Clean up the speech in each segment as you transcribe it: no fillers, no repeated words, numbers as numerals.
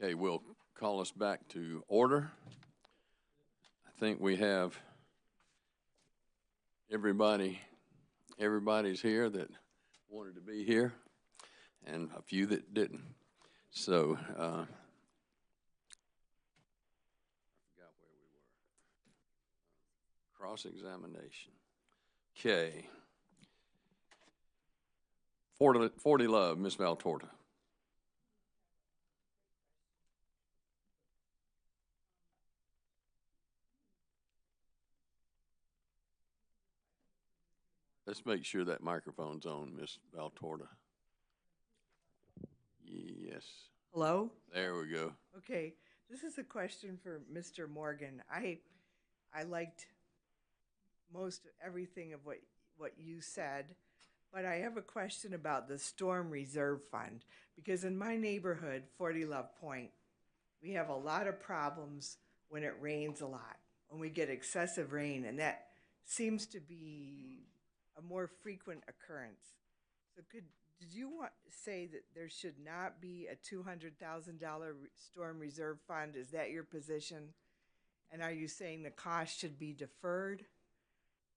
Okay, we'll call us back to order. I think we have everybody's here that wanted to be here and a few that didn't. So, I forgot where we were. Cross-examination. Okay. 40 Love, Ms. Valtorta. Let's make sure that microphone's on, Ms. Valtorta. Yes. Hello? There we go. Okay, this is a question for Mr. Morgan. I liked most everything of what you said, but I have a question about the Storm Reserve Fund because in my neighborhood, 40 Love Point, we have a lot of problems when it rains a lot, when we get excessive rain, and that seems to be a more frequent occurrence. So did you want to say that there should not be a $200,000 storm reserve fund? Is that your position? And are you saying the cost should be deferred?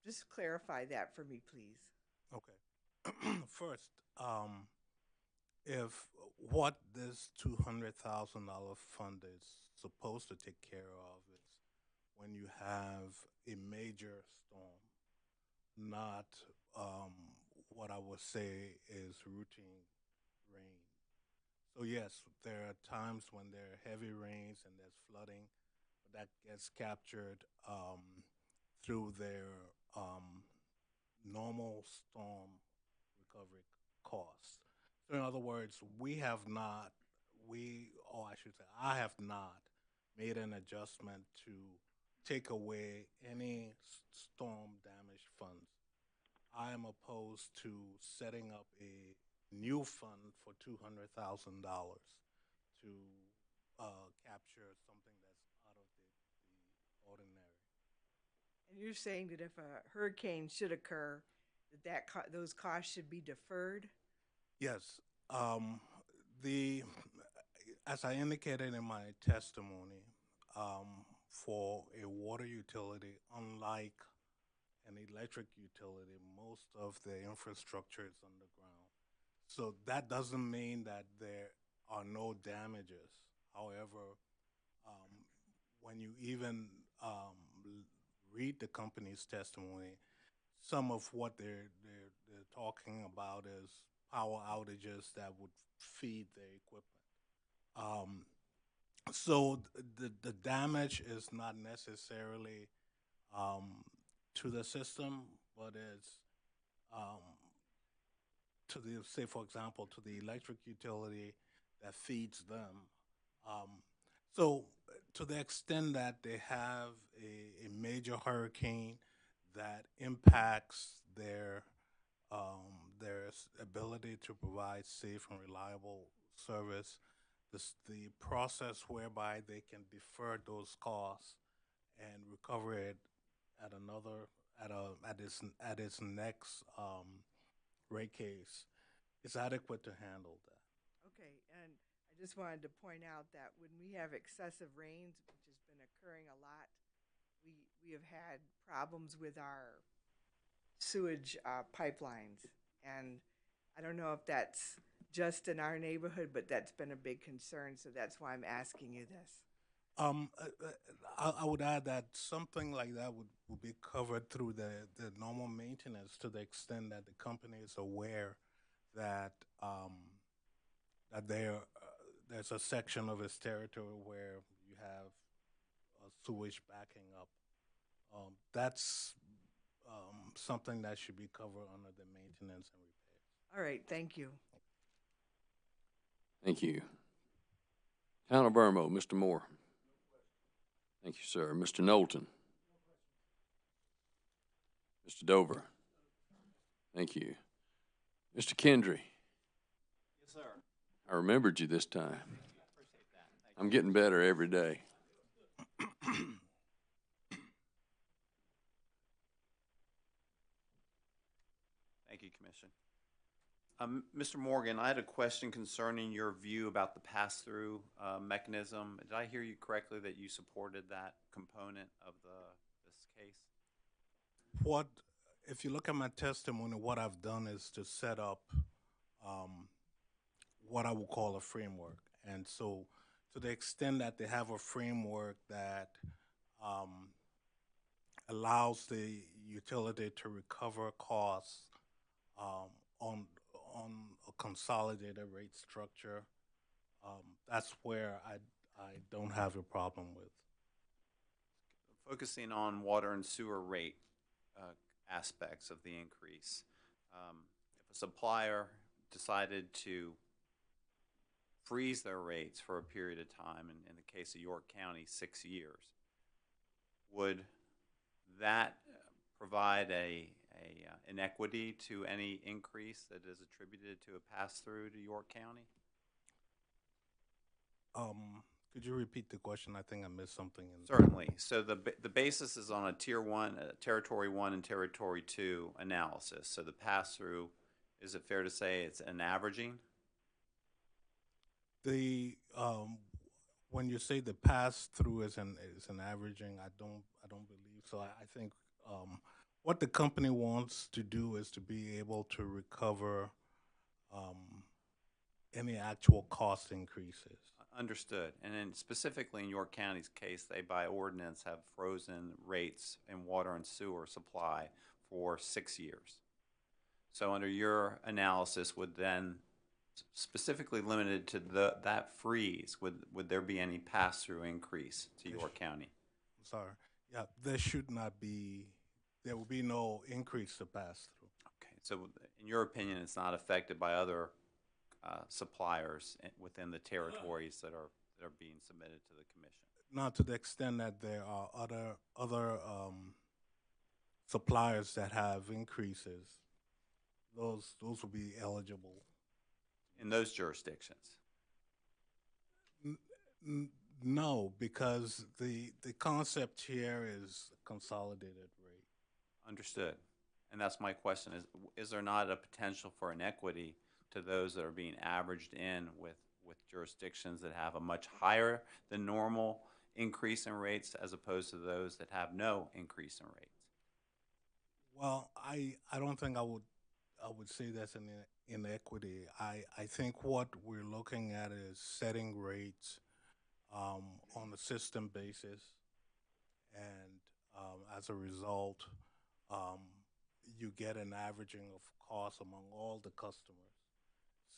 Just clarify that for me, please. Okay. First, if what this $200,000 fund is supposed to take care of is when you have a major storm, not what I would say is routine rain. So yes, there are times when there are heavy rains and there's flooding, but that gets captured through their normal storm recovery costs. So in other words, or I should say, I have not made an adjustment to take away any storm damage funds. I am opposed to setting up a new fund for $200,000 to capture something that's out of the ordinary. And you're saying that if a hurricane should occur, those costs should be deferred? Yes. The As I indicated in my testimony, for a water utility, unlike an electric utility, most of the infrastructure is underground. So that doesn't mean that there are no damages. However, um, when you even read the company's testimony, some of what they're talking about is power outages that would feed their equipment. Um, so the damage is not necessarily um, to the system, but it's um, to the, say, for example, to the electric utility that feeds them. Um, so to the extent that they have a major hurricane that impacts their ability to provide safe and reliable service, the process whereby they can defer those costs and recover it at another at its next rate case is adequate to handle that. Okay, and I just wanted to point out that when we have excessive rains, which has been occurring a lot, we have had problems with our sewage pipelines, and I don't know if that's just in our neighborhood, but that's been a big concern. So that's why I'm asking you this. Um, uh, I would add that something like that would be covered through the normal maintenance to the extent that the company is aware that there's a section of its territory where you have sewage backing up. That's something that should be covered under the maintenance and repairs. All right, thank you. Thank you. Town of Irmo, Mr. Moore. Thank you, sir. Mr. Knowlton. Mr. Dover. Thank you. Mr. Kendry. Yes, sir. I remembered you this time. Appreciate that. Thank I'm getting better every day. Thank you, Commission. Mr. Morgan, I had a question concerning your view about the pass-through mechanism. Did I hear you correctly that you supported that component of this case? What, if you look at my testimony, what I've done is to set up what I would call a framework. And so, to the extent that they have a framework that allows the utility to recover costs on a consolidated rate structure, that's where I don't have a problem with. Focusing on water and sewer rate aspects of the increase. If a supplier decided to freeze their rates for a period of time, in the case of York County, 6 years, would that provide an equity to any increase that is attributed to a pass-through to York County? Could you repeat the question? I think I missed something. Certainly. So the basis is on a Tier 1, Territory 1 and Territory 2 analysis. So the pass-through, is it fair to say it's an averaging? The when you say the pass-through is an averaging, I don't believe so. I think what the company wants to do is to be able to recover any actual cost increases. Understood. And then specifically in York County's case, they by ordinance have frozen rates in water and sewer supply for 6 years. So under your analysis, would then, specifically limited to that freeze, would there be any pass-through increase to York County? I'm sorry. Yeah, there will be no increase to pass through. Okay. So in your opinion, it's not affected by other suppliers within the territories that are being submitted to the commission? Not to the extent that there are other suppliers that have increases. Those will be eligible. In those jurisdictions? No, because the concept here is consolidated rate. Understood. And that's my question, is there not a potential for inequity to those that are being averaged in with jurisdictions that have a much higher than normal increase in rates as opposed to those that have no increase in rates? Well, I don't think I would say that's an inequity. I think what we're looking at is setting rates on a system basis, and as a result, you get an averaging of costs among all the customers.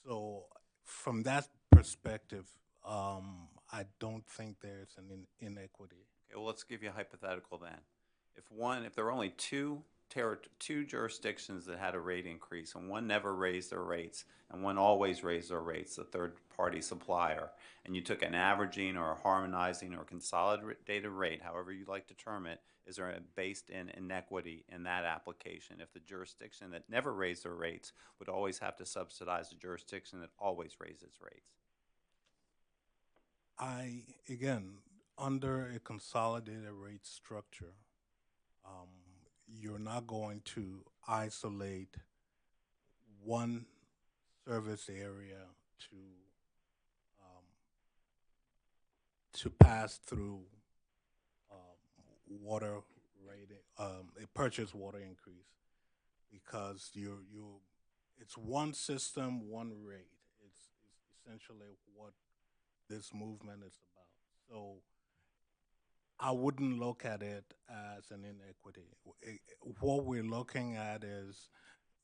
So from that perspective, I don't think there's an inequity. Okay, well, let's give you a hypothetical then. If there are only two jurisdictions that had a rate increase, and one never raised their rates, and one always raised their rates, the third-party supplier, and you took an averaging or a harmonizing or consolidated rate, however you'd like to term it, is there based in inequity in that application if the jurisdiction that never raised their rates would always have to subsidize the jurisdiction that always raised its rates? Again, under a consolidated rate structure, you're not going to isolate one service area to pass through water rate, a purchase water increase, because it's one system, one rate. It's essentially what this movement is about. So I wouldn't look at it as an inequity. What we're looking at is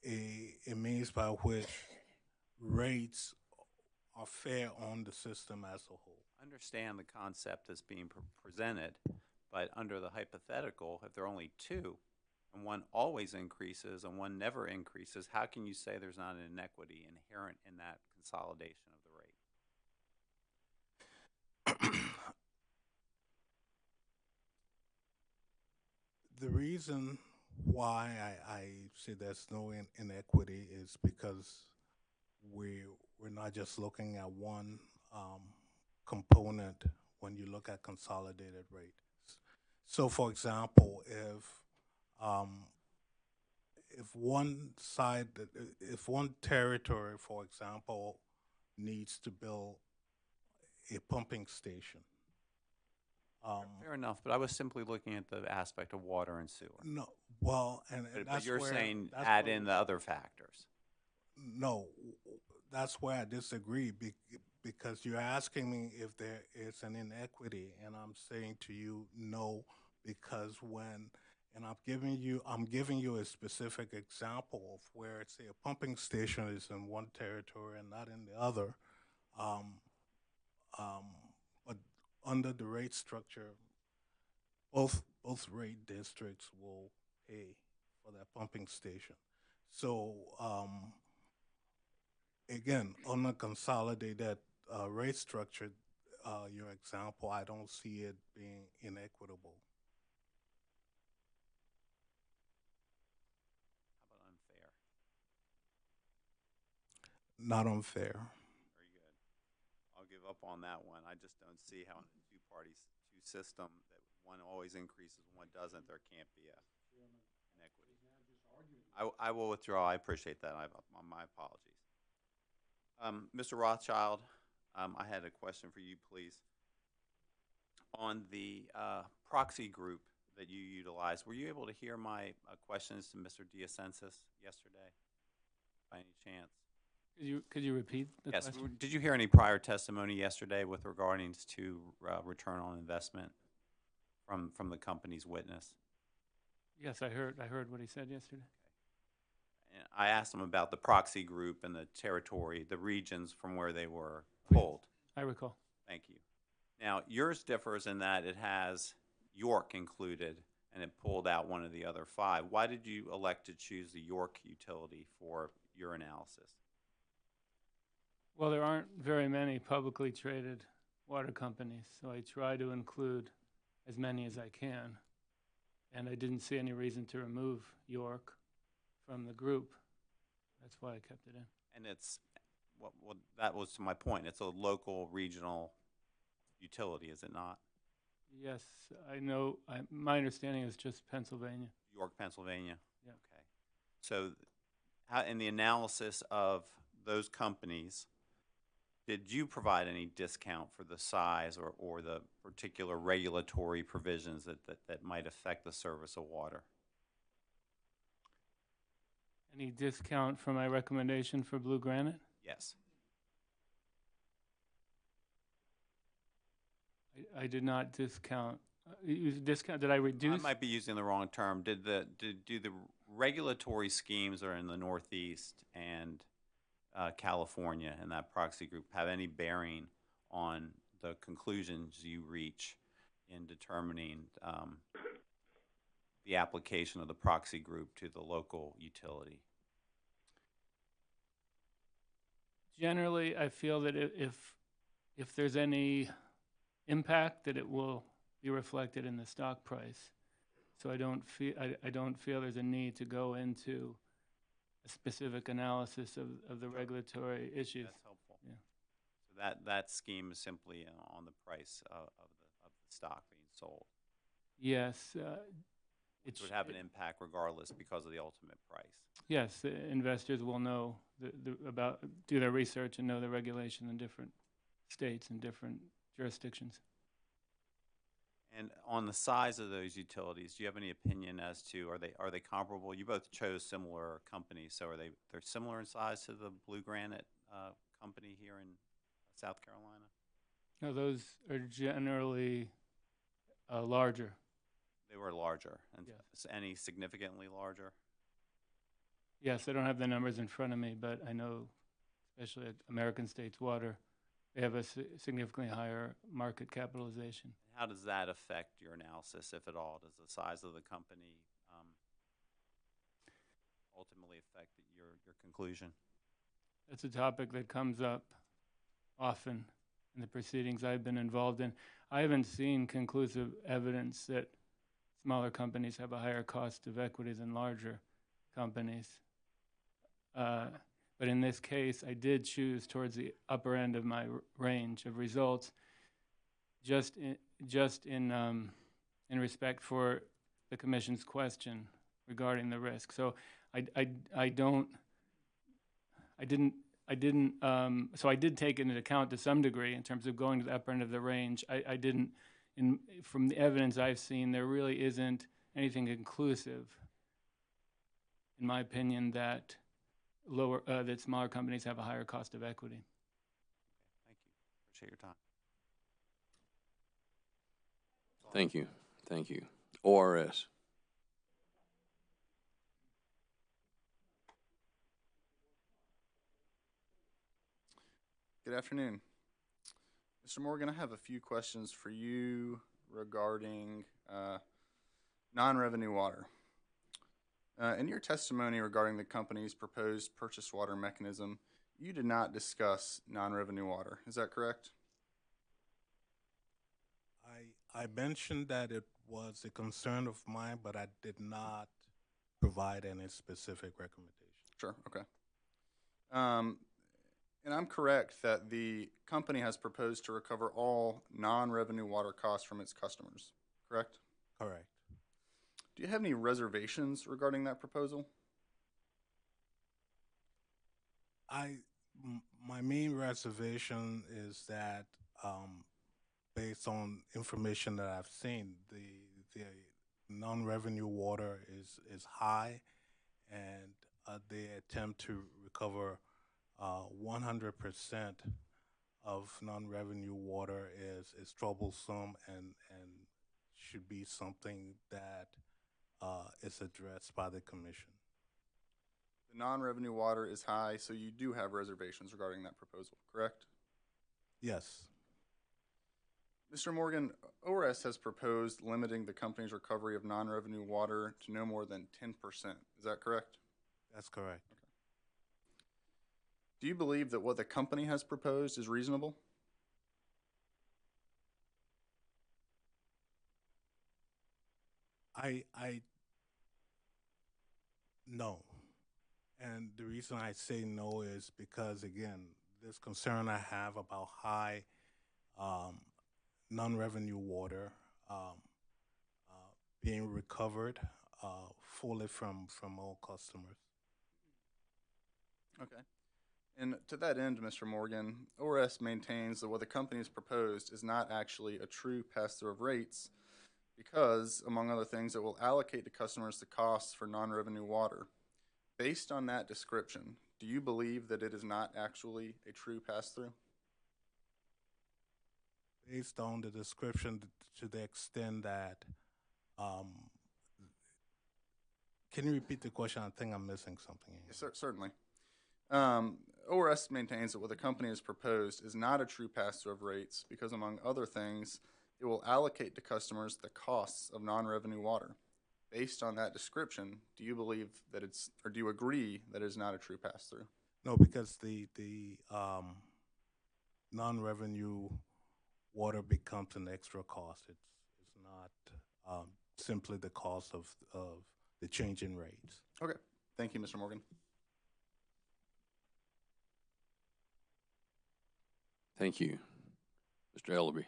a means by which rates are fair on the system as a whole. I understand the concept that's being presented, but under the hypothetical, if there are only two, and one always increases and one never increases, how can you say there's not an inequity inherent in that consolidation of the rate? The reason why I say there's no inequity is because we're not just looking at one component when you look at consolidated rates. So, for example, if one side, if one territory, for example, needs to build a pumping station, Fair enough, but I was simply looking at the aspect of water and sewer. no, well, and But that's you're where saying that's add where- in the other factors. No, that's where I disagree because you're asking me if there is an inequity, and I'm saying to you no, because and I'm giving you a specific example of where, say, a pumping station is in one territory and not in the other. Um, but under the rate structure, both rate districts will pay for that pumping station. So again, on a consolidated rate structure, your example, I don't see it being inequitable. How about unfair? Not unfair. Very good. I'll give up on that one. I just don't see how in a two system that one always increases, one doesn't. There can't be a inequity. I will withdraw. I appreciate that. My apologies. Mr. Rothschild, I had a question for you, please. On the proxy group that you utilized, were you able to hear my questions to Mr. Diacensis yesterday, by any chance? Could you repeat the Yes. question? Did you hear any prior testimony yesterday with regarding to return on investment from the company's witness? Yes, I heard what he said yesterday. And I asked him about the proxy group and the territory, the regions from where they were Please. pulled. I recall. Thank you. Now, yours differs in that it has York included, and it pulled out one of the other 5. Why did you elect to choose the York utility for your analysis? Well, there aren't very many publicly traded water companies, so I try to include as many as I can. And I didn't see any reason to remove York from the group. That's why I kept it in. And it's, well, that was to my point. It's a local, regional utility, is it not? Yes, I know. My understanding is just Pennsylvania. York, Pennsylvania? Yeah. Okay. So how, in the analysis of those companies, did you provide any discount for the size or the particular regulatory provisions that might affect the service of water? Any discount for my recommendation for Blue Granite? Yes. I did not discount. Did I I reduce? might be using the wrong term. Do the regulatory schemes that are in the Northeast and California and that proxy group have any bearing on the conclusions you reach in determining the application of the proxy group to the local utility? Generally, I feel that if there's any impact, that it will be reflected in the stock price. So I don't feel there's a need to go into a specific analysis of the regulatory issues. That's helpful. Yeah. So that scheme is simply on the price of the stock being sold. Yes, It would have an impact regardless because of the ultimate price. Yes, the investors will know do their research and know the regulation in different states and different jurisdictions. And on the size of those utilities, do you have any opinion as to are they comparable? You both chose similar companies, so they're similar in size to the Blue Granite company here in South Carolina? No, those are generally larger. They were larger, and Yes. any significantly larger? Yes, I don't have the numbers in front of me, but I know, especially at American States Water, they have a significantly higher market capitalization. How does that affect your analysis, if at all? Does the size of the company ultimately affect your conclusion? That's a topic that comes up often in the proceedings I've been involved in. I haven't seen conclusive evidence that smaller companies have a higher cost of equity than larger companies. But in this case, I did choose towards the upper end of my range of results, just in respect for the Commission's question regarding the risk. So I don't, I didn't, so I did take it into account to some degree in terms of going to the upper end of the range. I didn't, from the evidence I've seen, there really isn't anything conclusive, in my opinion, that that smaller companies have a higher cost of equity. Thank you. Appreciate your time. Thank you. Thank you. ORS. Good afternoon. Mr. Morgan, I have a few questions for you regarding non-revenue water. In your testimony regarding the company's proposed purchase water mechanism, you did not discuss non-revenue water. Is that correct? I mentioned that it was a concern of mine, but I did not provide any specific recommendation. Sure, okay. And I'm correct that the company has proposed to recover all non-revenue water costs from its customers, correct? Correct. Do you have any reservations regarding that proposal? My main reservation is that, based on information that I've seen, the non-revenue water is high, and they attempt to recover 100% of non-revenue water is troublesome and should be something that is addressed by the commission. The non-revenue water is high, so you do have reservations regarding that proposal, correct? Yes. Mr. Morgan, ORS has proposed limiting the company's recovery of non-revenue water to no more than 10%. Is that correct? That's correct. Okay. Do you believe that what the company has proposed is reasonable? No. And the reason I say no is because, again, this concern I have about high non-revenue water being recovered fully from all customers. Okay. And to that end, Mr. Morgan, ORS maintains that what the company has proposed is not actually a true pass-through of rates because, among other things, it will allocate to customers the costs for non-revenue water. Based on that description, do you believe that it is not actually a true pass-through? Based on the description, to the extent that, can you repeat the question? I think I'm missing something. Yes, certainly. ORS maintains that what the company has proposed is not a true pass-through of rates because, among other things, it will allocate to customers the costs of non-revenue water. Based on that description, do you believe that it's, or do you agree that it is not a true pass-through? No, because the non-revenue water becomes an extra cost. It's not simply the cost of the change in rates. Okay. Thank you, Mr. Morgan. Thank you. Mr. Ellaby.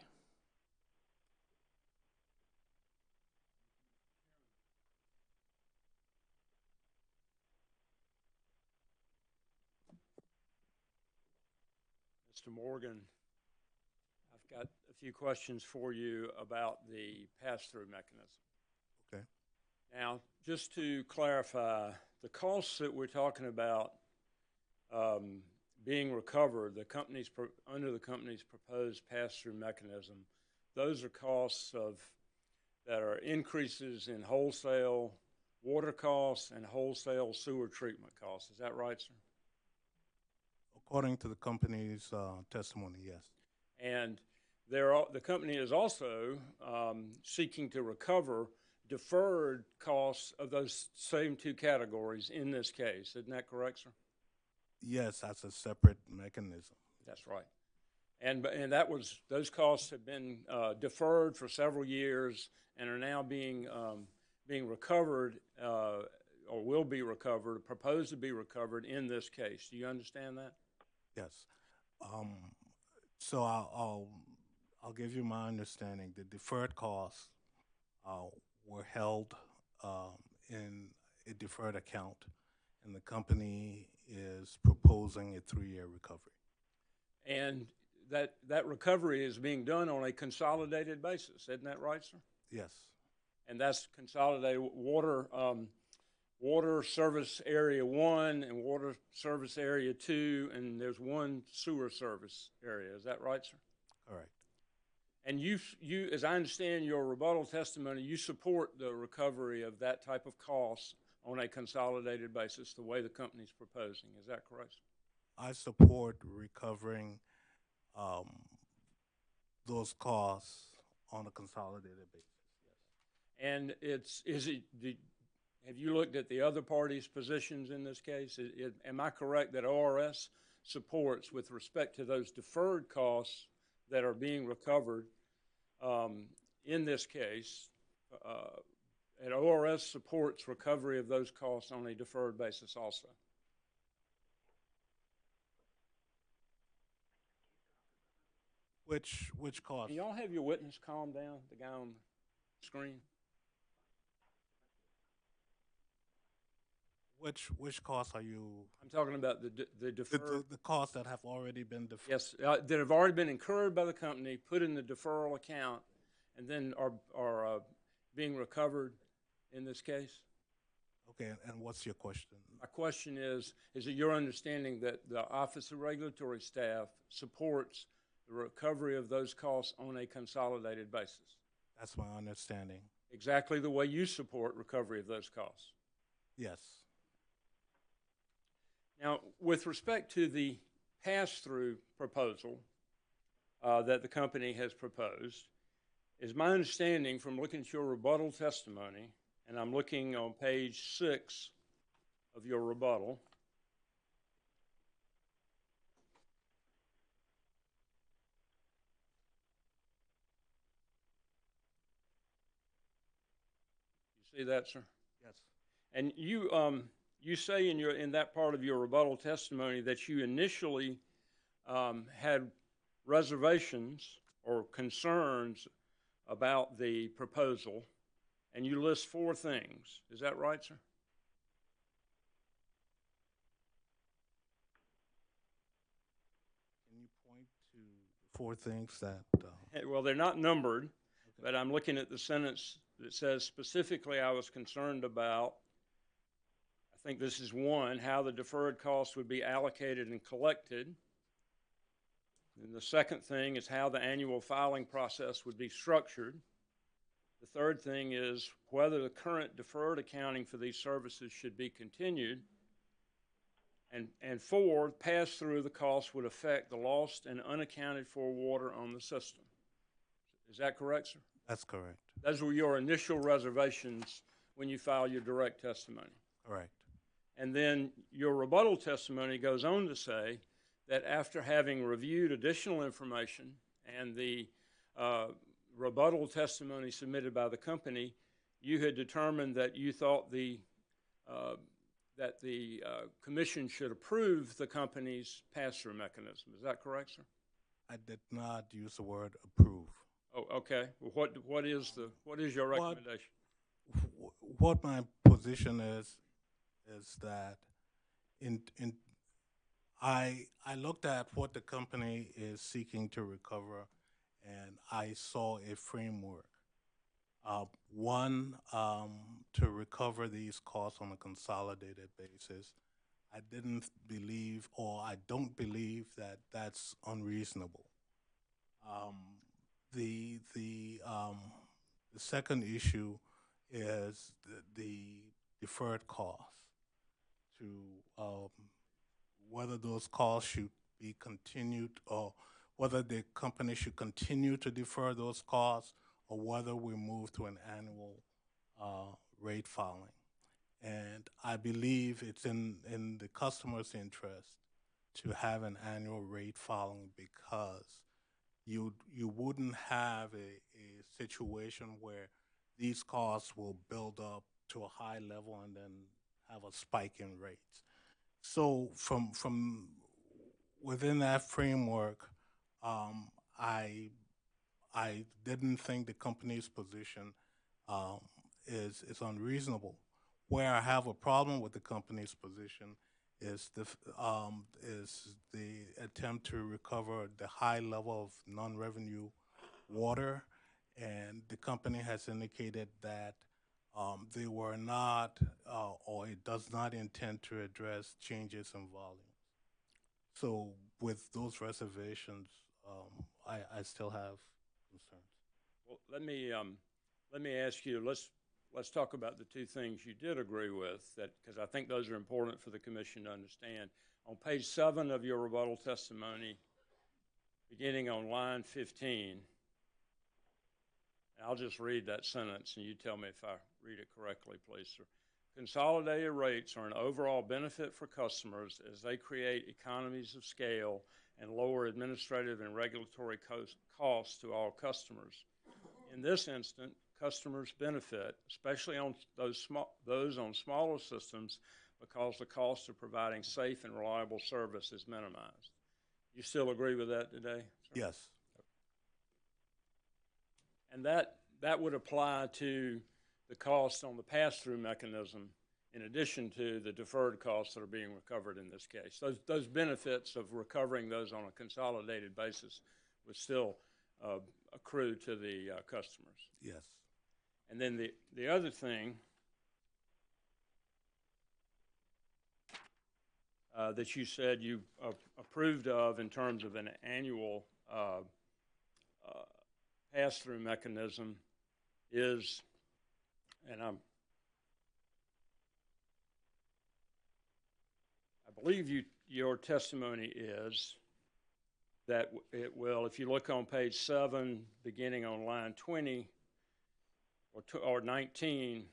Mr. Morgan, I've got a few questions for you about the pass-through mechanism. Okay. Now, just to clarify, the costs that we're talking about being recovered, under the company's proposed pass-through mechanism, those are costs that are increases in wholesale water costs and wholesale sewer treatment costs. Is that right, sir? According to the company's testimony, yes. And the company is also seeking to recover deferred costs of those same two categories in this case. Isn't that correct, sir? Yes, as a separate mechanism. That's right. And those costs have been deferred for several years and are now being recovered or will be recovered, proposed to be recovered in this case. Do you understand that? Yes. So I'll give you my understanding. The deferred costs were held in a deferred account, and the company is proposing a 3-year recovery. And that recovery is being done on a consolidated basis, isn't that right, sir? Yes, And that's consolidated water service area 1 and water service area 2, and there's one sewer service area. Is that right, sir? correct. And you, as I understand your rebuttal testimony, you support the recovery of that type of cost on a consolidated basis, the way the company's proposing. Is that correct, sir? I support recovering those costs on a consolidated basis. And have you looked at the other parties' positions in this case? Am I correct that ORS supports, with respect to those deferred costs that are being recovered in this case, and ORS supports recovery of those costs on a deferred basis also? Which cost? Can y'all have your witness calm down, the guy on the screen? Which costs are you? I'm talking about the deferred. The costs that have already been deferred. Yes, that have already been incurred by the company, put in the deferral account, and then are being recovered in this case? Okay, and what's your question? My question is it your understanding that the Office of Regulatory Staff supports the recovery of those costs on a consolidated basis? That's my understanding. Exactly the way you support recovery of those costs? Yes. Now, with respect to the pass-through proposal that the company has proposed, is my understanding from looking at your rebuttal testimony, and I'm looking on page 6 of your rebuttal, you see that, sir? Yes. And you say in that part of your rebuttal testimony that you initially had reservations or concerns about the proposal, and you list 4 things. Is that right, sir? Can you point to 4 things that? Well, they're not numbered, but I'm looking at the sentence that says specifically I was concerned about, I think this is 1, how the deferred costs would be allocated and collected. And the second thing is how the annual filing process would be structured. The third thing is whether the current deferred accounting for these services should be continued. And 4, pass-through the costs would affect the lost and unaccounted for water on the system. Is that correct, sir? That's correct. Those were your initial reservations when you filed your direct testimony. Correct. And then your rebuttal testimony goes on to say that after having reviewed additional information and the rebuttal testimony submitted by the company, you had determined that you thought that the commission should approve the company's pass-through mechanism. Is that correct, sir? I did not use the word approve. Oh, okay. Well, what is your recommendation? What my position is that I looked at what the company is seeking to recover, and I saw a framework. One, to recover these costs on a consolidated basis. I didn't believe, or I don't believe, that that's unreasonable. The second issue is the deferred costs, to whether those costs should be continued, or whether the company should continue to defer those costs, or whether we move to an annual rate filing. And I believe it's in the customer's interest to have an annual rate filing, because you wouldn't have a situation where these costs will build up to a high level and then have a spike in rates. So from within that framework, I didn't think the company's position is unreasonable. Where I have a problem with the company's position is the attempt to recover the high level of non-revenue water, and the company has indicated that they were not, or it does not intend to address changes in volume. So with those reservations, I still have concerns. Well, let me ask you. Let's talk about the two things you did agree with, that because I think those are important for the commission to understand. On page 7 of your rebuttal testimony, beginning on line 15, I'll just read that sentence and you tell me if I read it correctly, please, sir. Consolidated rates are an overall benefit for customers as they create economies of scale and lower administrative and regulatory costs to all customers. In this instant, customers benefit, especially on those on smaller systems, because the cost of providing safe and reliable service is minimized. You still agree with that today, sir? Yes. And that would apply to the cost on the pass-through mechanism, in addition to the deferred costs that are being recovered in this case. Those benefits of recovering those on a consolidated basis would still accrue to the customers. Yes. And then the other thing that you said you approved of in terms of an annual pass-through mechanism is, and I believe your testimony is that it will, if you look on page 7, beginning on line 20 or 19,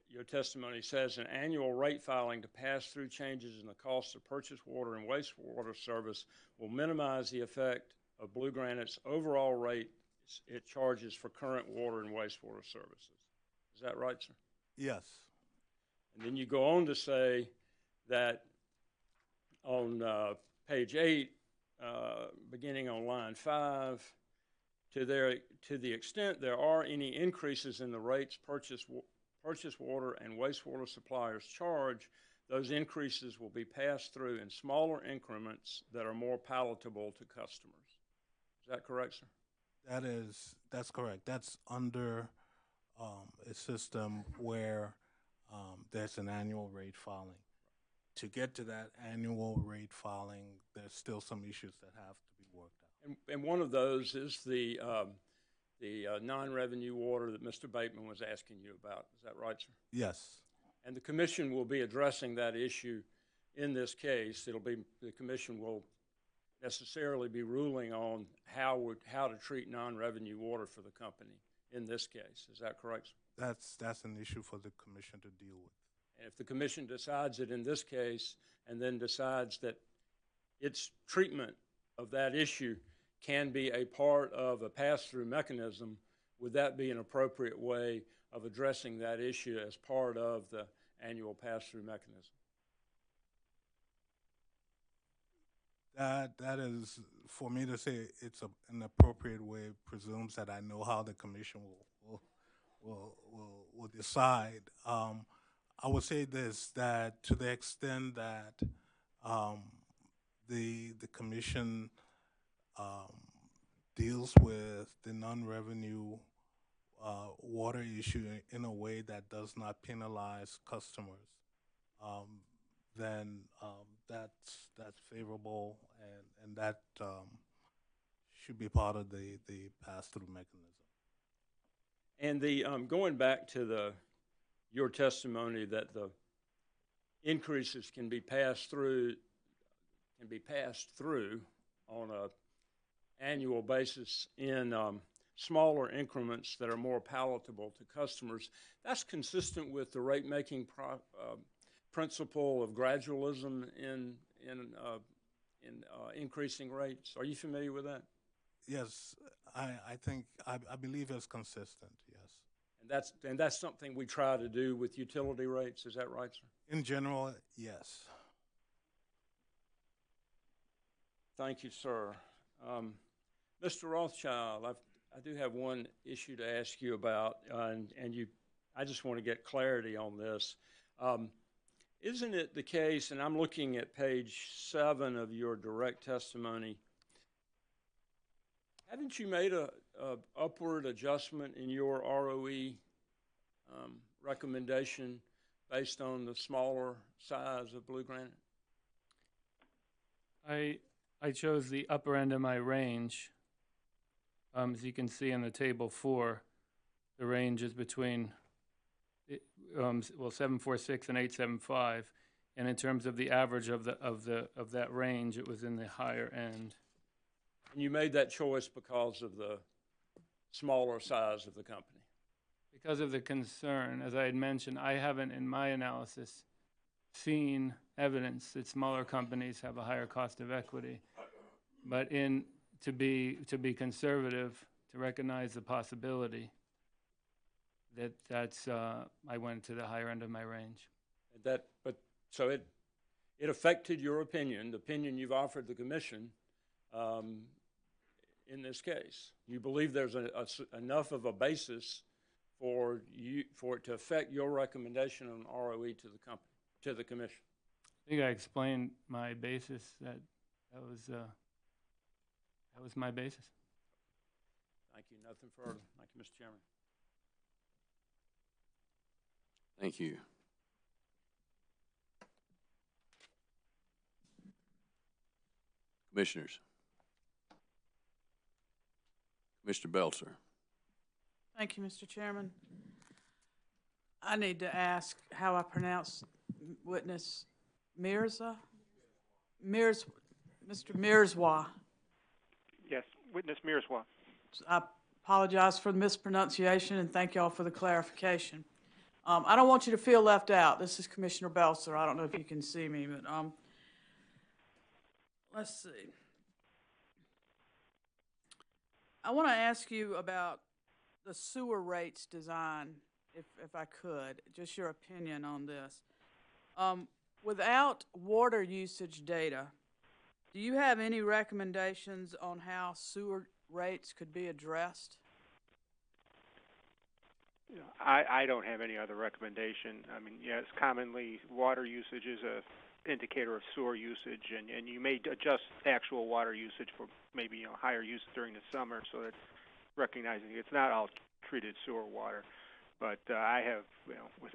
your testimony says an annual rate filing to pass through changes in the cost of purchased water and wastewater service will minimize the effect of Blue Granite's overall rate it charges for current water and wastewater services. Is that right, sir? Yes. And then you go on to say that on page 8, beginning on line 5, to the extent there are any increases in the rates purchased water and wastewater suppliers charge, those increases will be passed through in smaller increments that are more palatable to customers. Is that correct, sir? That's correct. That's under a system where there's an annual rate filing. To get to that annual rate filing, there's still some issues that have to be worked out. And one of those is the non-revenue water that Mr. Bateman was asking you about. Is that right, sir? Yes. And the commission will be addressing that issue in this case. The commission will necessarily be ruling on how to treat non-revenue water for the company in this case. Is that correct, sir? That's an issue for the commission to deal with. And if the commission decides it in this case and then decides that its treatment of that issue can be a part of a pass-through mechanism, would that be an appropriate way of addressing that issue as part of the annual pass-through mechanism? That is, for me to say it's an appropriate way, presumes that I know how the commission will decide. I would say this, that to the extent that the commission deals with the non-revenue water issue in a way that does not penalize customers, then that's favorable, and that should be part of the pass-through mechanism. And going back to your testimony that the increases can be passed through on an annual basis in smaller increments that are more palatable to customers. That's consistent with the rate-making principle of gradualism in increasing rates. Are you familiar with that? Yes, I believe it's consistent. Yes. And that's something we try to do with utility rates. Is that right, sir? In general, yes. Thank you, sir. Mr. Rothschild, I do have one issue to ask you about, and I just want to get clarity on this. Isn't it the case, and I'm looking at page 7 of your direct testimony, haven't you made a upward adjustment in your ROE recommendation based on the smaller size of Blue Granite? I chose the upper end of my range. As you can see in the table 4, the range is between 746 and 875, and in terms of the average of that range, it was in the higher end. And you made that choice because of the smaller size of the company? Because of the concern, as I had mentioned, I haven't in my analysis seen evidence that smaller companies have a higher cost of equity. But to be conservative, to recognize the possibility that's I went to the higher end of my range. So it affected your opinion, the opinion you've offered the commission in this case. You believe there's enough of a basis for it to affect your recommendation on ROE to the commission. I think I explained my basis. That was my basis. Thank you. Nothing further. Thank you, Mr. Chairman. Thank you. Commissioners. Mr. Belzer. Thank you, Mr. Chairman. I need to ask how I pronounce witness Mr. Mirzwa. Yes, witness Mirzwa. I apologize for the mispronunciation and thank y'all for the clarification. I don't want you to feel left out. This is Commissioner Belzer. I don't know if you can see me, but let's see. I want to ask you about the sewer rates design, if I could, just your opinion on this. Without water usage data, do you have any recommendations on how sewer rates could be addressed? I don't have any other recommendation. I mean, yes, commonly water usage is a indicator of sewer usage, and you may adjust actual water usage for maybe higher use during the summer, so that recognizing it's not all treated sewer water. But I have,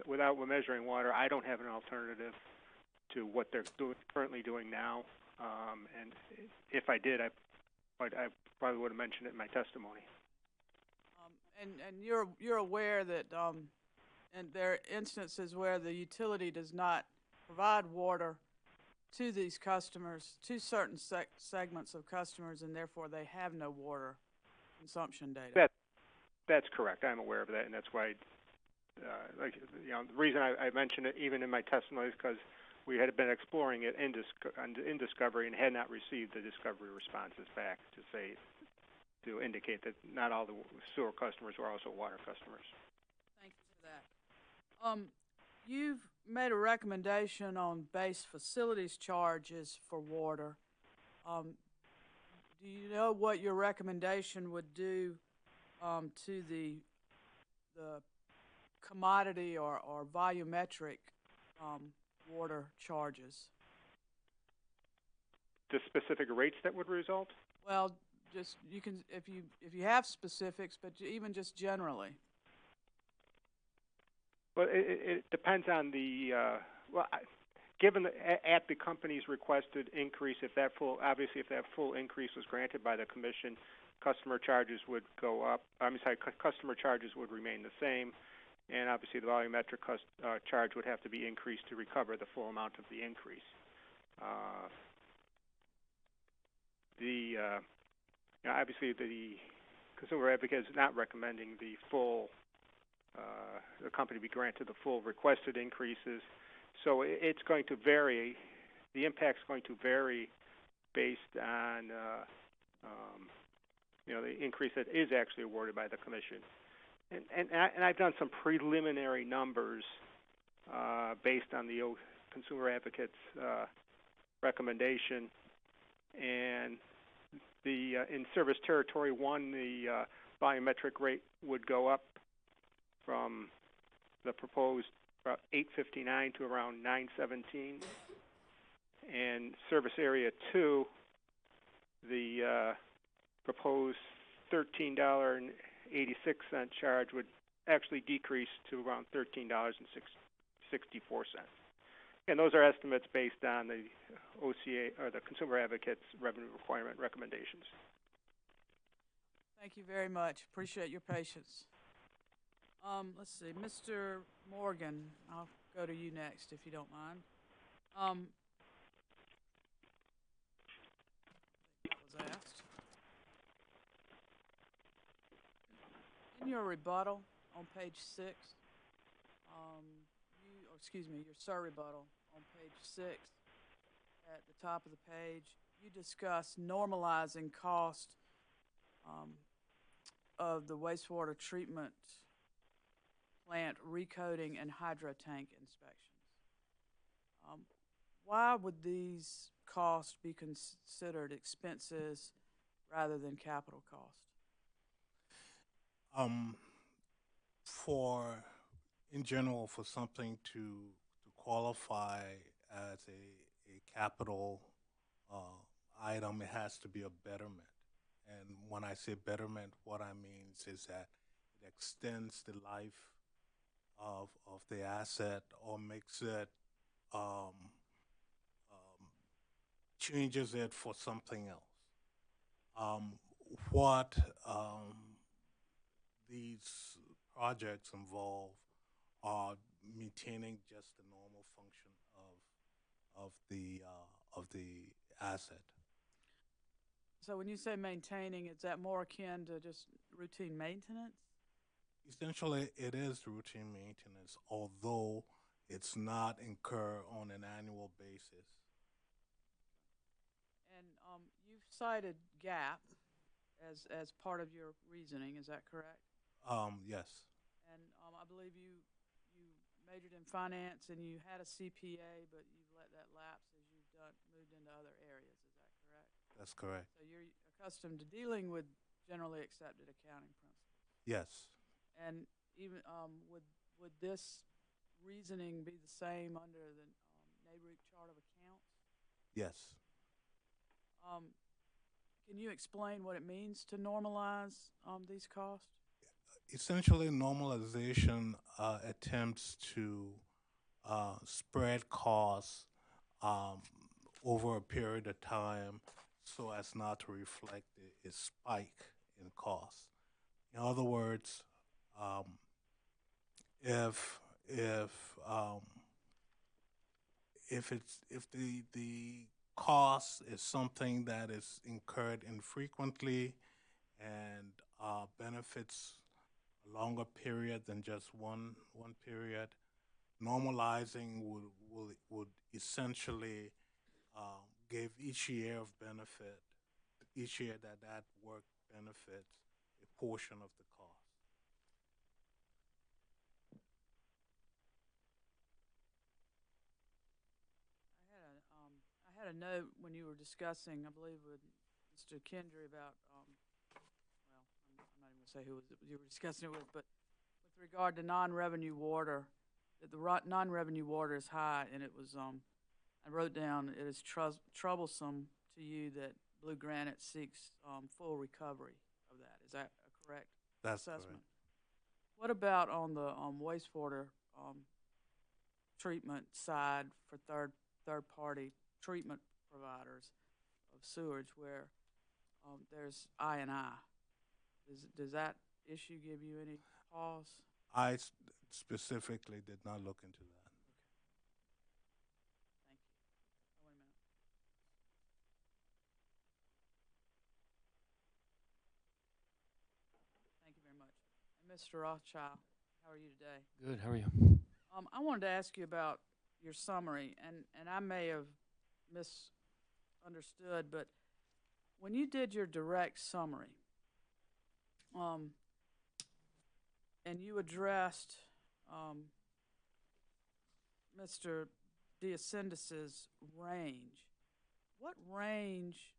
without measuring water, I don't have an alternative to what they're currently doing now. And if I did, I probably would have mentioned it in my testimony. And you're aware that and there are instances where the utility does not provide water to these customers, to certain segments of customers, and therefore they have no water consumption data. That's correct. I'm aware of that, and that's why, the reason I mentioned it even in my testimony is because we had been exploring it in discovery and had not received the discovery responses back to indicate that not all the sewer customers were also water customers. Thank you for that. You've made a recommendation on base facilities charges for water. Do you know what your recommendation would do to the commodity or volumetric water charges? The specific rates that would result? Well, just you can if you have specifics, but even just generally. Well, it depends on the given at the company's requested increase, if that full increase was granted by the commission, customer charges would go up. Customer charges would remain the same, and obviously the volumetric charge would have to be increased to recover the full amount of the increase. Obviously the consumer advocate is not recommending the company be granted the full requested increases. So it's going to vary. The impact's going to vary based on the increase that is actually awarded by the commission. And I've done some preliminary numbers based on the consumer advocate's recommendation, and in service territory 1, the volumetric rate would go up from the proposed about 859 to around 917. And service area 2, the proposed $13.86 charge would actually decrease to around $13.64. And those are estimates based on the OCA, or the Consumer Advocate's revenue requirement recommendations. Thank you very much. Appreciate your patience. Let's see, Mr. Morgan, I'll go to you next if you don't mind. Was asked. In your rebuttal on page 6, your SIR rebuttal on page 6, at the top of the page, you discuss normalizing cost of the wastewater treatment plant recoating and hydro tank inspections. Why would these costs be considered expenses rather than capital cost? In general, for something to qualify as a capital item, it has to be a betterment. And when I say betterment, what I mean is that it extends the life of the asset, or makes it, changes it for something else. What these projects involve are maintaining just the normal function of the asset. So when you say maintaining, is that more akin to just routine maintenance? Essentially, it is routine maintenance, although it's not incurred on an annual basis. And you've cited GAP as part of your reasoning, is that correct? Yes. And I believe you majored in finance and you had a CPA, but you've let that lapse as you've moved into other areas, is that correct? That's correct. So you're accustomed to dealing with generally accepted accounting principles. Yes. And even would this reasoning be the same under the NABREC chart of accounts? Yes. Can you explain what it means to normalize these costs? Essentially, normalization attempts to spread costs over a period of time so as not to reflect a spike in costs. In other words, if the cost is something that is incurred infrequently and benefits a longer period than just one period, normalizing would essentially give each year of benefit, each year that work benefits a portion of the cost. I had a note when you were discussing, I believe, with Mr. Kendry about, I'm not even going to say who you were discussing it with, but with regard to non-revenue water, that the non-revenue water is high, and it was, I wrote down, it is troublesome to you that Blue Granite seeks full recovery of that. Is that a correct assessment? Correct. What about on the wastewater treatment side for third-party treatment providers of sewage, where there's I&I? Does that issue give you any pause? I specifically did not look into that. Okay. Thank you. Oh, wait a minute. Thank you very much. And Mr. Rothschild, how are you today? Good, how are you? I wanted to ask you about your summary, and I may have misunderstood, but when you did your direct summary, and you addressed Mr. DeAscendis's range, what range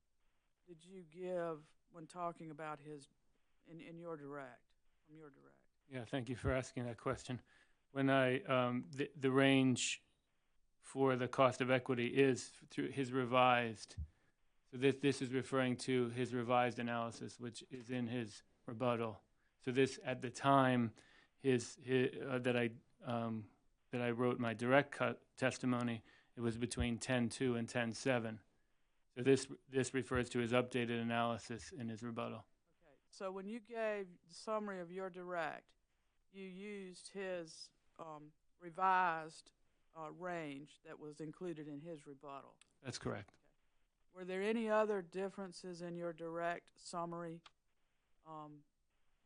did you give when talking about his in your direct, from your direct? Yeah, thank you for asking that question. when the range for the cost of equity is through his revised. So this is referring to his revised analysis, which is in his rebuttal. So this, at the time, that I wrote my direct testimony, it was between 10.2 and 10.7. So this refers to his updated analysis in his rebuttal. Okay, so when you gave the summary of your direct, you used his revised range that was included in his rebuttal. That's correct. Were there any other differences in your direct summary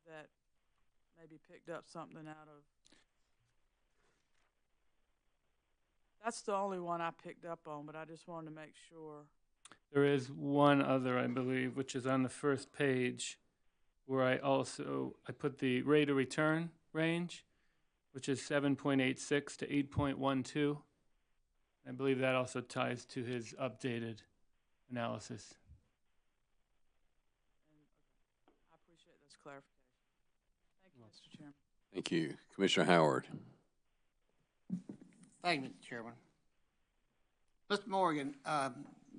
that maybe picked up something out of? That's the only one I picked up on, but I just wanted to make sure. There is one other, I believe, which is on the first page, where I put the rate of return range, which is 7.86 to 8.12. I believe that also ties to his updated analysis. I appreciate this clarification. Thank you, Mr. Chairman. Thank you. Commissioner Howard. Thank you, Mr. Chairman. Mr. Morgan,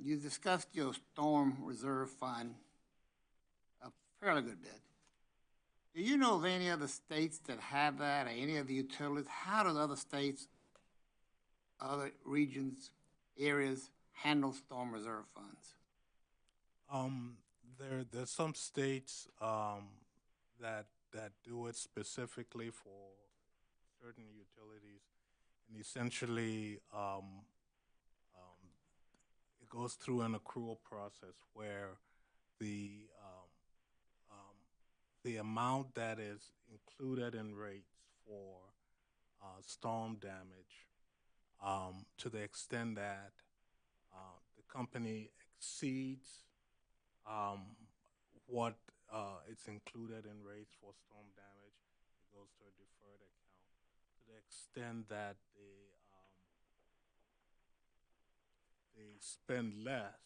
you discussed your storm reserve fund a fairly good bit. Do you know of any other states that have that, or any of the utilities? How do other states, other regions, areas handle storm reserve funds? There's some states that do it specifically for certain utilities, and essentially it goes through an accrual process where the amount that is included in rates for storm damage, to the extent that the company exceeds what it's included in rates for storm damage, it goes to a deferred account. To the extent that they spend less,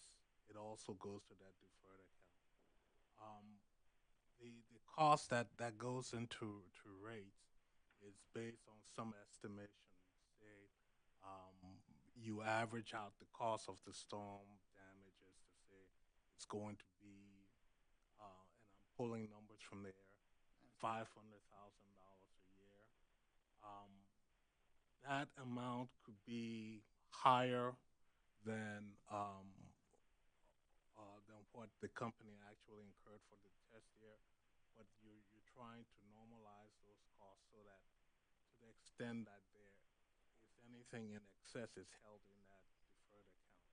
it also goes to that deferred account. The cost that goes into rates is based on some estimation. Say you average out the cost of the storm damages to say it's going to be, and I'm pulling numbers from there, $500,000 a year. That amount could be higher than what the company actually incurred for the test year, but you're trying to normalize those costs so that to the extent that there is anything in excess is held in that deferred account.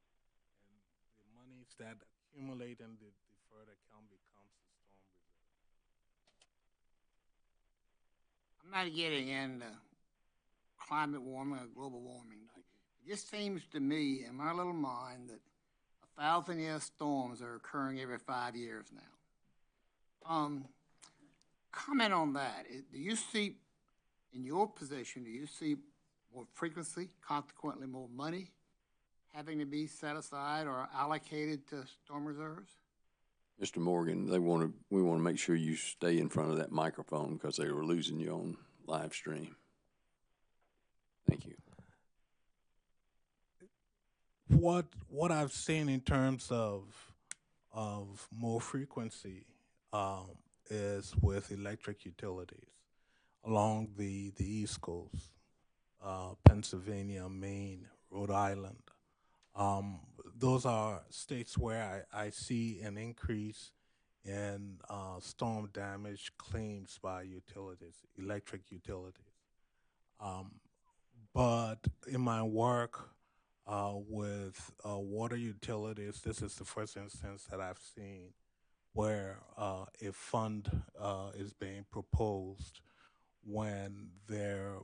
And the monies that accumulate in the deferred account becomes the storm reserve. I'm not getting into climate warming or global warming. It just seems to me, in my little mind, that 1,000-year storms are occurring every 5 years now. Comment on that. Do you see, in your position, do you see more frequency, consequently more money having to be set aside or allocated to storm reserves? Mr. Morgan, we want to make sure you stay in front of that microphone because they were losing you on live stream. Thank you. What I've seen in terms of more frequency is with electric utilities along the East Coast, Pennsylvania, Maine, Rhode Island. Those are states where I see an increase in storm damage claims by utilities, electric utilities. But in my work with water utilities, this is the first instance that I've seen where a fund is being proposed when the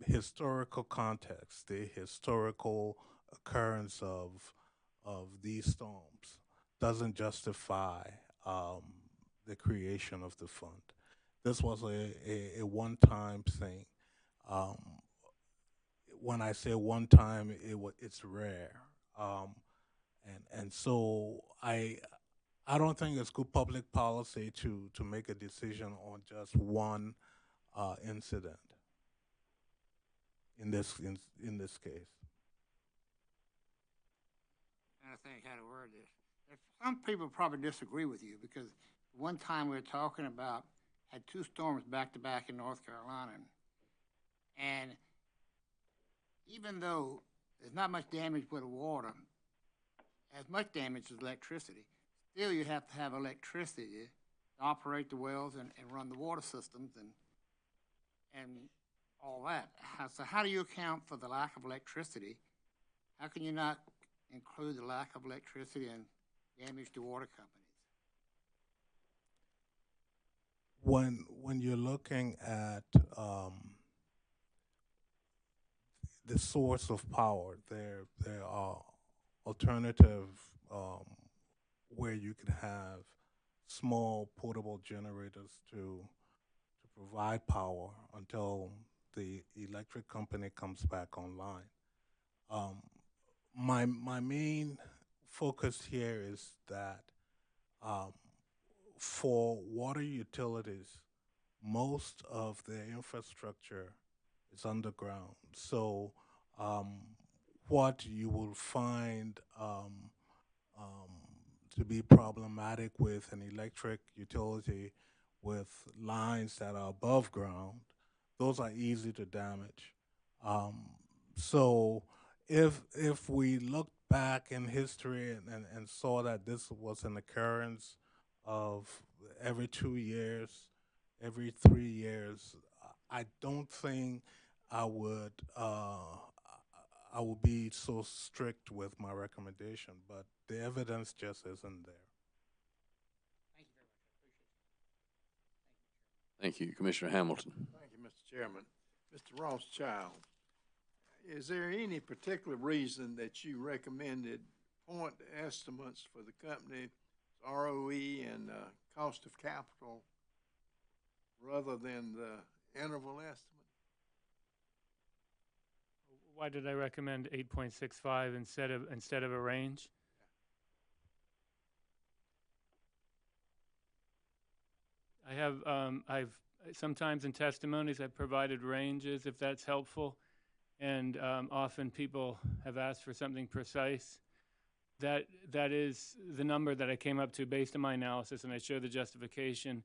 historical context, the historical occurrence of these storms doesn't justify the creation of the fund. This was a one-time thing. When I say one time, it's rare, and so I don't think it's good public policy to make a decision on just one incident in this case. I think how to word this. Some people probably disagree with you because one time we were talking about had 2 storms back to back in North Carolina, and even though there's not much damage with the water, as much damage as electricity, still you have to have electricity to operate the wells and run the water systems and all that. So how do you account for the lack of electricity? How can you not include the lack of electricity and damage to water companies? When you're looking at the source of power, there are alternative where you can have small portable generators to provide power until the electric company comes back online. My main focus here is that for water utilities, most of their infrastructure is underground. So what you will find to be problematic with an electric utility with lines that are above ground, those are easy to damage. So if we look back in history and saw that this was an occurrence of every 2 years, every 3 years, I don't think I would be so strict with my recommendation, but the evidence just isn't there. Thank you, Commissioner Hamilton. Thank you, Mr. Chairman. Mr. Rothschild, is there any particular reason that you recommended point estimates for the company's ROE and cost of capital rather than the interval estimate? Why did I recommend 8.65 instead of a range? I have I've sometimes in testimonies I've provided ranges if that's helpful, and often people have asked for something precise. That is the number that I came up to based on my analysis, and I show the justification.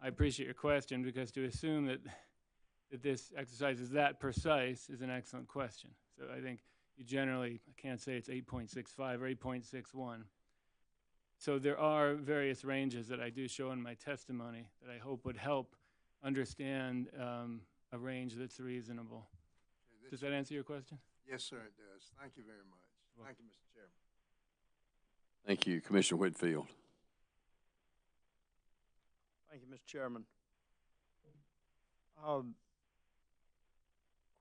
I appreciate your question, because to assume that this exercise is that precise is an excellent question. So I think you generally, I can't say it's 8.65 or 8.61. So there are various ranges that I do show in my testimony that I hope would help understand a range that's reasonable. Okay, does that answer your question? Yes, sir, it does. Thank you very much. Thank you, Mr. Chairman. Thank you, Commissioner Whitfield. Thank you, Mr. Chairman.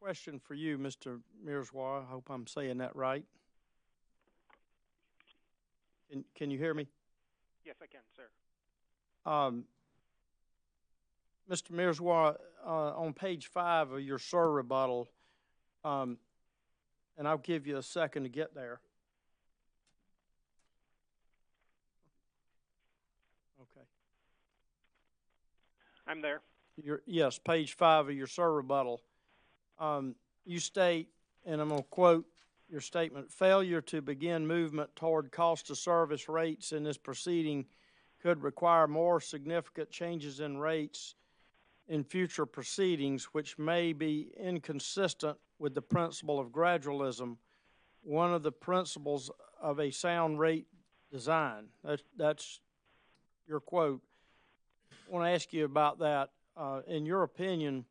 Question for you, Mr. Mirzwa. I hope I'm saying that right. Can you hear me? Yes, I can, sir. Mr. Mirzwa, on page 5 of your SIR rebuttal, and I'll give you a second to get there. Okay. I'm there. Yes, page 5 of your SIR rebuttal. You state, and I'm going to quote your statement, failure to begin movement toward cost of service rates in this proceeding could require more significant changes in rates in future proceedings, which may be inconsistent with the principle of gradualism, one of the principles of a sound rate design. That's your quote. I want to ask you about that. In your opinion,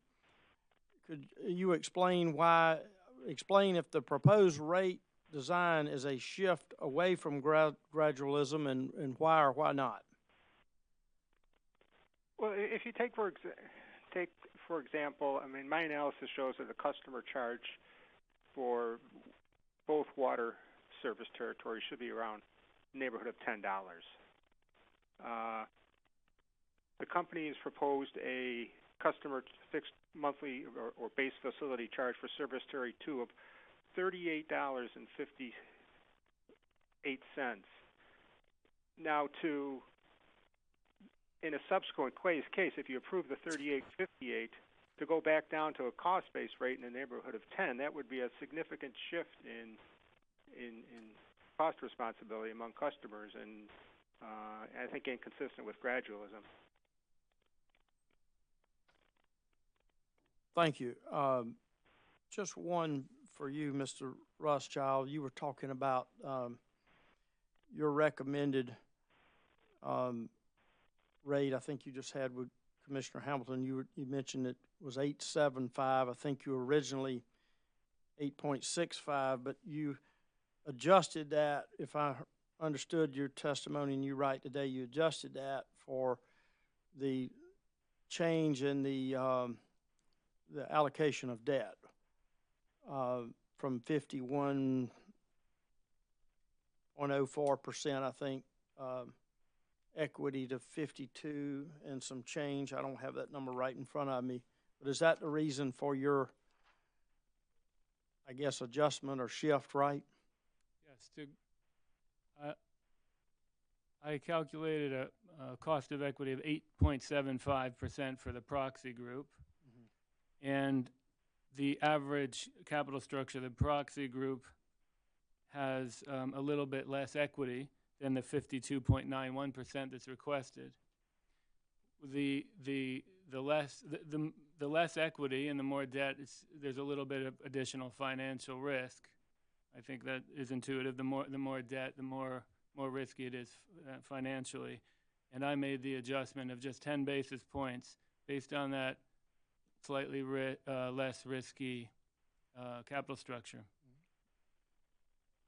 could you explain if the proposed rate design is a shift away from gradualism, and why or why not? Well, if you take for example, I mean, my analysis shows that the customer charge for both water service territories should be around neighborhood of $10. The company has proposed a customer fixed monthly or base facility charge for service territory 2 of $38.58. Now, in a subsequent case, if you approve the $38.58, to go back down to a cost-based rate in the neighborhood of 10, that would be a significant shift in cost responsibility among customers, and I think inconsistent with gradualism. Thank you. Just one for you, Mr. Rothschild. You were talking about your recommended rate. I think you just had with Commissioner Hamilton. You mentioned it was 8.75. I think you were originally 8.65, but you adjusted that. If I understood your testimony and you right today, you adjusted that for the change in the allocation of debt from 51.04%, I think, equity to 52 and some change. I don't have that number right in front of me, but is that the reason for your, I guess, adjustment or shift, right? Yes. I calculated a cost of equity of 8.75% for the proxy group, and the average capital structure of the proxy group has a little bit less equity than the 52.91% that's requested. The less equity and the more debt, there's a little bit of additional financial risk. I think that is intuitive. The more debt, the more risky it is financially. And I made the adjustment of just 10 basis points based on that slightly less risky capital structure.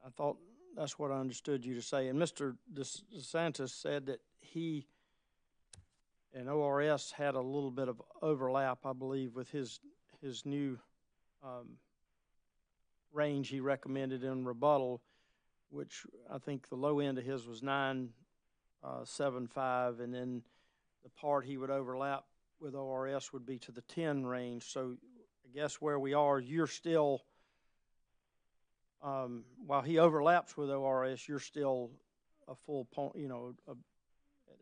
I thought that's what I understood you to say. And Mr. DeSantis said that he and ORS had a little bit of overlap, I believe, with his new range he recommended in rebuttal, which I think the low end of his was 9.75, and then the part he would overlap with ORS would be to the 10 range. So I guess where we are, you're still, while he overlaps with ORS, you're still a full point, at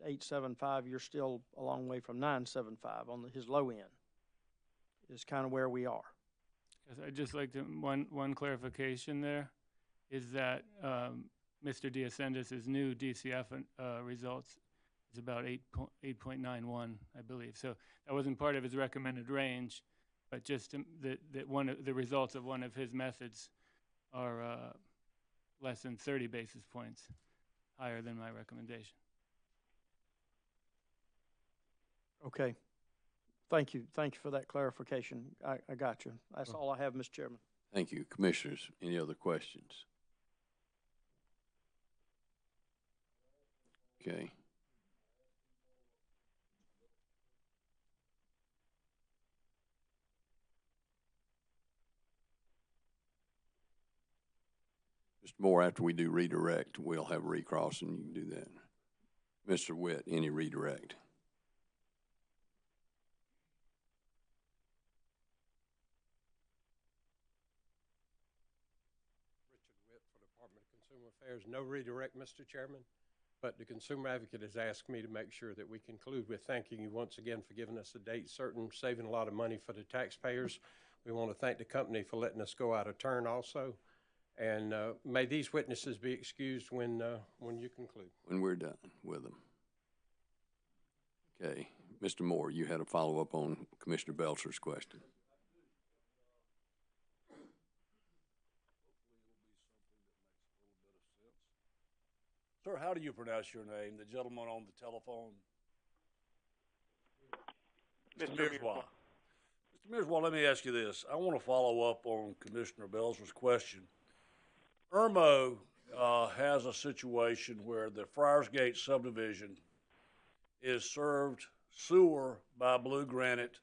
8.75, you're still a long way from 9.75 on his low end, is kind of where we are. Yes, I'd just like to, one clarification there is that Mr. DeSantis' new DCF results is about 8.91, I believe. So that wasn't part of his recommended range, but just that one of the results of one of his methods are less than 30 basis points higher than my recommendation. Okay. Thank you. Thank you for that clarification. I got you. That's all I have, Mr. Chairman. Thank you. Commissioners, any other questions? Okay. Mr. Moore, after we do redirect, we'll have recross and you can do that. Mr. Witt, any redirect? Consumer Affairs. No redirect, Mr. Chairman, but the Consumer Advocate has asked me to make sure that we conclude with thanking you once again for giving us a date certain, saving a lot of money for the taxpayers. We want to thank the company for letting us go out of turn also, and may these witnesses be excused when you conclude. When we're done with them. Okay. Mr. Moore, you had a follow-up on Commissioner Belcher's question. Sir, how do you pronounce your name? The gentleman on the telephone. Mr. Mirzwa. Mr. Mirzwa, let me ask you this. I want to follow up on Commissioner Belcher's question. IRMO has a situation where the Friarsgate subdivision is served sewer by Blue Granite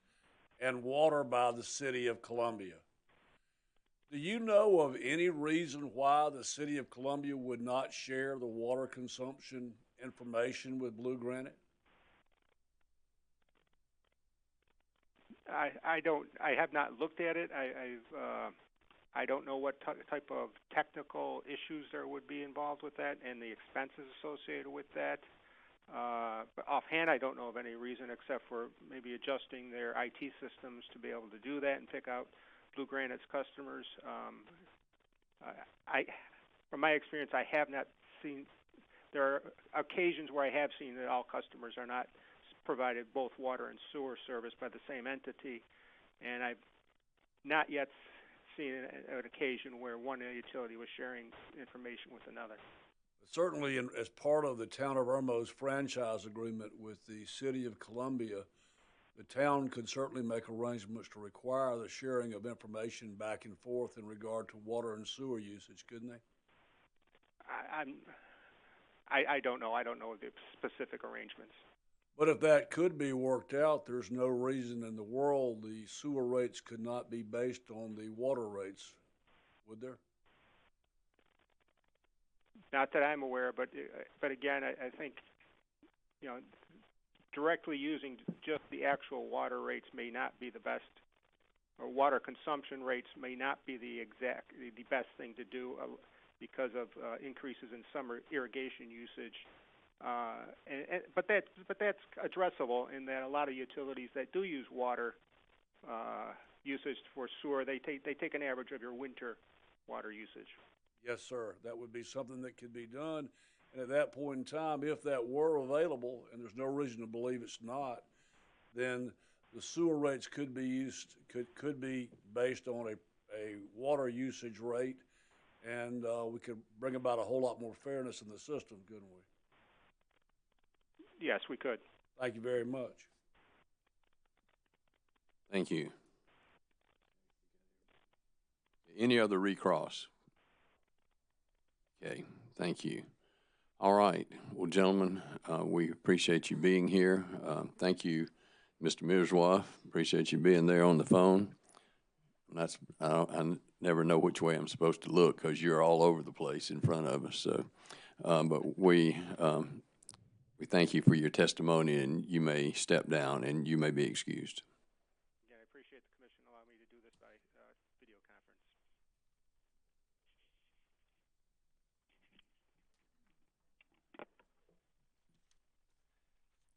and water by the City of Columbia. Do you know of any reason why the City of Columbia would not share the water consumption information with Blue Granite? I have not looked at it. I don't know what type of technical issues there would be involved with that and the expenses associated with that. But offhand, I don't know of any reason except for maybe adjusting their IT systems to be able to do that and pick out Blue Granite's customers. From my experience, I have not seen. There are occasions where I have seen that all customers are not provided both water and sewer service by the same entity, and I've not yet seen an occasion where one utility was sharing information with another. Certainly, as part of the town of Irmo's franchise agreement with the city of Columbia, the town could certainly make arrangements to require the sharing of information back and forth in regard to water and sewer usage, couldn't they? I don't know. I don't know the specific arrangements. But if that could be worked out, there's no reason in the world the sewer rates could not be based on the water rates, would there? Not that I'm aware, but again, I think, you know, directly using just the actual water rates may not be the best, or water consumption rates may not be the best thing to do because of increases in summer irrigation usage. But that's addressable in that a lot of utilities that do use water usage for sewer, they take an average of your winter water usage. Yes, sir. That would be something that could be done. And at that point in time, if that were available, and there's no reason to believe it's not, then the sewer rates could be could be based on a water usage rate, and we could bring about a whole lot more fairness in the system, couldn't we? Yes, we could. Thank you very much. Thank you. Any other recross? Okay, thank you. All right. Well, gentlemen, we appreciate you being here. Thank you, Mr. Mirzwa. Appreciate you being there on the phone. I never know which way I'm supposed to look because you're all over the place in front of us. So, but we thank you for your testimony, and you may step down and you may be excused. Again, I appreciate the commission allowing me to do this by video conference.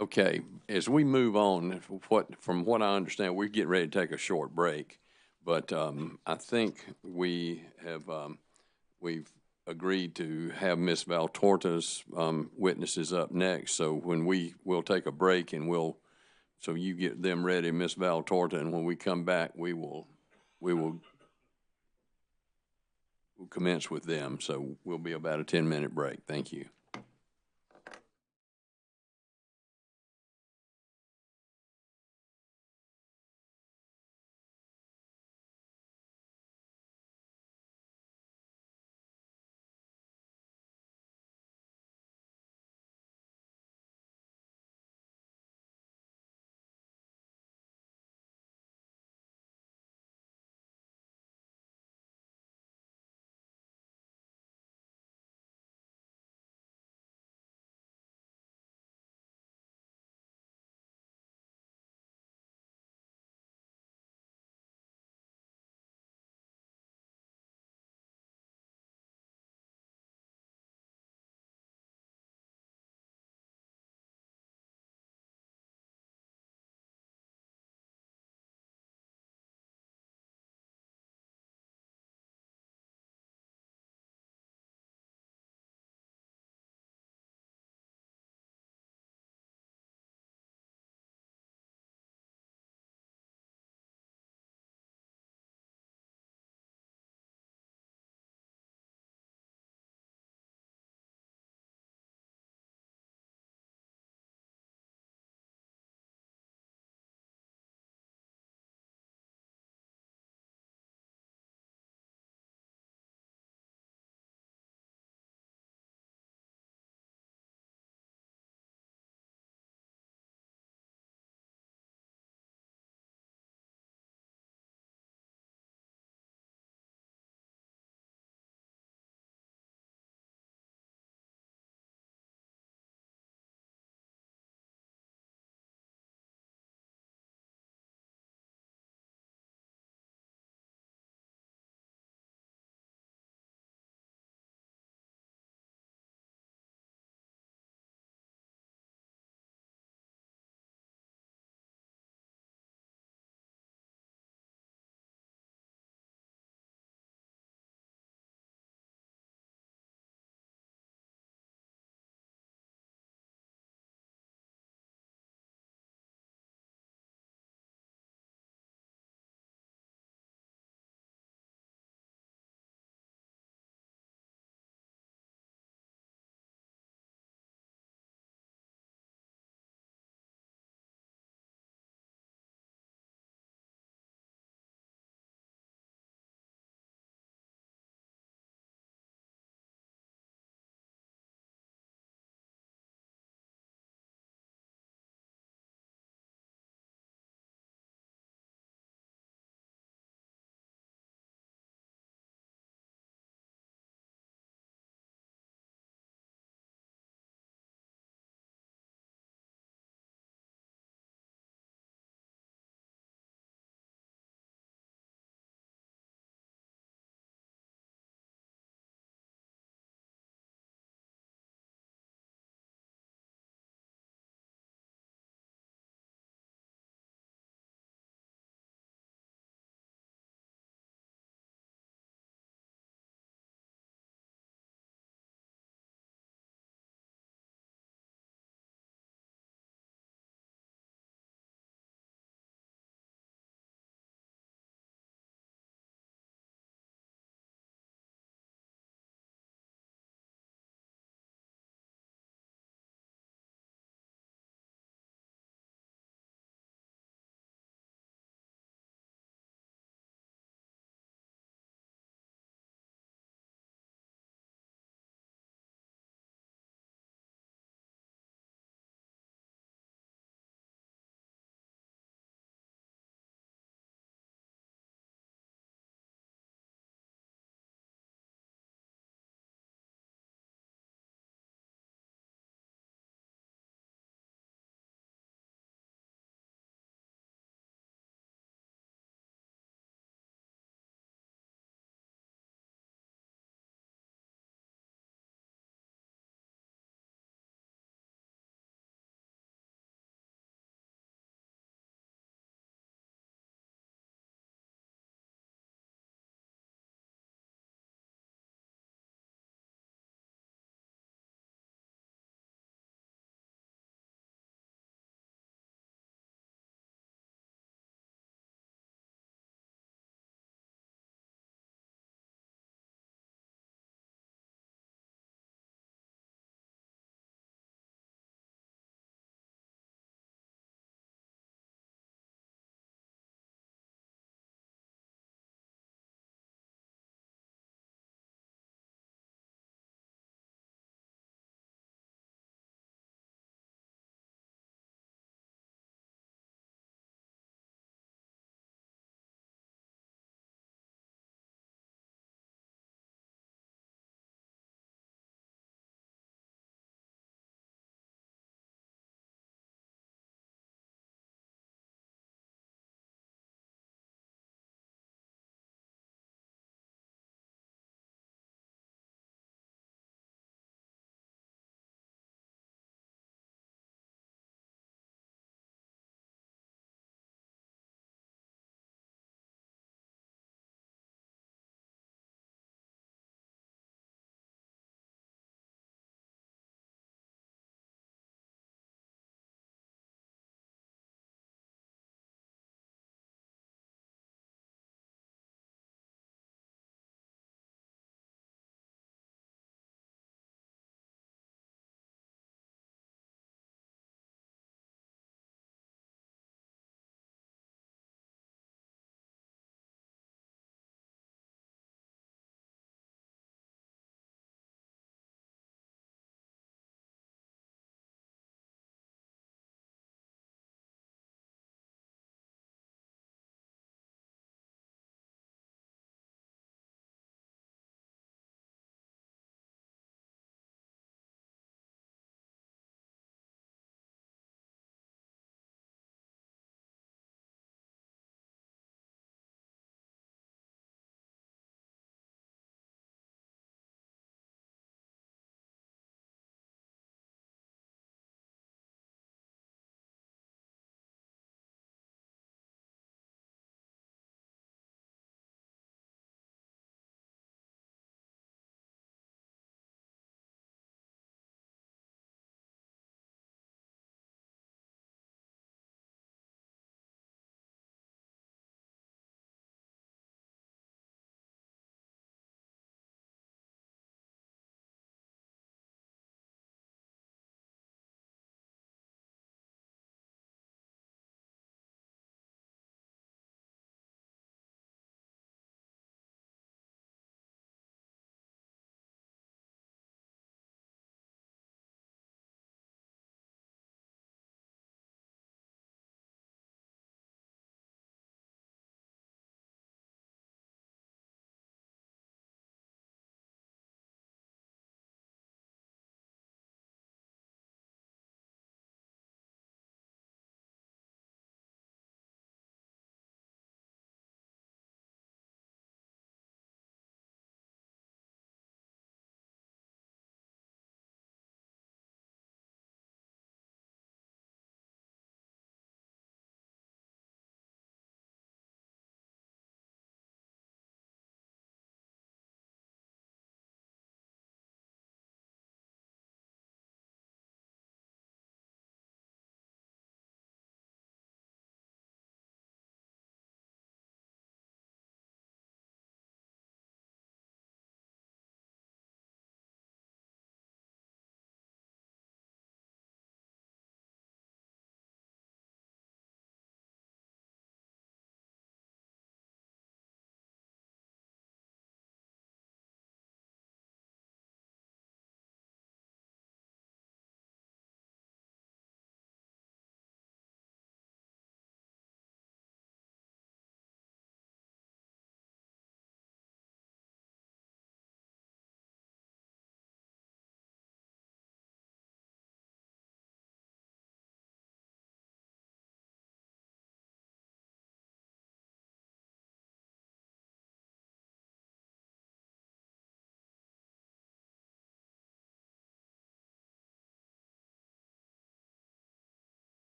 Okay, as we move on, from what I understand, we're getting ready to take a short break, but I think we have we've agreed to have Ms. Valtorta's witnesses up next. So when we'll take a break and so you get them ready, Ms. Valtorta, and when we come back, we'll commence with them. So we'll be about a 10-minute break. Thank you.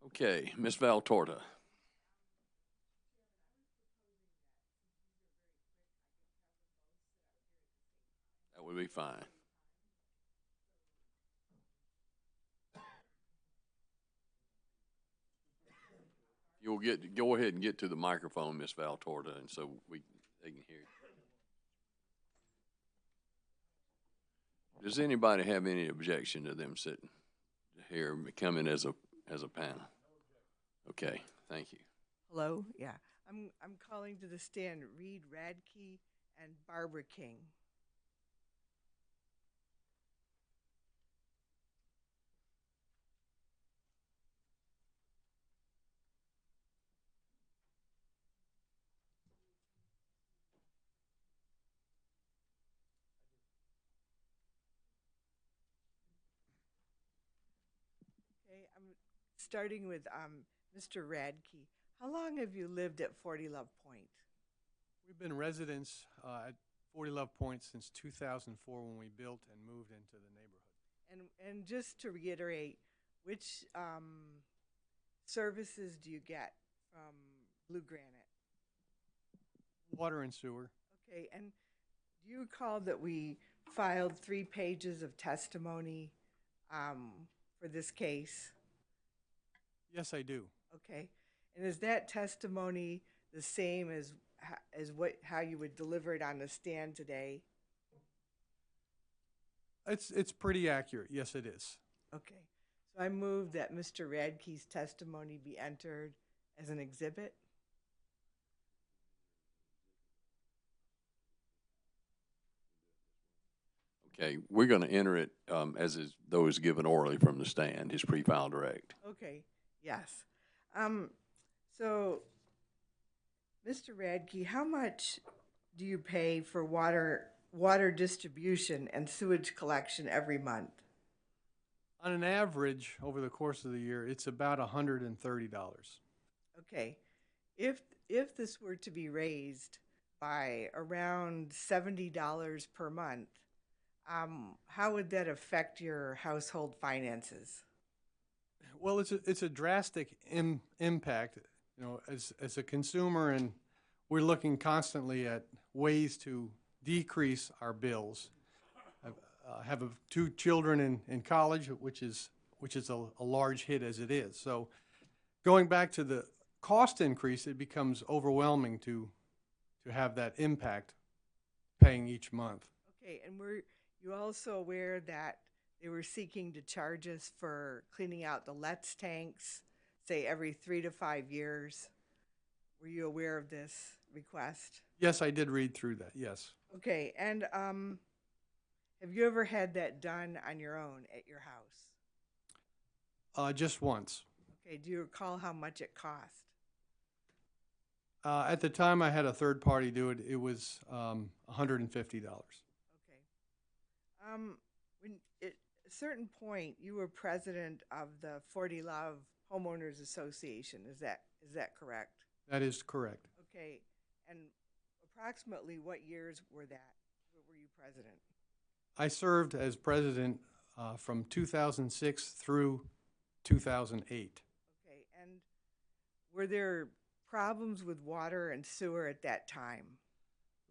Okay, Ms. Valtorta. That would be fine. You'll go ahead and get to the microphone, Ms. Valtorta, and so they can hear you. Does anybody have any objection to them sitting here, coming as a panel? Okay, thank you. Hello? Yeah. I'm calling to the stand Reed Radke and Barbara King. Okay, I'm starting with Mr. Radke. How long have you lived at 40 Love Point? We've been residents at 40 Love Point since 2004 when we built and moved into the neighborhood. And just to reiterate, which services do you get from Blue Granite? Water and sewer. Okay, and do you recall that we filed 3 pages of testimony for this case? Yes, I do. Okay, and is that testimony the same as how you would deliver it on the stand today? It's pretty accurate. Yes, it is. Okay, so I move that Mr. Radke's testimony be entered as an exhibit. Okay, we're going to enter it as is though is given orally from the stand, his pre-filed direct. Okay, yes. So, Mr. Radke, how much do you pay for water distribution and sewage collection every month? On an average, over the course of the year, it's about $130. Okay, if this were to be raised by around $70 per month, how would that affect your household finances? Well, it's a drastic impact, you know, as a consumer, and we're looking constantly at ways to decrease our bills. I have 2 children in college, which is a large hit as it is. So, going back to the cost increase, it becomes overwhelming to have that impact paying each month. Okay, and were you also aware that they were seeking to charge us for cleaning out the Let's tanks, say every 3 to 5 years? Were you aware of this request? Yes, I did read through that, yes. Okay, and have you ever had that done on your own at your house? Just once. Okay, do you recall how much it cost? At the time I had a third party do it, it was $150. Okay. When at a certain point, you were president of the 40 Love Homeowners Association. Is that correct? That is correct. Okay, and approximately what years were you president? I served as president from 2006 through 2008. Okay, and were there problems with water and sewer at that time?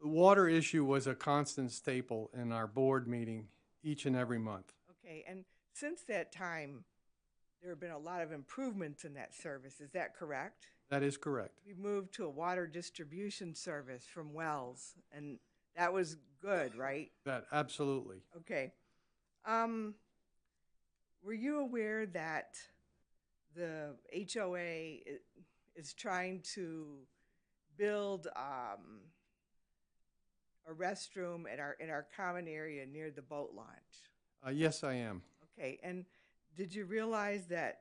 The water issue was a constant staple in our board meeting each and every month. Okay, and since that time, there have been a lot of improvements in that service. Is that correct? That is correct. We moved to a water distribution service from wells, and that was good, right? That absolutely. Okay. Were you aware that the HOA is trying to build a restroom in our common area near the boat launch? Yes, I am. Okay, and did you realize that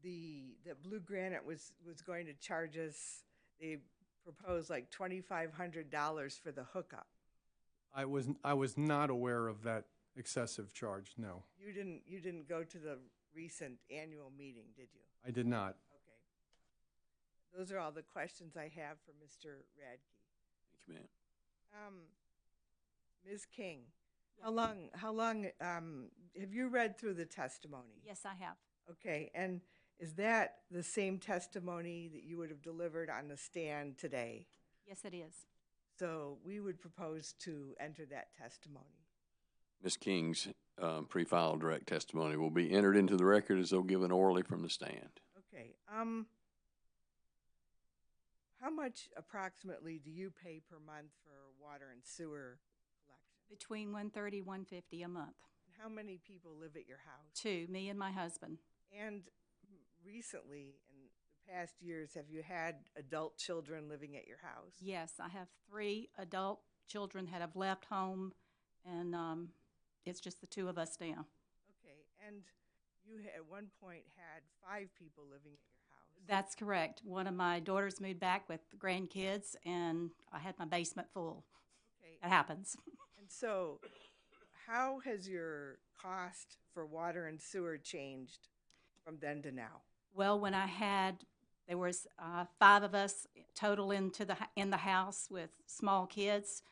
Blue Granite was going to charge us? They proposed like $2,500 for the hookup. I was not aware of that excessive charge. No. You didn't go to the recent annual meeting, did you? I did not. Okay. Those are all the questions I have for Mr. Radke. Thank you, ma'am. Ms. King, how long have you read through the testimony? Yes, I have. Okay, and Is that the same testimony that you would have delivered on the stand today? Yes, it is. So we would propose to enter that testimony. Ms. King's pre-filed direct testimony will be entered into the record as though given orally from the stand. Okay. How much approximately do you pay per month for water and sewer collection? Between $130, $150 a month. How many people live at your house? 2, me and my husband. And recently, in the past years, have you had adult children living at your house? Yes, I have 3 adult children that have left home, and it's just the 2 of us now. Okay, and you at one point had 5 people living at your house. That's correct. One of my daughters moved back with grandkids, and I had my basement full. Okay. It happens. And so, how has your cost for water and sewer changed from then to now? Well, when there was 5 of us total in the house with small kids.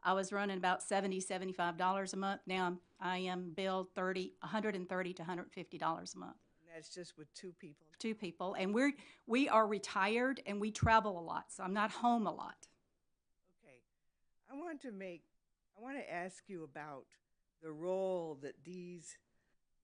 I was running about $70, $75 a month. Now I am billed $130 to $150 a month. And that's just with 2 people. 2 people, and we are retired and we travel a lot, so I'm not home a lot. Okay, I want to ask you about the role that these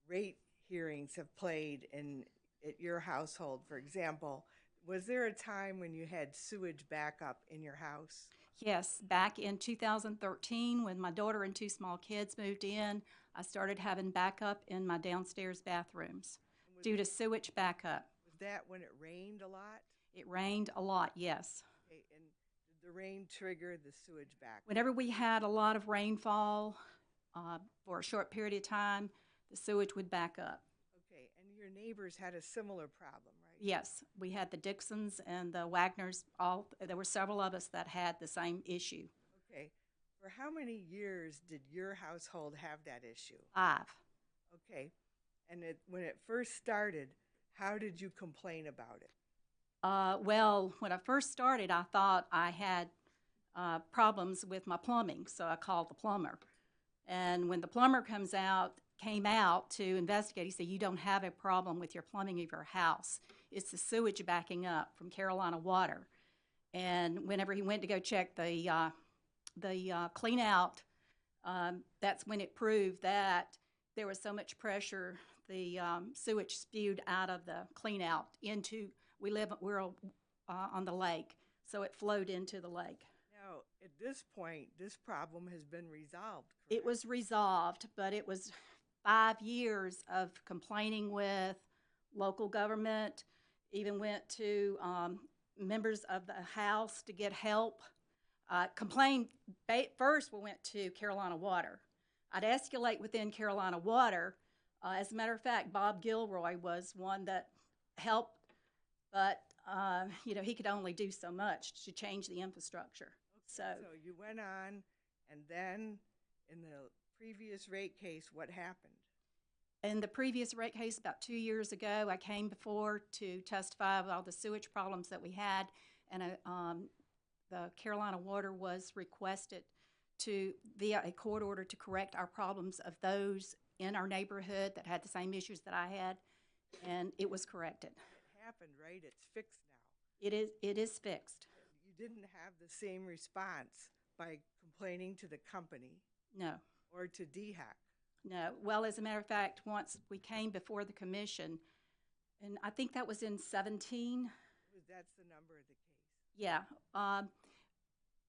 rate hearings have played at your household. For example, was there a time when you had sewage backup in your house? Yes, back in 2013, when my daughter and 2 small kids moved in, I started having backup in my downstairs bathrooms due to sewage backup. Was that when it rained a lot? It rained a lot, yes. Okay, and did the rain trigger the sewage backup? Whenever we had a lot of rainfall for a short period of time, the sewage would back up. Okay, and your neighbors had a similar problem, right? Yes, we had the Dixons and the Wagners. There were several of us that had the same issue. Okay, for how many years did your household have that issue? 5. Okay, and when it first started, how did you complain about it? Well, when I first started, I thought I had problems with my plumbing, so I called the plumber. And when the plumber came out to investigate, he said, "You don't have a problem with your plumbing of your house. It's the sewage backing up from Carolina Water." And whenever he went to go check the clean out, that's when it proved that there was so much pressure, the sewage spewed out of the clean out we're on the lake, so it flowed into the lake. Now, at this point, this problem has been resolved, correct? It was resolved, but it was 5 years of complaining with local government, even went to members of the House to get help. First, we went to Carolina Water. I'd escalate within Carolina Water. As a matter of fact, Bob Gilroy was one that helped, but he could only do so much to change the infrastructure. So you went on, and then in the previous rate case, what happened? In the previous rate case, about 2 years ago, I came before to testify about all the sewage problems that we had, and the Carolina Water was requested via a court order to correct our problems of those in our neighborhood that had the same issues that I had, and it was corrected. It happened, right? It's fixed now. It is fixed. You didn't have the same response by complaining to the company? No. Or to DHEC? No. Well, as a matter of fact, once we came before the commission, and I think that was in 17. That's the number of the case. Yeah.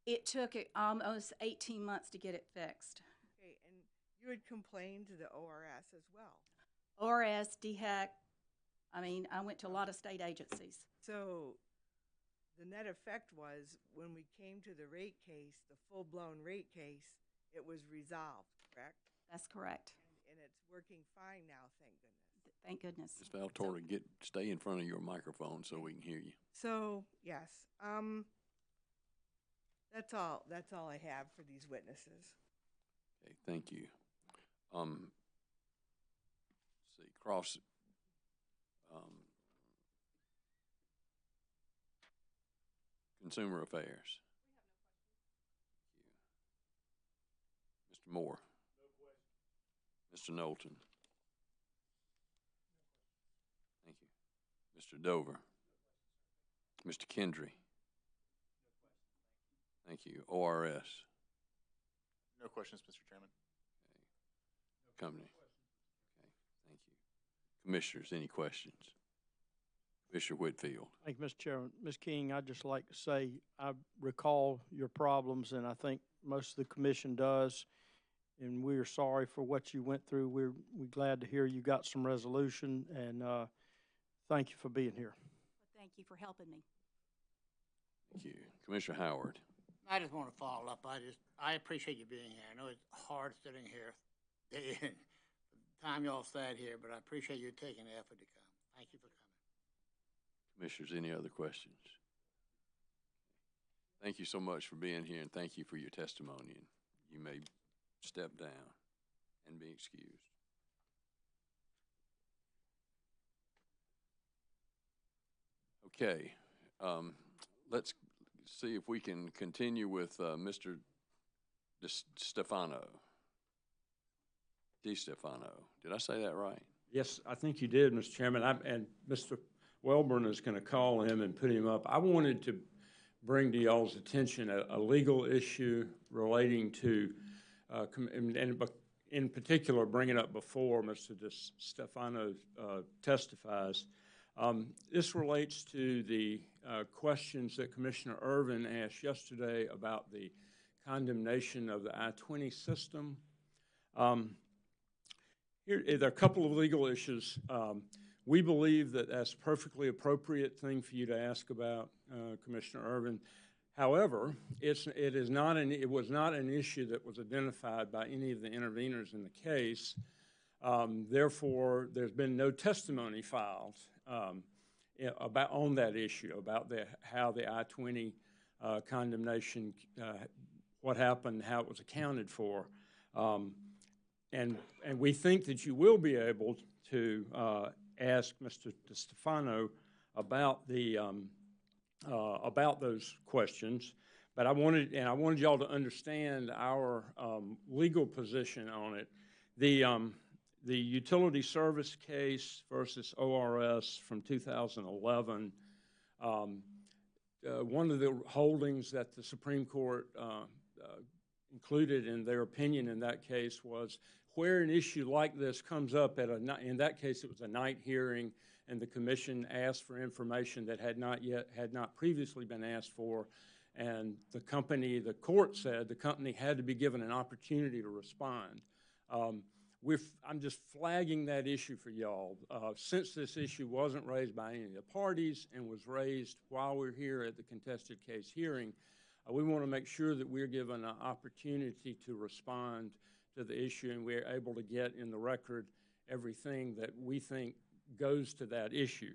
It took almost 18 months to get it fixed. Okay, and you had complained to the ORS as well? ORS, DHEC, I went to a lot of state agencies. So the net effect was when we came to the rate case, the full-blown rate case, it was resolved, correct? That's correct. And it's working fine now, thank goodness. Thank goodness. Ms. Valtorta, stay in front of your microphone so we can hear you. So, yes, that's all I have for these witnesses. Okay, thank you. Let's see, Consumer Affairs. Mr. Moore. No question. Mr. Knowlton. Thank you. Mr. Dover. Mr. Kendry. Thank you. ORS. No questions, Mr. Chairman. Company. Okay, thank you. Commissioners, any questions? Commissioner Whitfield. Thank you, Mr. Chairman. Ms. King, I'd just like to say I recall your problems, and I think most of the commission does, and we are sorry for what you went through. We're glad to hear you got some resolution, and thank you for being here. Well, thank you for helping me. Thank you. Commissioner Howard. I just want to follow up. I appreciate you being here. I know it's hard sitting here day in, the time y'all sat here, but I appreciate you taking the effort to come. Thank you for coming. Commissioners, any other questions? Thank you so much for being here, and thank you for your testimony. And you may step down and be excused. Okay, let's see if we can continue with Mr. DiStefano. DiStefano. Did I say that right? Yes, I think you did, Mr. Chairman. And Mr. Welborn is going to call him and put him up. I wanted to bring to y'all's attention a legal issue relating to, and in particular, bring it up before Mr. DiStefano testifies. This relates to the questions that Commissioner Irvin asked yesterday about the condemnation of the I-20 system. Here, there are a couple of legal issues. We believe that that's a perfectly appropriate thing for you to ask about, Commissioner Irvin. However, it was not an issue that was identified by any of the interveners in the case. Therefore, there's been no testimony filed on that issue, about how the I-20 condemnation, what happened, how it was accounted for. And we think that you will be able to ask Mr. DiStefano about those questions. But I wanted y'all to understand our legal position on it. The utility service case versus ORS from 2011, one of the holdings that the Supreme Court included in their opinion in that case was where an issue like this comes up in that case it was a night hearing, and the commission asked for information that had not previously been asked for, and the court said the company had to be given an opportunity to respond. I'm just flagging that issue for y'all. Since this issue wasn't raised by any of the parties and was raised while we're here at the contested case hearing, we want to make sure that we're given an opportunity to respond to the issue, and we're able to get in the record everything that we think goes to that issue.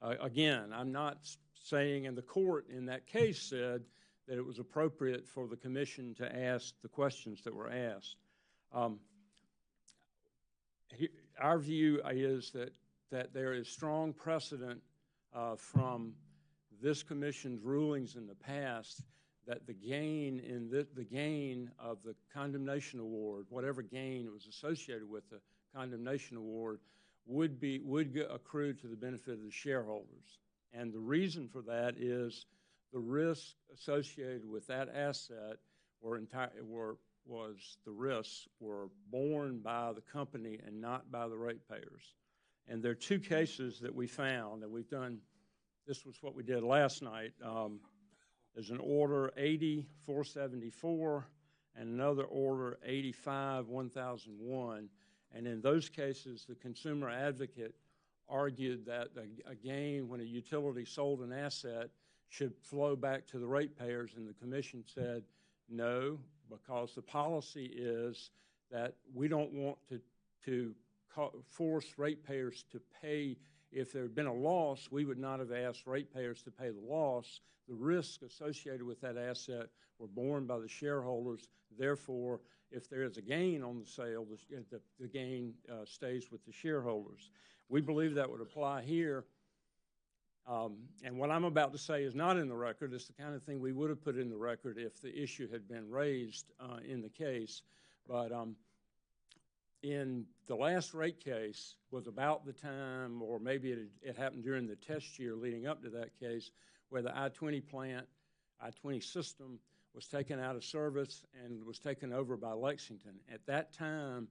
Again, I'm not saying, and the court in that case said that it was appropriate for the commission to ask the questions that were asked. Our view is that there is strong precedent from this commission's rulings in the past that the gain of the condemnation award, whatever gain was associated with the condemnation award, would accrue to the benefit of the shareholders. And the reason for that is the risk associated with that asset the risks were borne by the company and not by the ratepayers. And there are two cases that we found, and we've done, this was what we did last night. There's an order 80-474 and another order 85-1001. And in those cases, the consumer advocate argued that a gain when a utility sold an asset should flow back to the ratepayers, and the commission said no, because the policy is that we don't want to force ratepayers to pay. If there had been a loss, we would not have asked ratepayers to pay the loss. The risks associated with that asset were borne by the shareholders. Therefore, if there is a gain on the sale, the gain stays with the shareholders. We believe that would apply here. And what I'm about to say is not in the record. It's the kind of thing we would have put in the record if the issue had been raised in the case. But in the last rate case was about the time, or maybe it happened during the test year leading up to that case, where the I-20 plant, I-20 system was taken out of service and was taken over by Lexington. At that time,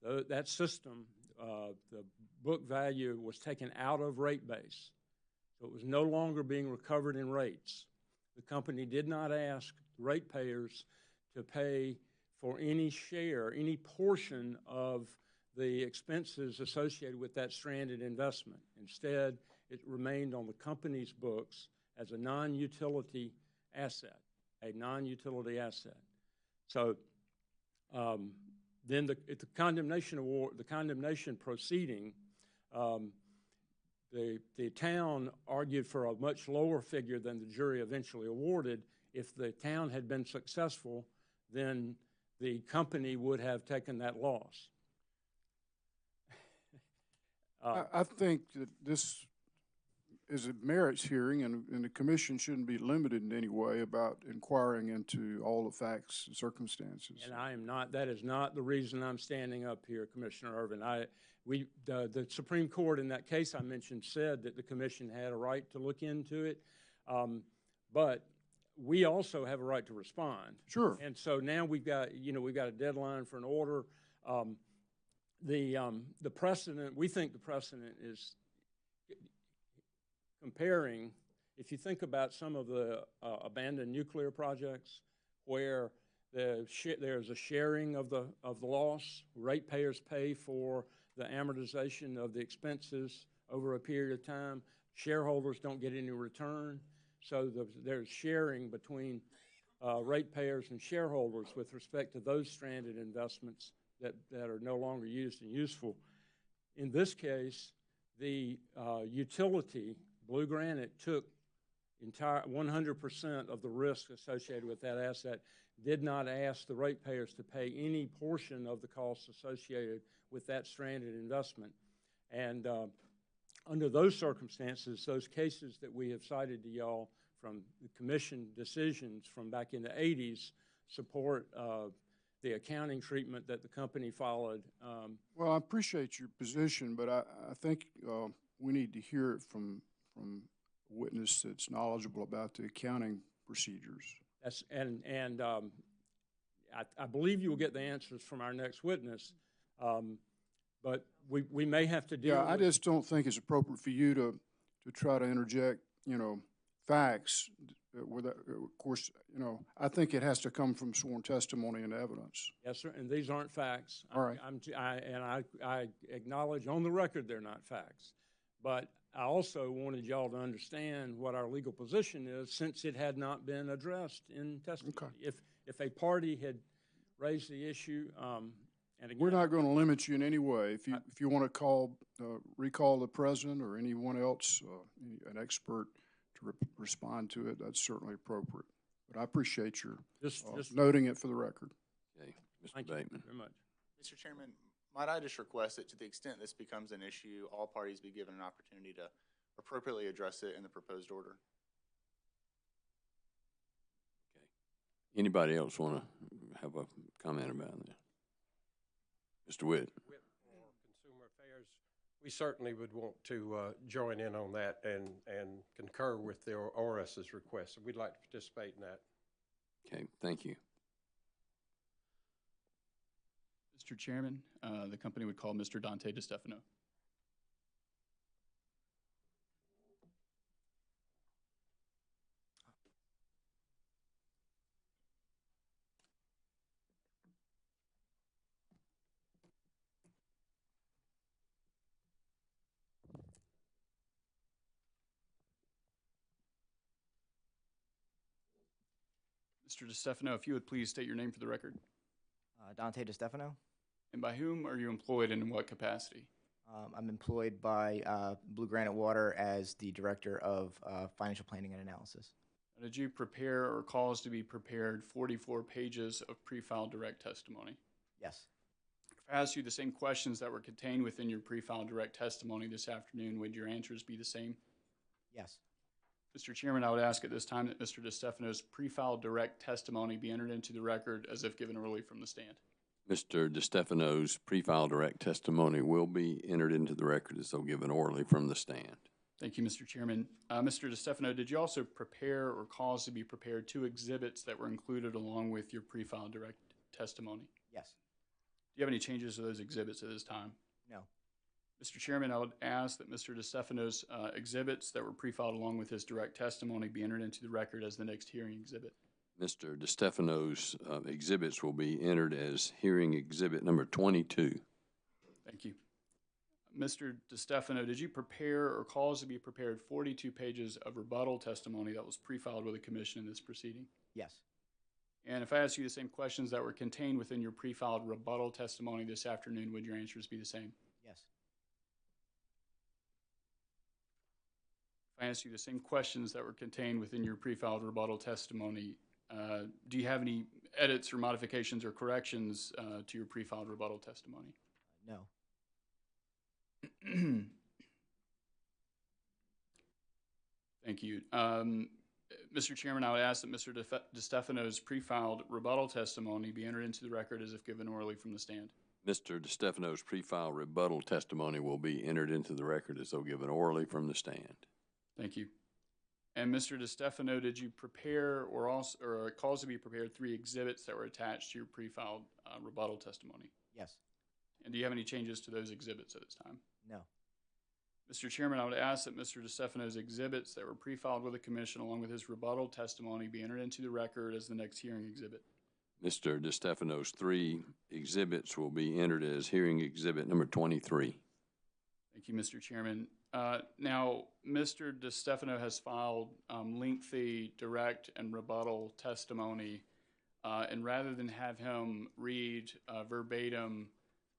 that system, the book value was taken out of rate base. So it was no longer being recovered in rates. The company did not ask ratepayers to pay for any share, any portion of the expenses associated with that stranded investment. Instead, it remained on the company's books as a non-utility asset, So then at the condemnation award, the condemnation proceeding, the town argued for a much lower figure than the jury eventually awarded. If the town had been successful, then the company would have taken that loss. I think that this is a merits hearing, and the commission shouldn't be limited in any way about inquiring into all the facts and circumstances. And I am not, that is not the reason I'm standing up here, Commissioner Irvin. The Supreme Court in that case I mentioned said that the commission had a right to look into it, but we also have a right to respond. Sure. And so now we've got a deadline for an order. The precedent, we think the precedent is comparing, if you think about some of the abandoned nuclear projects where there's a sharing of the loss, ratepayers pay for the amortization of the expenses over a period of time, shareholders don't get any return, so there's sharing between ratepayers and shareholders with respect to those stranded investments that are no longer used and useful. In this case, the utility, Blue Granite, took 100% of the risk associated with that asset, did not ask the ratepayers to pay any portion of the costs associated with that stranded investment. And under those circumstances, those cases that we have cited to y'all from the commission decisions from back in the 80s support the accounting treatment that the company followed. Well, I appreciate your position, but I think we need to hear it from a witness that's knowledgeable about the accounting procedures. I believe you will get the answers from our next witness, but we may have to deal with... I just don't think it's appropriate for you to try to interject, facts. Of course, I think it has to come from sworn testimony and evidence. Yes, sir, and these aren't facts. All right. I acknowledge on the record they're not facts, but I also wanted y'all to understand what our legal position is since it had not been addressed in testimony. Okay. If a party had raised the issue, and again, we're not going to limit you in any way. If you want to recall the president or anyone else, an expert to respond to it, that's certainly appropriate. But I appreciate your noting it for the record. Okay, Mr. Thank Bateman. you very much. Mr. Chairman, might I just request that to the extent this becomes an issue, all parties be given an opportunity to appropriately address it in the proposed order? Okay. Anybody else want to have a comment about that? Mr. Witt. For Consumer Affairs, we certainly would want to join in on that and concur with the ORS's request. So we'd like to participate in that. Okay, thank you. Mr. Chairman, the company would call Mr. Dante DiStefano. Mr. DiStefano, if you would please state your name for the record. Dante DiStefano. And by whom are you employed and in what capacity? I'm employed by Blue Granite Water as the Director of Financial Planning and Analysis. Did you prepare or cause to be prepared 44 pages of pre-filed direct testimony? Yes. If I asked you the same questions that were contained within your pre-filed direct testimony this afternoon, would your answers be the same? Yes. Mr. Chairman, I would ask at this time that Mr. DiStefano's pre-filed direct testimony be entered into the record as if given orally from the stand. Mr. DeStefano's pre-file direct testimony will be entered into the record as though given orally from the stand. Thank you, Mr. Chairman. Mr. DeStefano, did you also prepare or cause to be prepared 2 exhibits that were included along with your pre-file direct testimony? Yes. Do you have any changes to those exhibits at this time? No. Mr. Chairman, I would ask that Mr. DeStefano's exhibits that were pre-filed along with his direct testimony be entered into the record as the next hearing exhibit. Mr. DeStefano's exhibits will be entered as hearing exhibit number 22. Thank you. Mr. DeStefano, did you prepare or cause to be prepared 42 pages of rebuttal testimony that was pre-filed with the commission in this proceeding? Yes. And if I ask you the same questions that were contained within your pre-filed rebuttal testimony this afternoon, would your answers be the same? Yes. If I ask you the same questions that were contained within your pre-filed rebuttal testimony, do you have any edits or modifications or corrections to your pre-filed rebuttal testimony? No. Thank you. Mr. Chairman, I would ask that Mr. DeStefano's pre-filed rebuttal testimony be entered into the record as if given orally from the stand. Mr. DeStefano's pre-file rebuttal testimony will be entered into the record as though given orally from the stand. Thank you. And Mr. DeStefano, did you prepare or cause to be prepared 3 exhibits that were attached to your pre-filed rebuttal testimony? Yes. And do you have any changes to those exhibits at this time? No. Mr. Chairman, I would ask that Mr. DeStefano's exhibits that were pre-filed with the commission along with his rebuttal testimony be entered into the record as the next hearing exhibit. Mr. DeStefano's 3 exhibits will be entered as hearing exhibit number 23. Thank you, Mr. Chairman. Now, Mr. DeStefano has filed lengthy direct and rebuttal testimony, and rather than have him read verbatim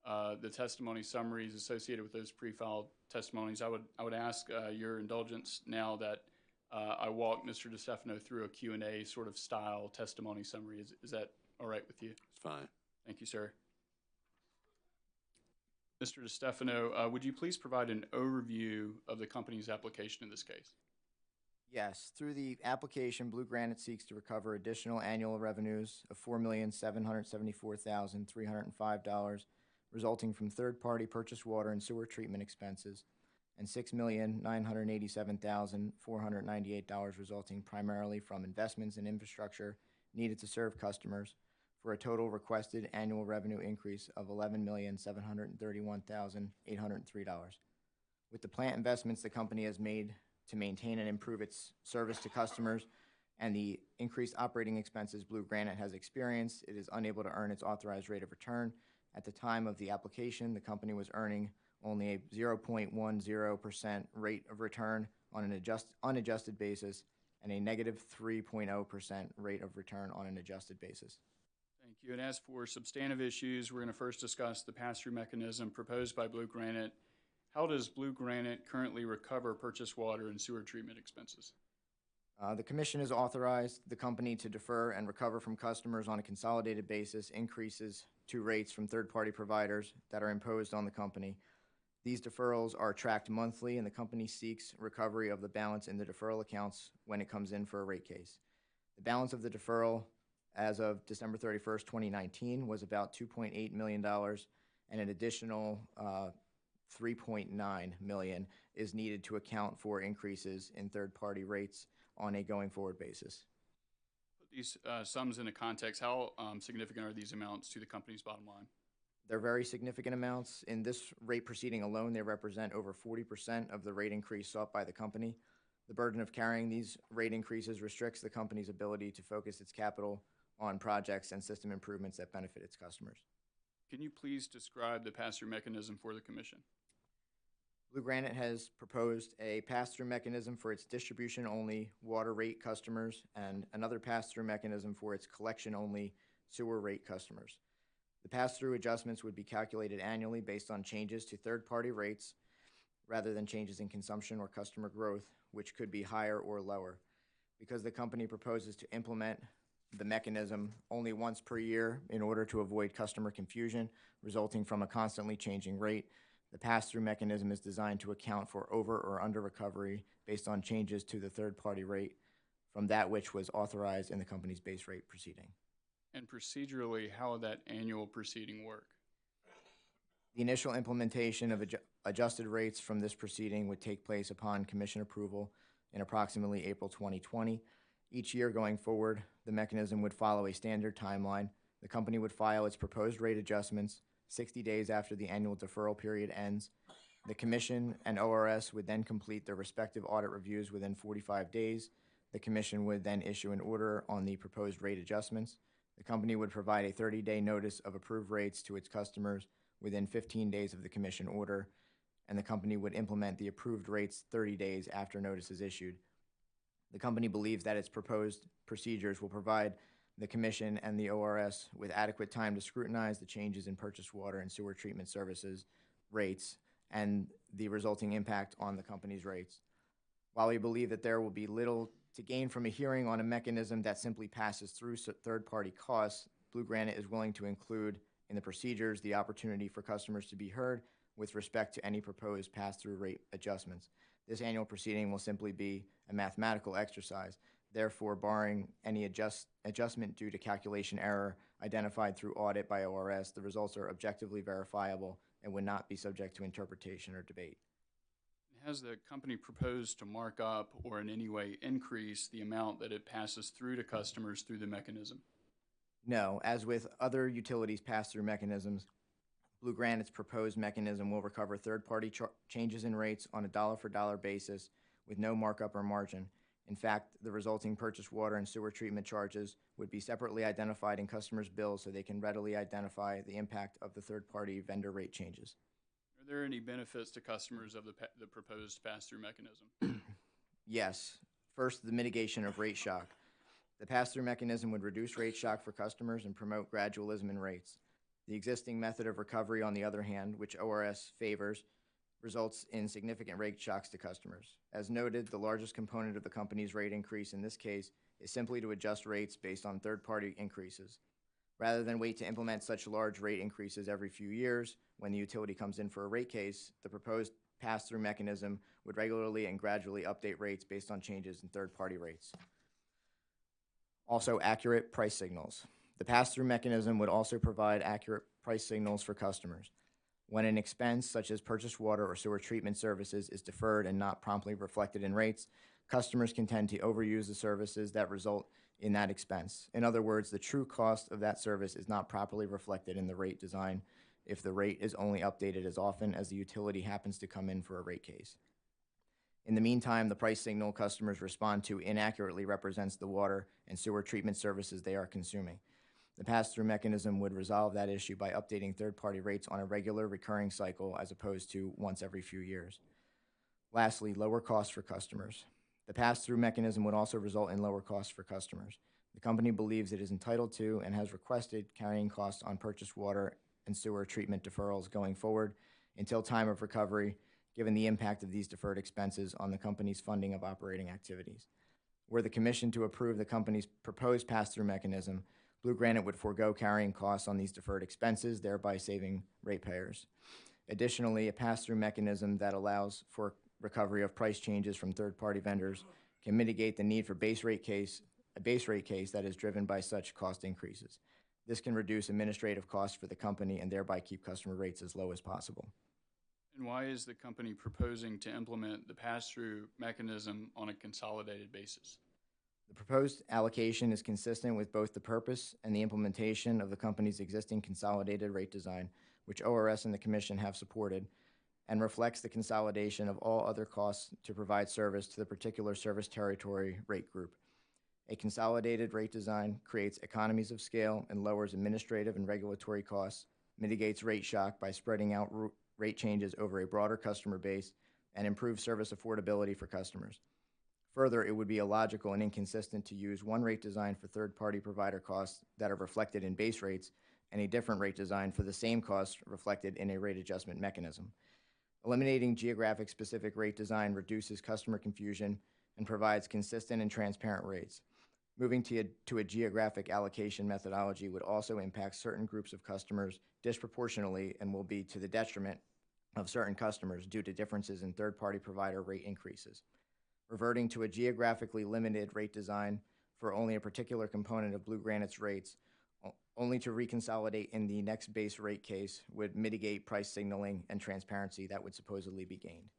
the testimony summaries associated with those pre-filed testimonies, I would ask your indulgence now that I walk Mr. DeStefano through a Q&A sort of style testimony summary. Is that all right with you? It's fine. Thank you, sir. Mr. DeStefano, would you please provide an overview of the company's application in this case? Yes. Through the application, Blue Granite seeks to recover additional annual revenues of $4,774,305, resulting from third-party purchased water and sewer treatment expenses, and $6,987,498 resulting primarily from investments in infrastructure needed to serve customers, for a total requested annual revenue increase of $11,731,803. With the plant investments the company has made to maintain and improve its service to customers and the increased operating expenses Blue Granite has experienced, it is unable to earn its authorized rate of return. At the time of the application, the company was earning only a 0.10% rate of return on an unadjusted basis and a negative 3.0% rate of return on an adjusted basis. Thank you. And as for substantive issues, we're going to first discuss the pass-through mechanism proposed by Blue Granite. How does Blue Granite currently recover purchased water and sewer treatment expenses? The Commission has authorized the company to defer and recover from customers on a consolidated basis increases to rates from third-party providers that are imposed on the company. These deferrals are tracked monthly, and the company seeks recovery of the balance in the deferral accounts when it comes in for a rate case. The balance of the deferral as of December 31st, 2019 was about $2.8 million, and an additional $3.9 million is needed to account for increases in third-party rates on a going-forward basis. Put these sums into context. How significant are these amounts to the company's bottom line? They're very significant amounts. In this rate proceeding alone, they represent over 40% of the rate increase sought by the company. The burden of carrying these rate increases restricts the company's ability to focus its capital on projects and system improvements that benefit its customers. Can you please describe the pass-through mechanism for the Commission? Blue Granite has proposed a pass-through mechanism for its distribution-only water rate customers and another pass-through mechanism for its collection-only sewer rate customers. The pass-through adjustments would be calculated annually based on changes to third-party rates rather than changes in consumption or customer growth, which could be higher or lower. Because the company proposes to implement the mechanism only once per year in order to avoid customer confusion resulting from a constantly changing rate, the pass-through mechanism is designed to account for over or under recovery based on changes to the third-party rate from that which was authorized in the company's base rate proceeding. And procedurally, how would that annual proceeding work? The initial implementation of adjusted rates from this proceeding would take place upon commission approval in approximately April 2020. Each year going forward, the mechanism would follow a standard timeline. The company would file its proposed rate adjustments 60 days after the annual deferral period ends. The commission and ORS would then complete their respective audit reviews within 45 days. The commission would then issue an order on the proposed rate adjustments. The company would provide a 30-day notice of approved rates to its customers within 15 days of the commission order, and the company would implement the approved rates 30 days after notice is issued. The company believes that its proposed procedures will provide the commission and the ORS with adequate time to scrutinize the changes in purchased water and sewer treatment services rates and the resulting impact on the company's rates. While we believe that there will be little to gain from a hearing on a mechanism that simply passes through third-party costs, Blue Granite is willing to include in the procedures the opportunity for customers to be heard with respect to any proposed pass-through rate adjustments. This annual proceeding will simply be a mathematical exercise. Therefore, barring any adjustment due to calculation error identified through audit by ORS, the results are objectively verifiable and would not be subject to interpretation or debate. Has the company proposed to mark up or in any way increase the amount that it passes through to customers through the mechanism? No, as with other utilities pass-through mechanisms, Blue Granite's proposed mechanism will recover third-party changes in rates on a dollar-for-dollar basis with no markup or margin. In fact, the resulting purchased water and sewer treatment charges would be separately identified in customers' bills so they can readily identify the impact of the third-party vendor rate changes. Are there any benefits to customers of the proposed pass-through mechanism? Yes. First, the mitigation of rate shock. The pass-through mechanism would reduce rate shock for customers and promote gradualism in rates. The existing method of recovery, on the other hand, which ORS favors, results in significant rate shocks to customers. As noted, the largest component of the company's rate increase in this case is simply to adjust rates based on third-party increases. Rather than wait to implement such large rate increases every few years, when the utility comes in for a rate case, the proposed pass-through mechanism would regularly and gradually update rates based on changes in third-party rates. Also, accurate price signals. The pass-through mechanism would also provide accurate price signals for customers. When an expense, such as purchased water or sewer treatment services, is deferred and not promptly reflected in rates, customers can tend to overuse the services that result in that expense. In other words, the true cost of that service is not properly reflected in the rate design if the rate is only updated as often as the utility happens to come in for a rate case. In the meantime, the price signal customers respond to inaccurately represents the water and sewer treatment services they are consuming. The pass-through mechanism would resolve that issue by updating third-party rates on a regular recurring cycle as opposed to once every few years. Lastly, lower costs for customers. The pass-through mechanism would also result in lower costs for customers. The company believes it is entitled to and has requested carrying costs on purchased water and sewer treatment deferrals going forward until time of recovery, given the impact of these deferred expenses on the company's funding of operating activities. Were the commission to approve the company's proposed pass-through mechanism, Blue Granite would forego carrying costs on these deferred expenses, thereby saving ratepayers. Additionally, a pass-through mechanism that allows for recovery of price changes from third-party vendors can mitigate the need for a base rate case that is driven by such cost increases. This can reduce administrative costs for the company and thereby keep customer rates as low as possible. And why is the company proposing to implement the pass-through mechanism on a consolidated basis? The proposed allocation is consistent with both the purpose and the implementation of the company's existing consolidated rate design, which ORS and the Commission have supported, and reflects the consolidation of all other costs to provide service to the particular service territory rate group. A consolidated rate design creates economies of scale and lowers administrative and regulatory costs, mitigates rate shock by spreading out rate changes over a broader customer base, and improves service affordability for customers. Further, it would be illogical and inconsistent to use one rate design for third-party provider costs that are reflected in base rates and a different rate design for the same cost reflected in a rate adjustment mechanism. Eliminating geographic-specific rate design reduces customer confusion and provides consistent and transparent rates. Moving to a geographic allocation methodology would also impact certain groups of customers disproportionately and will be to the detriment of certain customers due to differences in third-party provider rate increases. Reverting to a geographically limited rate design for only a particular component of Blue Granite's rates only to reconsolidate in the next base rate case would mitigate price signaling and transparency that would supposedly be gained.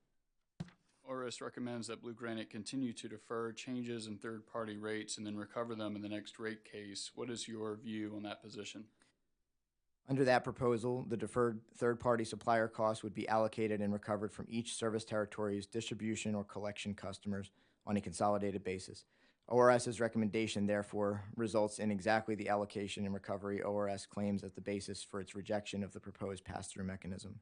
ORS recommends that Blue Granite continue to defer changes in third-party rates and then recover them in the next rate case. What is your view on that position? Under that proposal, the deferred third-party supplier costs would be allocated and recovered from each service territory's distribution or collection customers on a consolidated basis. ORS's recommendation, therefore, results in exactly the allocation and recovery ORS claims as the basis for its rejection of the proposed pass-through mechanism.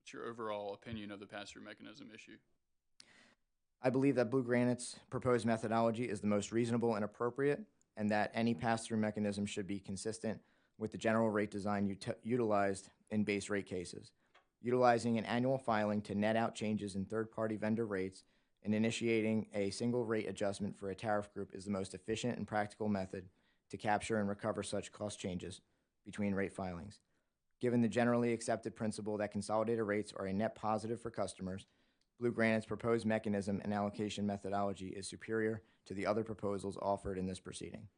What's your overall opinion of the pass-through mechanism issue? I believe that Blue Granite's proposed methodology is the most reasonable and appropriate, and that any pass-through mechanism should be consistent with the general rate design utilized in base rate cases. Utilizing an annual filing to net out changes in third-party vendor rates and initiating a single rate adjustment for a tariff group is the most efficient and practical method to capture and recover such cost changes between rate filings. Given the generally accepted principle that consolidated rates are a net positive for customers, Blue Granite's proposed mechanism and allocation methodology is superior to the other proposals offered in this proceeding.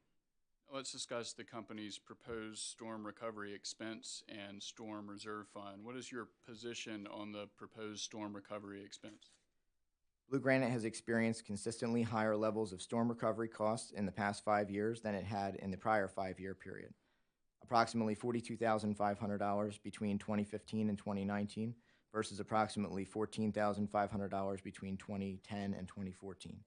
Let's discuss the company's proposed storm recovery expense and storm reserve fund. What is your position on the proposed storm recovery expense? Blue Granite has experienced consistently higher levels of storm recovery costs in the past 5 years than it had in the prior 5-year period. Approximately $42,500 between 2015 and 2019 versus approximately $14,500 between 2010 and 2014.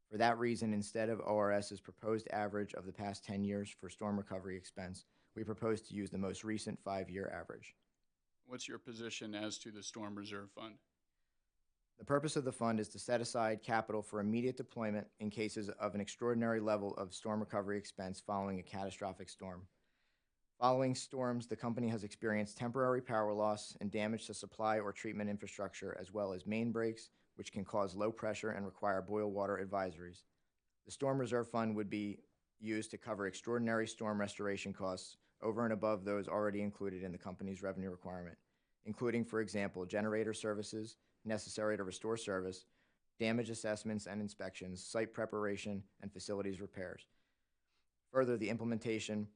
For that reason, instead of ORS's proposed average of the past 10 years for storm recovery expense, we propose to use the most recent 5-year average. What's your position as to the storm reserve fund? The purpose of the fund is to set aside capital for immediate deployment in cases of an extraordinary level of storm recovery expense following a catastrophic storm. Following storms, the company has experienced temporary power loss and damage to supply or treatment infrastructure, as well as main breaks, which can cause low pressure and require boil water advisories. The Storm Reserve Fund would be used to cover extraordinary storm restoration costs over and above those already included in the company's revenue requirement, including, for example, generator services necessary to restore service, damage assessments and inspections, site preparation, and facilities repairs. Further, the implementation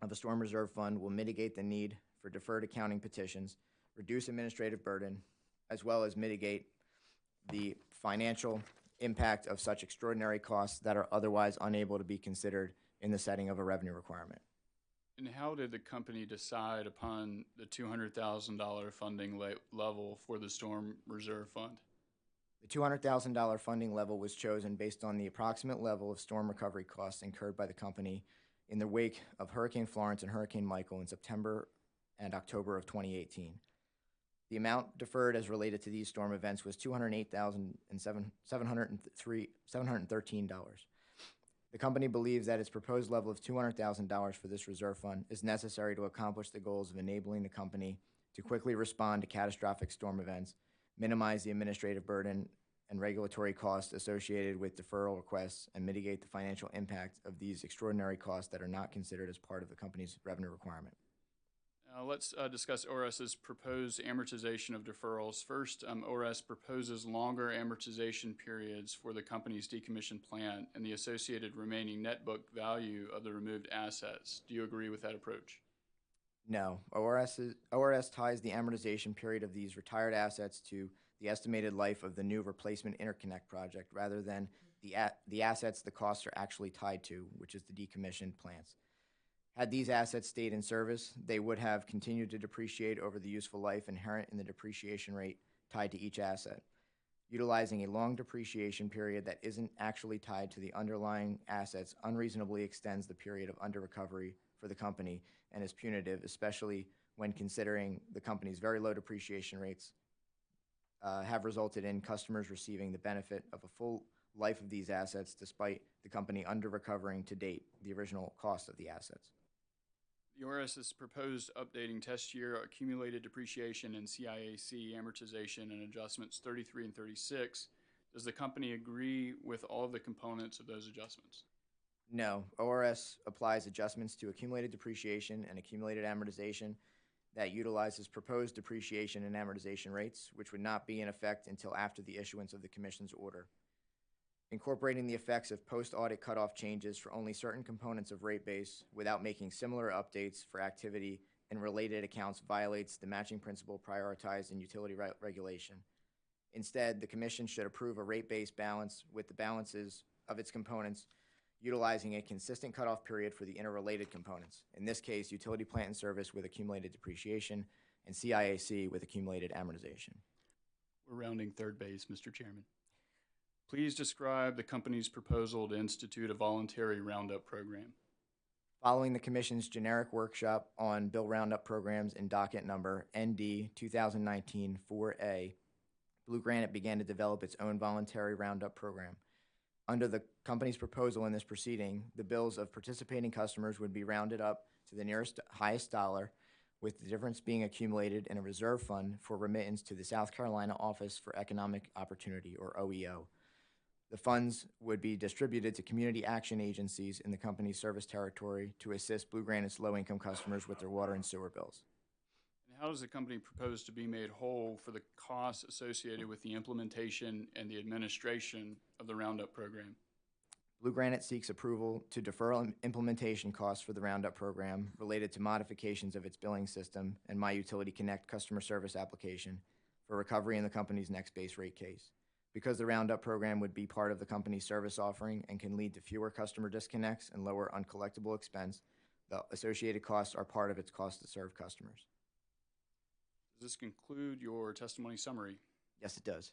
of the Storm Reserve Fund will mitigate the need for deferred accounting petitions, reduce administrative burden, as well as mitigate the financial impact of such extraordinary costs that are otherwise unable to be considered in the setting of a revenue requirement. And how did the company decide upon the $200,000 funding level for the Storm Reserve Fund? The $200,000 funding level was chosen based on the approximate level of storm recovery costs incurred by the company in the wake of Hurricane Florence and Hurricane Michael in September and October of 2018. The amount deferred as related to these storm events was $208,713. The company believes that its proposed level of $200,000 for this reserve fund is necessary to accomplish the goals of enabling the company to quickly respond to catastrophic storm events, minimize the administrative burden and regulatory costs associated with deferral requests, and mitigate the financial impact of these extraordinary costs that are not considered as part of the company's revenue requirement. Let's discuss ORS's proposed amortization of deferrals. First, ORS proposes longer amortization periods for the company's decommissioned plant and the associated remaining net book value of the removed assets. Do you agree with that approach? No. ORS ties the amortization period of these retired assets to the estimated life of the new replacement interconnect project rather than the assets the costs are actually tied to, which is the decommissioned plants. Had these assets stayed in service, they would have continued to depreciate over the useful life inherent in the depreciation rate tied to each asset. Utilizing a long depreciation period that isn't actually tied to the underlying assets unreasonably extends the period of under-recovery for the company and is punitive, especially when considering the company's very low depreciation rates have resulted in customers receiving the benefit of a full life of these assets despite the company under-recovering to date the original cost of the assets. The ORS has proposed updating test year accumulated depreciation and CIAC amortization and adjustments 33 and 36. Does the company agree with all of the components of those adjustments? No. ORS applies adjustments to accumulated depreciation and accumulated amortization that utilizes proposed depreciation and amortization rates, which would not be in effect until after the issuance of the Commission's order. incorporating the effects of post-audit cutoff changes for only certain components of rate base without making similar updates for activity and related accounts violates the matching principle prioritized in utility regulation. Instead, the Commission should approve a rate base balance with the balances of its components utilizing a consistent cutoff period for the interrelated components. In this case, utility plant and service with accumulated depreciation and CIAC with accumulated amortization. We're rounding third base, Mr. Chairman. Please describe the company's proposal to institute a voluntary roundup program. Following the Commission's generic workshop on bill roundup programs in docket number ND 2019-4A, Blue Granite began to develop its own voluntary roundup program. Under the company's proposal in this proceeding, the bills of participating customers would be rounded up to the nearest highest dollar, with the difference being accumulated in a reserve fund for remittance to the South Carolina Office for Economic Opportunity, or OEO. The funds would be distributed to community action agencies in the company's service territory to assist Blue Granite's low-income customers with their water and sewer bills. And how does the company propose to be made whole for the costs associated with the implementation and the administration of the Roundup program? Blue Granite seeks approval to defer implementation costs for the Roundup program related to modifications of its billing system and My Utility Connect customer service application for recovery in the company's next base rate case. Because the Roundup program would be part of the company's service offering and can lead to fewer customer disconnects and lower uncollectible expense, the associated costs are part of its cost to serve customers. Does this conclude your testimony summary? Yes, it does.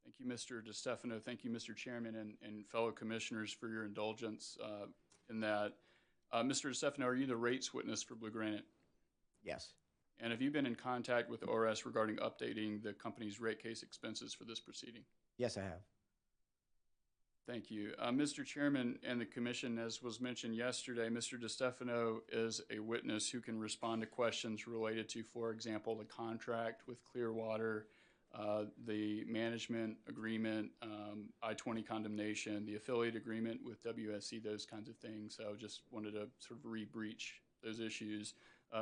Thank you, Mr. DeStefano. Thank you, Mr. Chairman and fellow commissioners, for your indulgence in that. Mr. DeStefano, are you the rates witness for Blue Granite? Yes. And have you been in contact with ORS regarding updating the company's rate case expenses for this proceeding? Yes, I have. Thank you. Mr. Chairman and the Commission, as was mentioned yesterday, Mr. DeStefano is a witness who can respond to questions related to, for example, the contract with Clearwater, the management agreement, I-20 condemnation, the affiliate agreement with WSC, those kinds of things. So I just wanted to sort of re-breach those issues,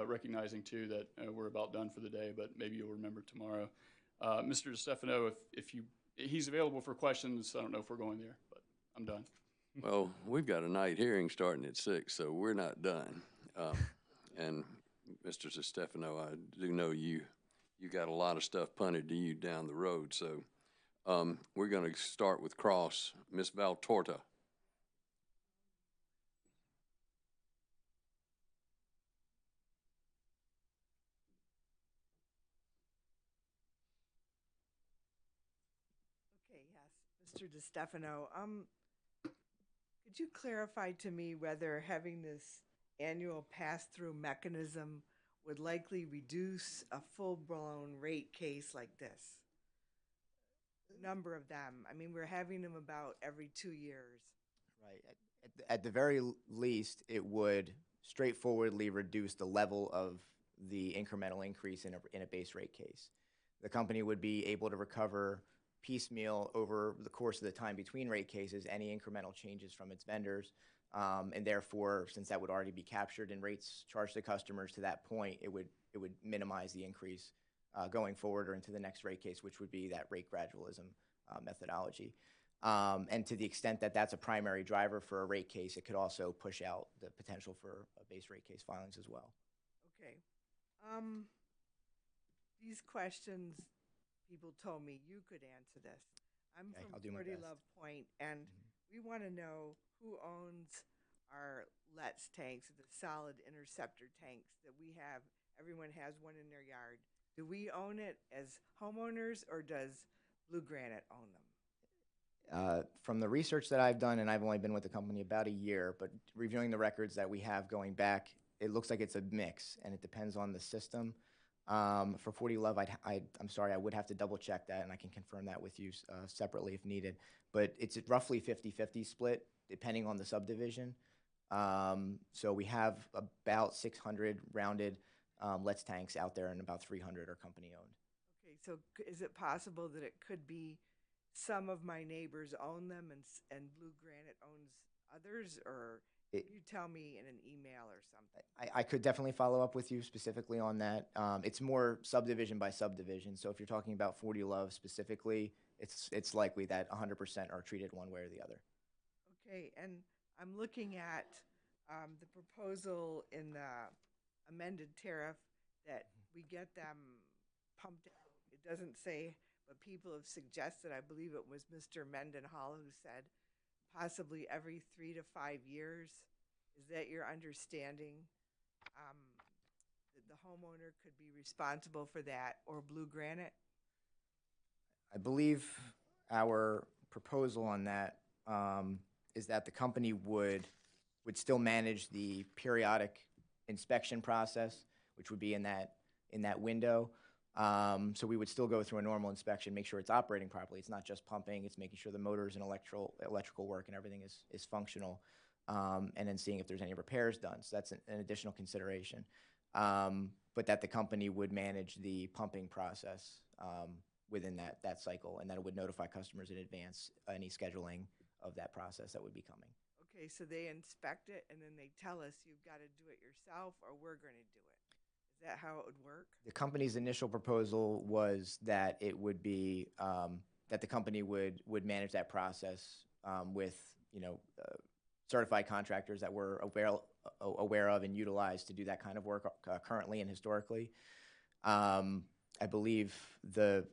recognizing too that we're about done for the day, but maybe you'll remember tomorrow. Mr. DeStefano, he's available for questions. I don't know if we're going there, but I'm done. Well, we've got a night hearing starting at 6, so we're not done. And Mr. DeStefano, I do know you got a lot of stuff punted to you down the road, so we're going to start with cross. Ms. Valtorta. Mr. DeStefano, could you clarify to me whether having this annual pass-through mechanism would likely reduce a full-blown rate case like this? The number of them. I mean, we're having them about every 2 years. Right. At the very least, it would straightforwardly reduce the level of the incremental increase in a base rate case. The company would be able to recover piecemeal over the course of the time between rate cases any incremental changes from its vendors, and therefore, since that would already be captured in rates charged to customers to that point, it would minimize the increase going forward or into the next rate case, which would be that rate gradualism methodology. And to the extent that that's a primary driver for a rate case, it could also push out the potential for base rate case filings as well. Okay. These questions, people told me you could answer this. I'm from 40 Love Point, and we want to know who owns our LETS tanks, the solid interceptor tanks that we have. Everyone has one in their yard. Do we own it as homeowners, or does Blue Granite own them? From the research that I've done, and I've only been with the company about a year, but reviewing the records that we have going back, it looks like it's a mix, and it depends on the system. For 40 Love, I'm sorry, I would have to double check that, and I can confirm that with you separately if needed. But it's roughly 50-50 split, depending on the subdivision. So we have about 600 rounded LETS tanks out there, and about 300 are company-owned. Okay, so is it possible that it could be some of my neighbors own them and Blue Granite owns others, or you tell me in an email or something? I could definitely follow up with you specifically on that. It's more subdivision by subdivision. So if you're talking about 40 Love specifically, it's likely that 100% are treated one way or the other. Okay, and I'm looking at the proposal in the amended tariff that we get them pumped out. It doesn't say, but people have suggested, I believe it was Mr. Mendenhall who said, possibly every 3 to 5 years. Is that your understanding? That the homeowner could be responsible for that, or Blue Granite? I believe our proposal on that is that the company would still manage the periodic inspection process, which would be in that window. So we would still go through a normal inspection, make sure it's operating properly. It's not just pumping; it's making sure the motors and electrical work and everything is functional, and then seeing if there's any repairs done. So that's an additional consideration. But that the company would manage the pumping process within that cycle, and that it would notify customers in advance any scheduling of that process that would be coming. Okay, so they inspect it and then they tell us you've got to do it yourself or we're going to do it. Is that how it would work? The company's initial proposal was that it would be that the company would manage that process with certified contractors that we're aware of and utilized to do that kind of work currently and historically. I believe the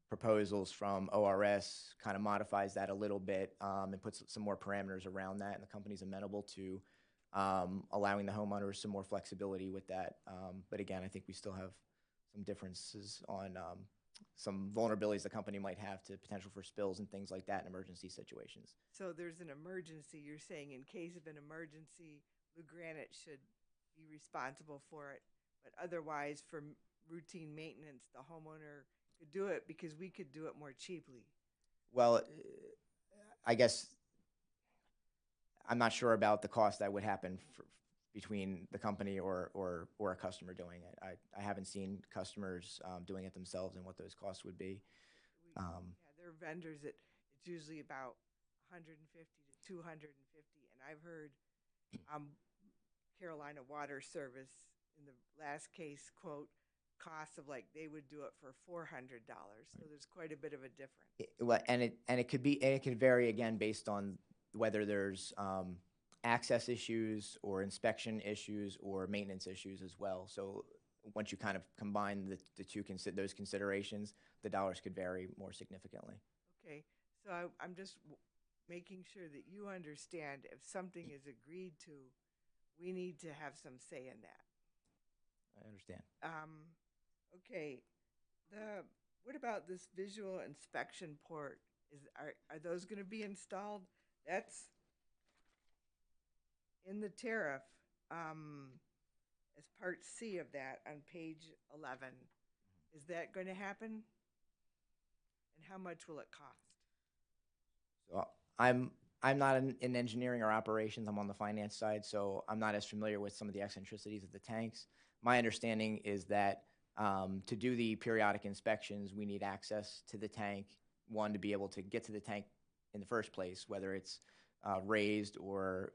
proposals from ORS kind of modifies that a little bit and puts some more parameters around that, and the company's amenable to allowing the homeowners some more flexibility with that. But again, I think we still have some differences on some vulnerabilities the company might have to potential for spills and things like that in emergency situations. So there's an emergency. You're saying in case of an emergency, Blue Granite should be responsible for it, but otherwise for routine maintenance, the homeowner could do it because we could do it more cheaply. Well, I guess I'm not sure about the cost that would happen between the company or a customer doing it. I haven't seen customers doing it themselves and what those costs would be. Yeah, there are vendors that it's usually about 150 to 250, and I've heard Carolina Water Service in the last case quote cost of like they would do it for $400. So there's quite a bit of a difference. And it could vary again based on whether there's access issues or inspection issues or maintenance issues as well. So once you kind of combine the two those considerations, the dollars could vary more significantly. Okay, so I'm just making sure that you understand if something is agreed to, we need to have some say in that. I understand. Okay, what about this visual inspection port? Are those going to be installed? That's in the tariff as part C of that on page 11. Is that going to happen? And how much will it cost? So I'm not in engineering or operations. I'm on the finance side, so I'm not as familiar with some of the eccentricities of the tanks. My understanding is that to do the periodic inspections, we need access to the tank, one, to be able to get to the tank in the first place, whether it's raised or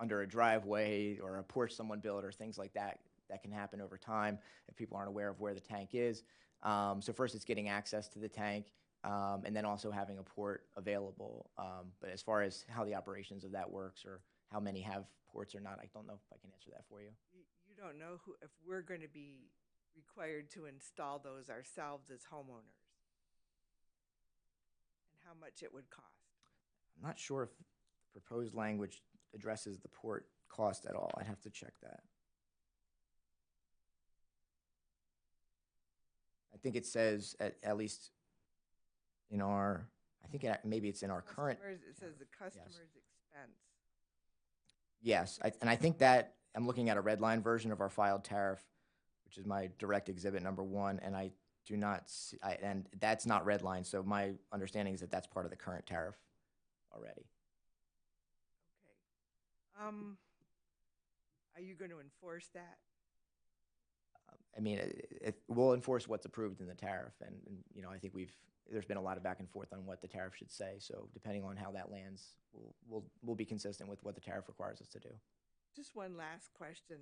under a driveway or a porch someone built or things like that. That can happen over time if people aren't aware of where the tank is. So first it's getting access to the tank and then also having a port available. But as far as how the operations of that works or how many have ports or not, I don't know if I can answer that for you. You don't know if we're going to be required to install those ourselves as homeowners and how much it would cost. I'm not sure if the proposed language addresses the port cost at all. I'd have to check that. I think it says at least in our, maybe it's in our current. It says the customer's expense. Yes, and I think that I'm looking at a red line version of our filed tariff, which is my direct exhibit number 1, and I do not see, and that's not red line, so my understanding is that that's part of the current tariff already. Okay. Are you going to enforce that? I mean, we'll enforce what's approved in the tariff, and I think there's been a lot of back and forth on what the tariff should say. So depending on how that lands, we'll be consistent with what the tariff requires us to do. Just one last question.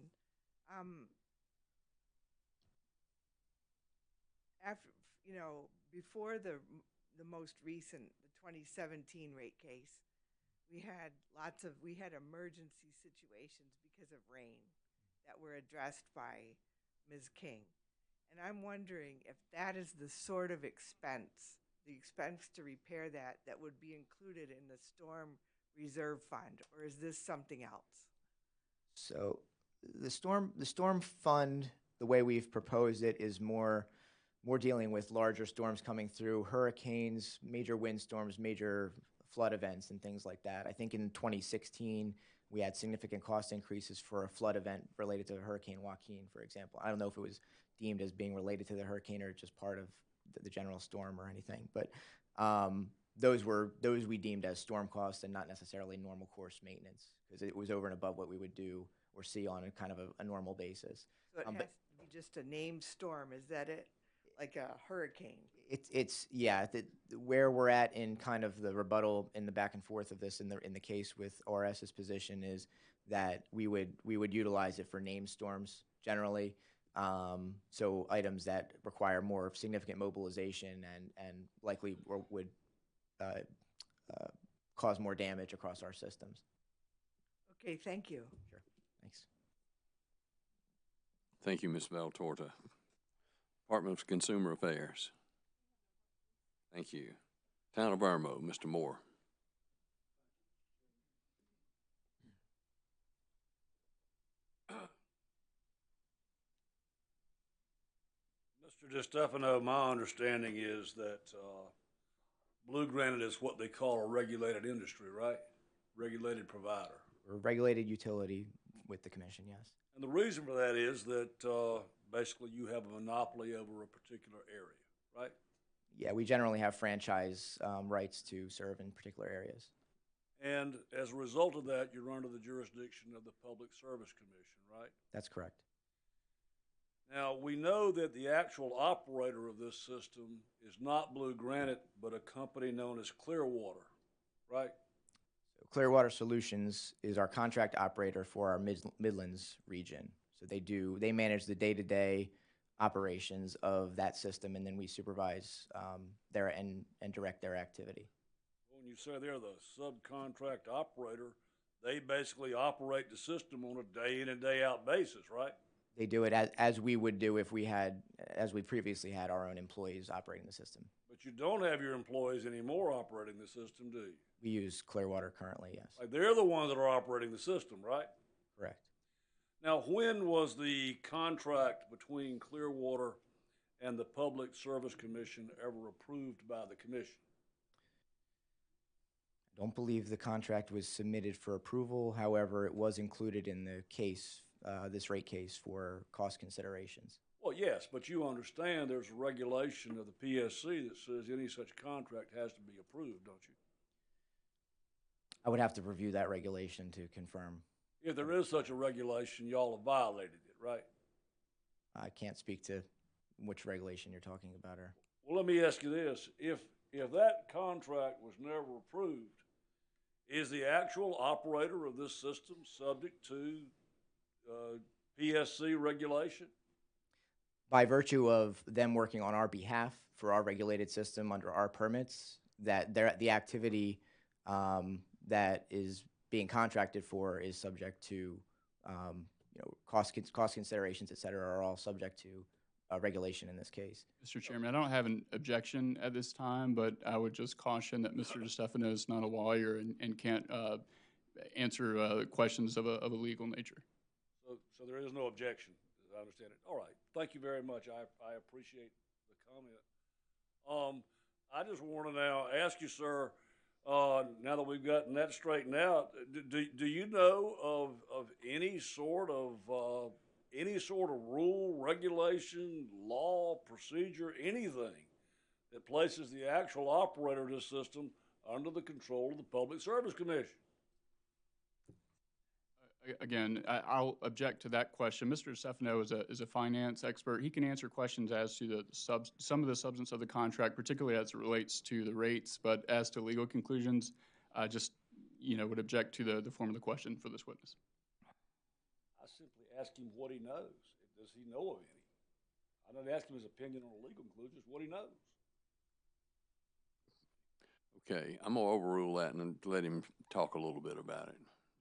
you know, before the most recent, the 2017 rate case, we had emergency situations because of rain that were addressed by Ms. King. And I'm wondering if that is the sort of expense, the expense to repair that would be included in the storm reserve fund, or is this something else? So the storm fund, the way we've proposed it, is more dealing with larger storms coming through, hurricanes, major windstorms, major flood events, and things like that. I think in 2016, we had significant cost increases for a flood event related to Hurricane Joaquin, for example. I don't know if it was deemed as being related to the hurricane or just part of the general storm or anything, but those we deemed as storm costs and not necessarily normal course maintenance, because it was over and above what we would do or see on a kind of a normal basis. So it has to be just a named storm, is that it? Like a hurricane? Where we're at in kind of the rebuttal in the back and forth of this in the case with RS's position is that we would utilize it for named storms generally. So items that require more significant mobilization and likely would cause more damage across our systems. Okay, thank you. Sure, thanks. Thank you, Ms. Valtorta. Department of Consumer Affairs. Thank you. Town of Irmo, Mr. Moore. Mr. DeStefano, my understanding is that Blue Granite is what they call a regulated industry, right? Regulated provider. We're a regulated utility with the commission, yes. And the reason for that is that basically you have a monopoly over a particular area, right? Yeah, we generally have franchise rights to serve in particular areas. And as a result of that, you're under the jurisdiction of the Public Service Commission, right? That's correct. Now, we know that the actual operator of this system is not Blue Granite, but a company known as Clearwater, right? So Clearwater Solutions is our contract operator for our Midlands region. So they manage the day-to-day operations of that system, and then we supervise and direct their activity. When you say they're the subcontract operator, they basically operate the system on a day in and day out basis, right? They do it as we would do if as we previously had our own employees operating the system. But you don't have your employees anymore operating the system, do you? We use Clearwater currently, yes. Like they're the ones that are operating the system, right? Correct. Now, when was the contract between Clearwater and the Public Service Commission ever approved by the commission? I don't believe the contract was submitted for approval. However, it was included in the case, this rate case, for cost considerations. Well, yes, but you understand there's a regulation of the PSC that says any such contract has to be approved, don't you? I would have to review that regulation to confirm. If there is such a regulation, y'all have violated it, right? I can't speak to which regulation you're talking about. Well, let me ask you this. If that contract was never approved, is the actual operator of this system subject to PSC regulation? By virtue of them working on our behalf for our regulated system under our permits, that the activity that is being contracted for is subject to cost considerations, et cetera, are all subject to regulation in this case. Mr. Chairman, I don't have an objection at this time, but I would just caution that Mr. DeStefano is not a lawyer and can't answer questions of a legal nature. So there is no objection, as I understand it. All right. Thank you very much. I appreciate the comment. I just want to now ask you, sir, now that we've gotten that straightened out, do you know of any sort of rule, regulation, law, procedure, anything that places the actual operator of this system under the control of the Public Service Commission? Again, I'll object to that question. Mr. DeStefano is a finance expert. He can answer questions as to some of the substance of the contract, particularly as it relates to the rates. But as to legal conclusions, I just would object to the form of the question for this witness. I simply ask him what he knows. Does he know of any? I didn't ask him his opinion on the legal conclusions, what he knows. Okay, I'm gonna overrule that and let him talk a little bit about it.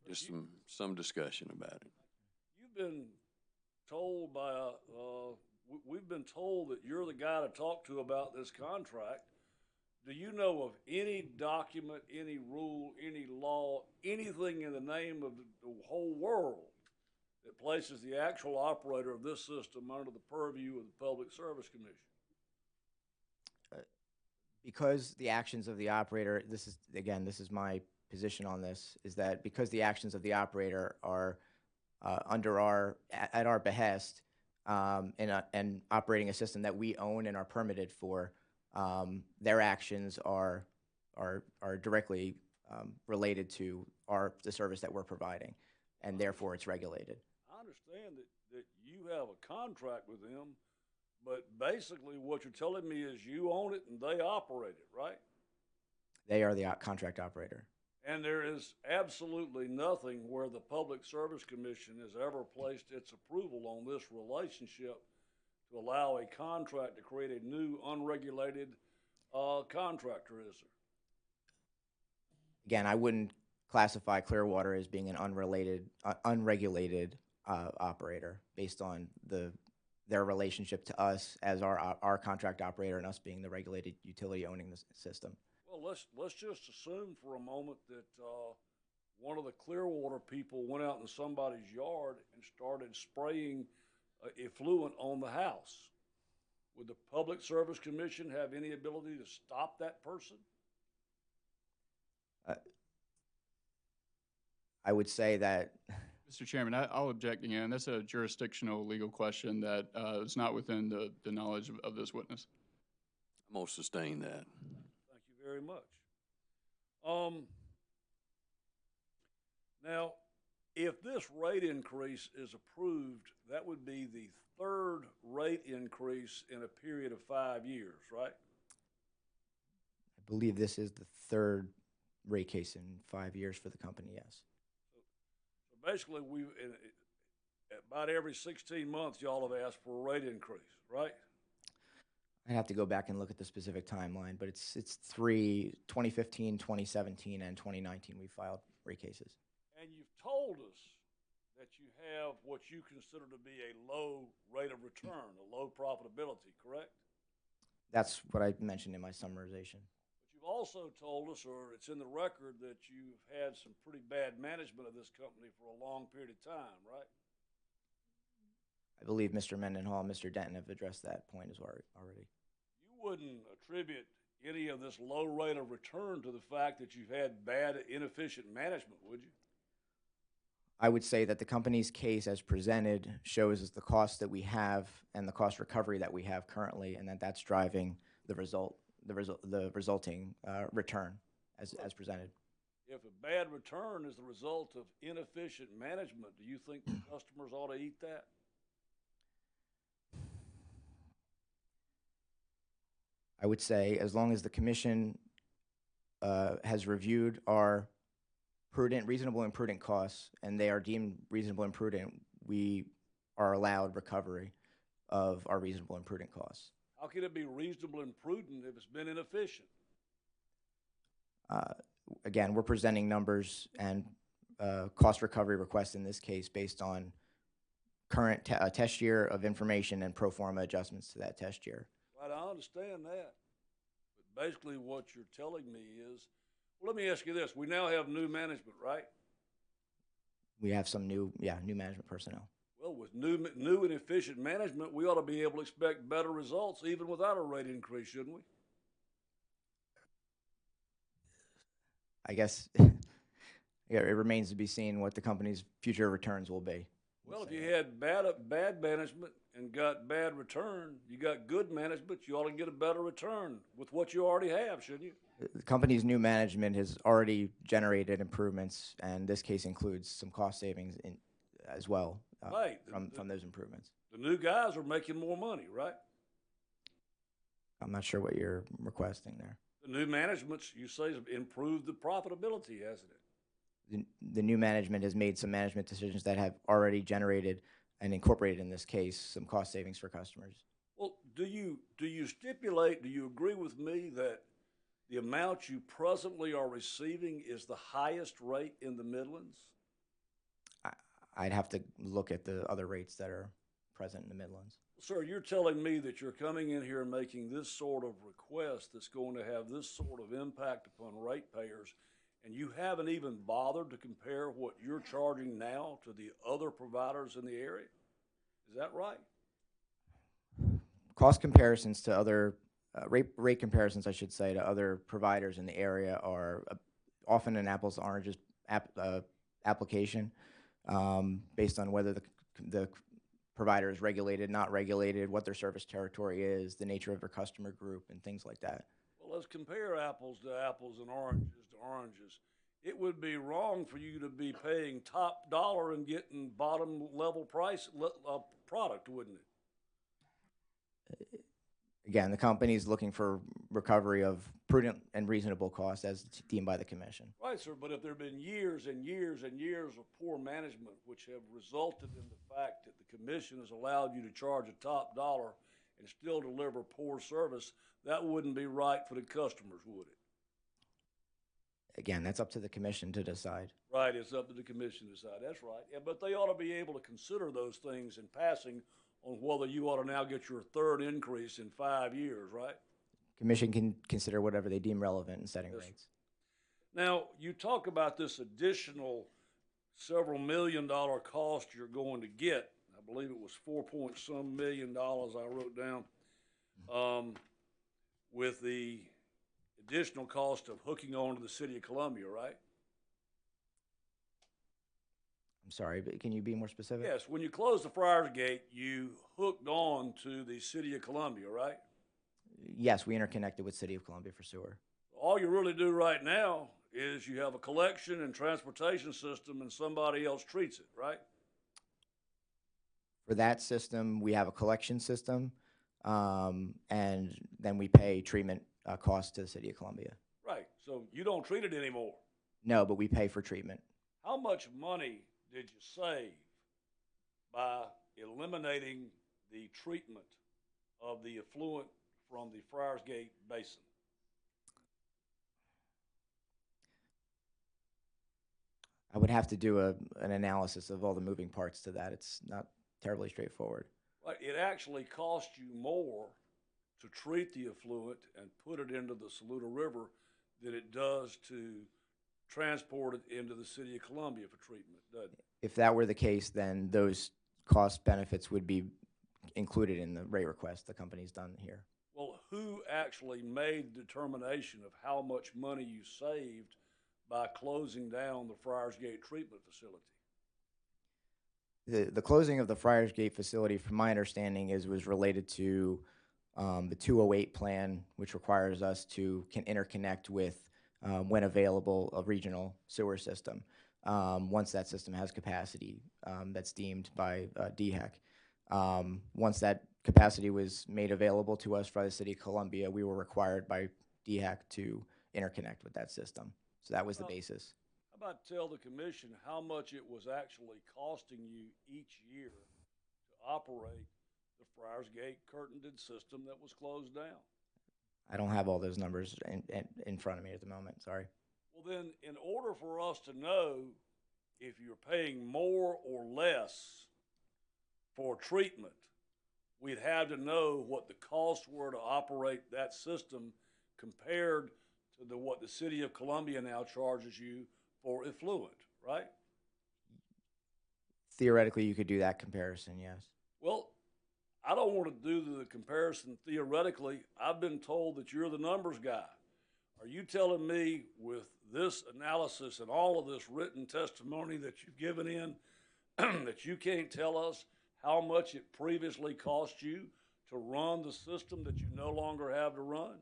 Just some discussion about it. You've been told by, we've been told that you're the guy to talk to about this contract. Do you know of any document, any rule, any law, anything in the name of the whole world that places the actual operator of this system under the purview of the Public Service Commission? Because the actions of the operator, this is my position on this, is that because the actions of the operator are at our behest, and operating a system that we own and are permitted for, their actions are directly related to the service that we're providing, and therefore it's regulated. I understand that you have a contract with them, but basically what you're telling me is you own it and they operate it, right? They are the contract operator. And there is absolutely nothing where the Public Service Commission has ever placed its approval on this relationship to allow a contract to create a new unregulated contractor, is there? Again, I wouldn't classify Clearwater as being an unregulated operator based on their relationship to us as our contract operator and us being the regulated utility owning the system. Well, let's just assume for a moment that one of the Clearwater people went out in somebody's yard and started spraying effluent on the house. Would the Public Service Commission have any ability to stop that person? I would say that. Mr. Chairman, I'll object again. That's a jurisdictional legal question that is not within the knowledge of this witness. I'm going to sustain that. Thank you very much. Now, if this rate increase is approved, that would be the third rate increase in a period of 5 years, right? I believe this is the third rate case in 5 years for the company, yes. So basically, about every 16 months, y'all have asked for a rate increase, right? I'd have to go back and look at the specific timeline, but it's 2015, 2017, and 2019 we filed rate cases. And you've told us that you have what you consider to be a low rate of return, a low profitability, correct? That's what I mentioned in my summarization. But you've also told us, or it's in the record, that you've had some pretty bad management of this company for a long period of time, right? I believe Mr. Mendenhall and Mr. Denton have addressed that point as well already. You wouldn't attribute any of this low rate of return to the fact that you've had bad, inefficient management, would you? I would say that the company's case as presented shows us the cost that we have and the cost recovery that we have currently, and that's driving the resulting return as presented. If a bad return is the result of inefficient management, do you think the customers ought to eat that? I would say as long as the commission has reviewed our reasonable and prudent costs, and they are deemed reasonable and prudent, we are allowed recovery of our reasonable and prudent costs. How can it be reasonable and prudent if it's been inefficient? Again, we're presenting numbers and cost recovery requests in this case based on current test year of information and pro forma adjustments to that test year. Right, I understand that. But basically what you're telling me is, well, let me ask you this. We now have new management, right? We have some new management personnel. Well, with new and efficient management, we ought to be able to expect better results even without a rate increase, shouldn't we? I guess it remains to be seen what the company's future returns will be. Well, if you had bad management and got bad return, you got good management, you ought to get a better return with what you already have, shouldn't you? The company's new management has already generated improvements, and this case includes some cost savings as well right. from those improvements. The new guys are making more money, right? I'm not sure what you're requesting there. The new management's, you say, has improved the profitability, hasn't it? The new management has made some management decisions that have already generated and incorporated in this case some cost savings for customers. Well, do you stipulate, do you agree with me that the amount you presently are receiving is the highest rate in the Midlands? I'd have to look at the other rates that are present in the Midlands. Sir, you're telling me that you're coming in here and making this sort of request that's going to have this sort of impact upon ratepayers, and you haven't even bothered to compare what you're charging now to the other providers in the area? Is that right? Cost comparisons to other, rate comparisons, I should say, to other providers in the area are often an apples to oranges application based on whether the provider is regulated, not regulated, what their service territory is, the nature of their customer group, and things like that. Well, let's compare apples to apples and oranges to oranges. It would be wrong for you to be paying top dollar and getting bottom level price product, wouldn't it? Again, the company is looking for recovery of prudent and reasonable costs as deemed by the commission. Right, sir, but if there have been years and years and years of poor management which have resulted in the fact that the commission has allowed you to charge a top dollar and still deliver poor service, that wouldn't be right for the customers, would it? Again, that's up to the commission to decide. Right, it's up to the commission to decide. That's right. Yeah, but they ought to be able to consider those things in passing on whether you ought to now get your third increase in 5 years, right? Commission can consider whatever they deem relevant in setting rates. Now, you talk about this additional several $1 million cost you're going to get. I believe it was $4 million I wrote down, with the additional cost of hooking on to the City of Columbia, right? I'm sorry, but can you be more specific? Yes, when you closed the Friars Gate, you hooked on to the City of Columbia, right? Yes, we interconnected with City of Columbia for sewer. All you really do right now is you have a collection and transportation system and somebody else treats it, right? For that system, we have a collection system, and then we pay treatment costs to the City of Columbia. Right, so you don't treat it anymore. No, but we pay for treatment. How much money did you save by eliminating the treatment of the effluent from the Friars Gate Basin? I would have to do an analysis of all the moving parts to that. It's not terribly straightforward. Right, it actually costs you more to treat the effluent and put it into the Saluda River than it does to transport it into the City of Columbia for treatment, doesn't it? If that were the case, then those cost benefits would be included in the rate request the company's done here. Well, who actually made the determination of how much money you saved by closing down the Friars Gate treatment facility? The closing of the Friars Gate facility, from my understanding, was related to the 208 plan, which requires us to interconnect with, when available, a regional sewer system. Once that system has capacity that's deemed by DHEC. Once that capacity was made available to us by the City of Columbia, we were required by DHEC to interconnect with that system. So that was the basis. How about tell the commission how much it was actually costing you each year to operate the Friars Gate curtained system that was closed down? I don't have all those numbers in front of me at the moment, sorry. Well then, in order for us to know if you're paying more or less for treatment, we'd have to know what the costs were to operate that system compared to what the City of Columbia now charges you for effluent, right? Theoretically, you could do that comparison, yes. Well, I don't want to do the comparison theoretically. I've been told that you're the numbers guy. Are you telling me with this analysis and all of this written testimony that you've given in that you can't tell us how much it previously cost you to run the system that you no longer have to run?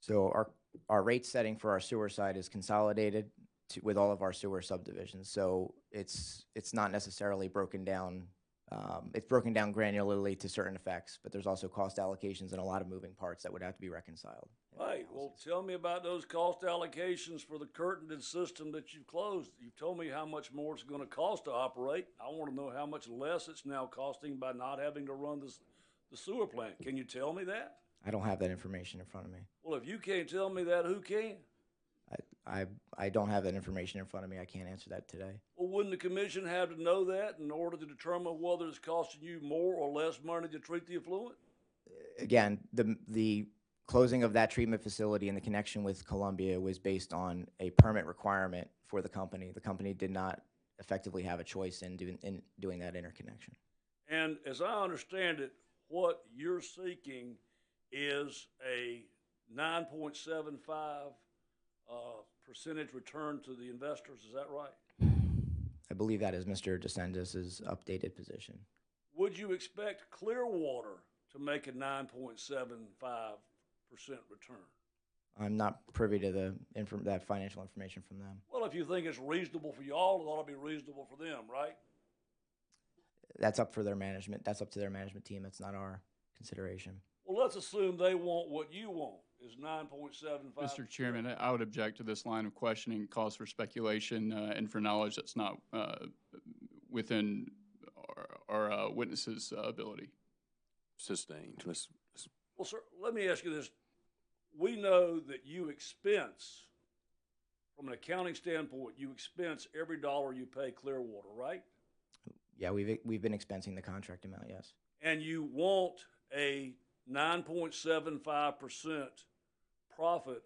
So our rate setting for our sewer side is consolidated with all of our sewer subdivisions. So it's not necessarily broken down. It's broken down granularly to certain effects, but there's also cost allocations and a lot of moving parts that would have to be reconciled. Right. Well, tell me about those cost allocations for the curtained system that you've closed. You've told me how much more it's going to cost to operate. I want to know how much less it's now costing by not having to run the the sewer plant. Can you tell me that? I don't have that information in front of me. Well, if you can't tell me that, who can? I don't have that information in front of me. I can't answer that today. Well, wouldn't the commission have to know that in order to determine whether it's costing you more or less money to treat the effluent? Again, the closing of that treatment facility and the connection with Columbia was based on a permit requirement for the company. The company did not effectively have a choice in doing that interconnection. And as I understand it, what you're seeking is a 9.75 percentage return to the investors. Is that right? I believe that is Mr. DeSantis' updated position. Would you expect Clearwater to make a 9.75% return? I'm not privy to that financial information from them. Well, if you think it's reasonable for y'all, it ought to be reasonable for them, right? That's up for their management. That's up to their management team. That's not our consideration. Well, let's assume they want what you want, is 9.75. Mr. Chairman, I would object to this line of questioning, cause for speculation and for knowledge that's not within our witnesses' ability. Sustained. Well, sir, let me ask you this. We know that you expense, from an accounting standpoint, you expense every dollar you pay Clearwater, right? Yeah, we've been expensing the contract amount, yes. And you want a 9.75% profit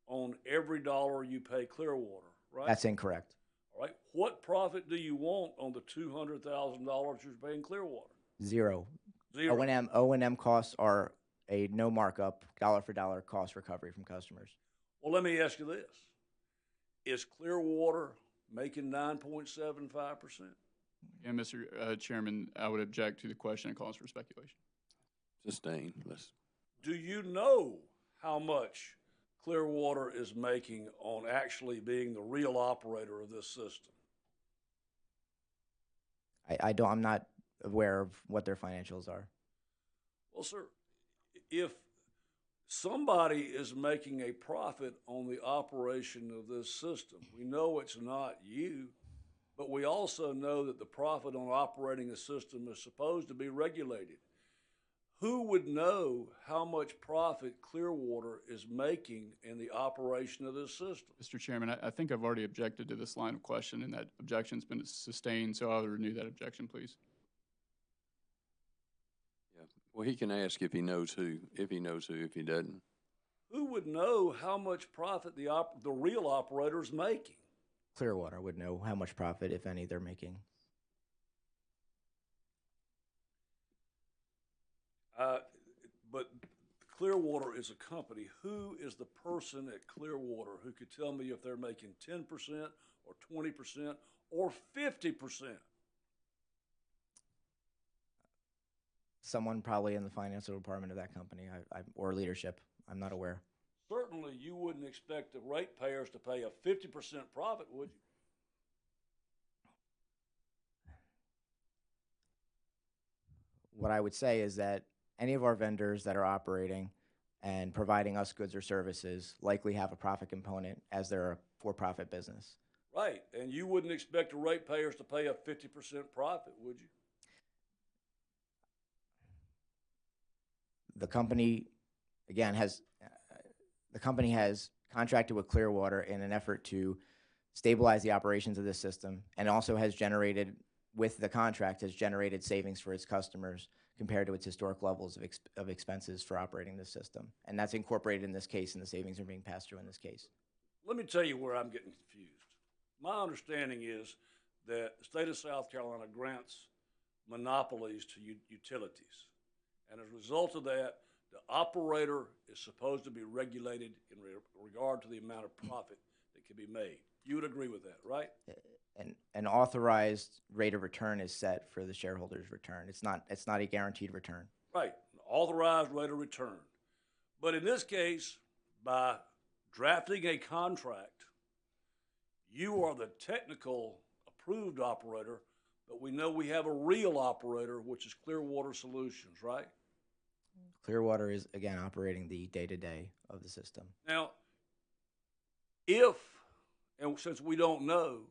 on every dollar you pay Clearwater, right? That's incorrect. All right. What profit do you want on the $200,000 you're paying Clearwater? Zero. Zero. O&M costs are a no markup, dollar for dollar cost recovery from customers. Well, let me ask you this. Is Clearwater making 9.75%? And Mr. Chairman, I would object to the question and cause for speculation. Sustained. Do you know how much Clearwater is making on actually being the real operator of this system? I'm not aware of what their financials are. Well, sir, if somebody is making a profit on the operation of this system, we know it's not you, but we also know that the profit on operating a system is supposed to be regulated. Who would know how much profit Clearwater is making in the operation of this system? Mr. Chairman, I think I've already objected to this line of question, and that objection's been sustained, so I would renew that objection, please. Yeah. Well, he can ask if he knows who. If he knows who, if he doesn't. Who would know how much profit the real operator is making? Clearwater would know how much profit, if any, they're making. But Clearwater is a company. Who is the person at Clearwater who could tell me if they're making 10% or 20% or 50%? Someone probably in the financial department of that company or leadership. I'm not aware. Certainly, you wouldn't expect the ratepayers to pay a 50% profit, would you? What I would say is that any of our vendors that are operating and providing us goods or services likely have a profit component as they're a for-profit business. Right, and you wouldn't expect the ratepayers to pay a 50% profit, would you? The company, again, has contracted with Clearwater in an effort to stabilize the operations of this system, and also has generated, with the contract, has generated savings for its customers compared to its historic levels of expenses for operating this system. And that's incorporated in this case, and the savings are being passed through in this case. Let me tell you where I'm getting confused. My understanding is that the state of South Carolina grants monopolies to utilities. And as a result of that, the operator is supposed to be regulated in regard to the amount of profit that can be made. You would agree with that, right? An authorized rate of return is set for the shareholders' return. It's not a guaranteed return. Right, an authorized rate of return. But in this case, by drafting a contract, you are the technical approved operator, but we know we have a real operator, which is Clearwater Solutions, right? Clearwater is, again, operating the day-to-day of the system. Now, if, and since we don't know,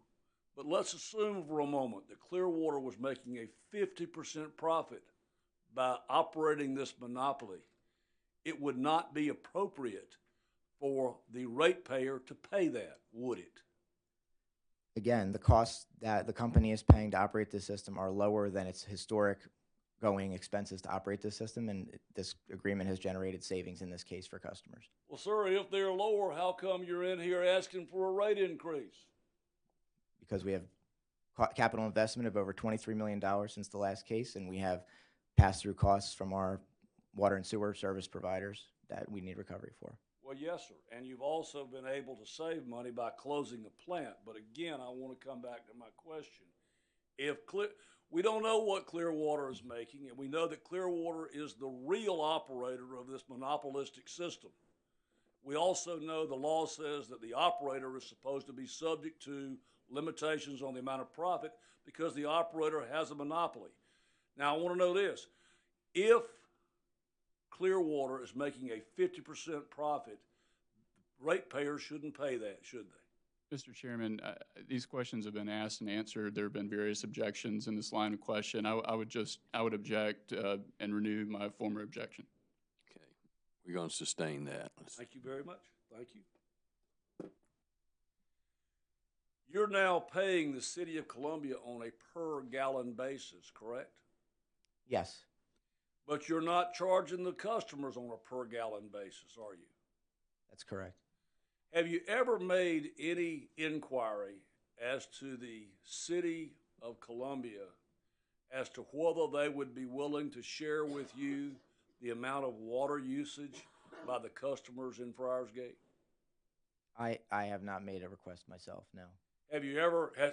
but let's assume for a moment that Clearwater was making a 50% profit by operating this monopoly, it would not be appropriate for the ratepayer to pay that, would it? Again, the costs that the company is paying to operate this system are lower than its historic going expenses to operate this system, and this agreement has generated savings in this case for customers. Well, sir, if they're lower, how come you're in here asking for a rate increase? Because we have capital investment of over $23 million since the last case, and we have pass-through costs from our water and sewer service providers that we need recovery for. Well, yes, sir. And you've also been able to save money by closing the plant. But again, I want to come back to my question. We don't know what Clearwater is making, and we know that Clearwater is the real operator of this monopolistic system. We also know the law says that the operator is supposed to be subject to limitations on the amount of profit because the operator has a monopoly. Now, I want to know this. If Clearwater is making a 50% profit, ratepayers shouldn't pay that, should they? Mr. Chairman, these questions have been asked and answered. There have been various objections in this line of question. I would object and renew my former objection. Okay, we're going to sustain that. Thank you very much. Thank you. You're now paying the City of Columbia on a per gallon basis, correct? Yes. But you're not charging the customers on a per gallon basis, are you? That's correct. Have you ever made any inquiry as to the City of Columbia as to whether they would be willing to share with you the amount of water usage by the customers in Friars Gate? I have not made a request myself, no. Have you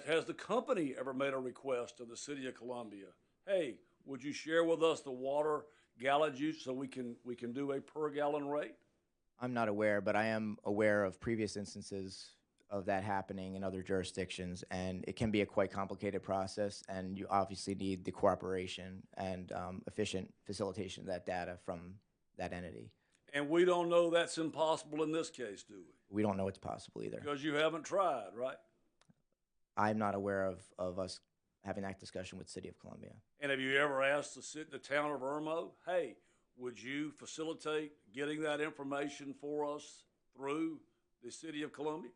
has the company ever made a request of the City of Columbia? Hey, would you share with us the water gallon use so we can do a per gallon rate? I'm not aware, but I am aware of previous instances of that happening in other jurisdictions, and it can be a quite complicated process, and you obviously need the cooperation and efficient facilitation of that data from that entity. And we don't know that's impossible in this case, do we? We don't know it's possible either. Because you haven't tried, right? I'm not aware of us having that discussion with City of Columbia. And have you ever asked the town of Irmo, hey, would you facilitate getting that information for us through the City of Columbia?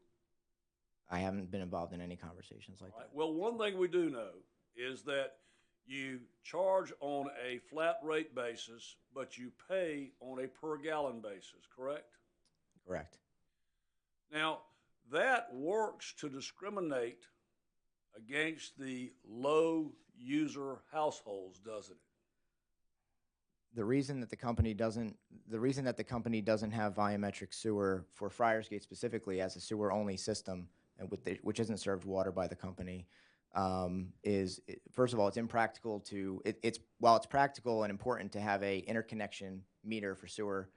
I haven't been involved in any conversations like that. Well, one thing we do know is that you charge on a flat rate basis, but you pay on a per gallon basis, correct? Correct. Now, that works to discriminate against the low user households, doesn't it? The reason that the company doesn't have volumetric sewer for Friars Gate specifically as a sewer only system, and which isn't served water by the company, is first of all, it's impractical to while it's practical and important to have a interconnection meter for sewer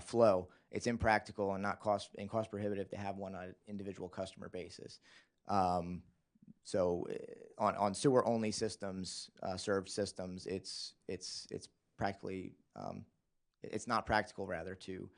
flow, it's impractical and cost prohibitive to have one on an individual customer basis. So on sewer only systems, served systems, it's practically it's not practical rather to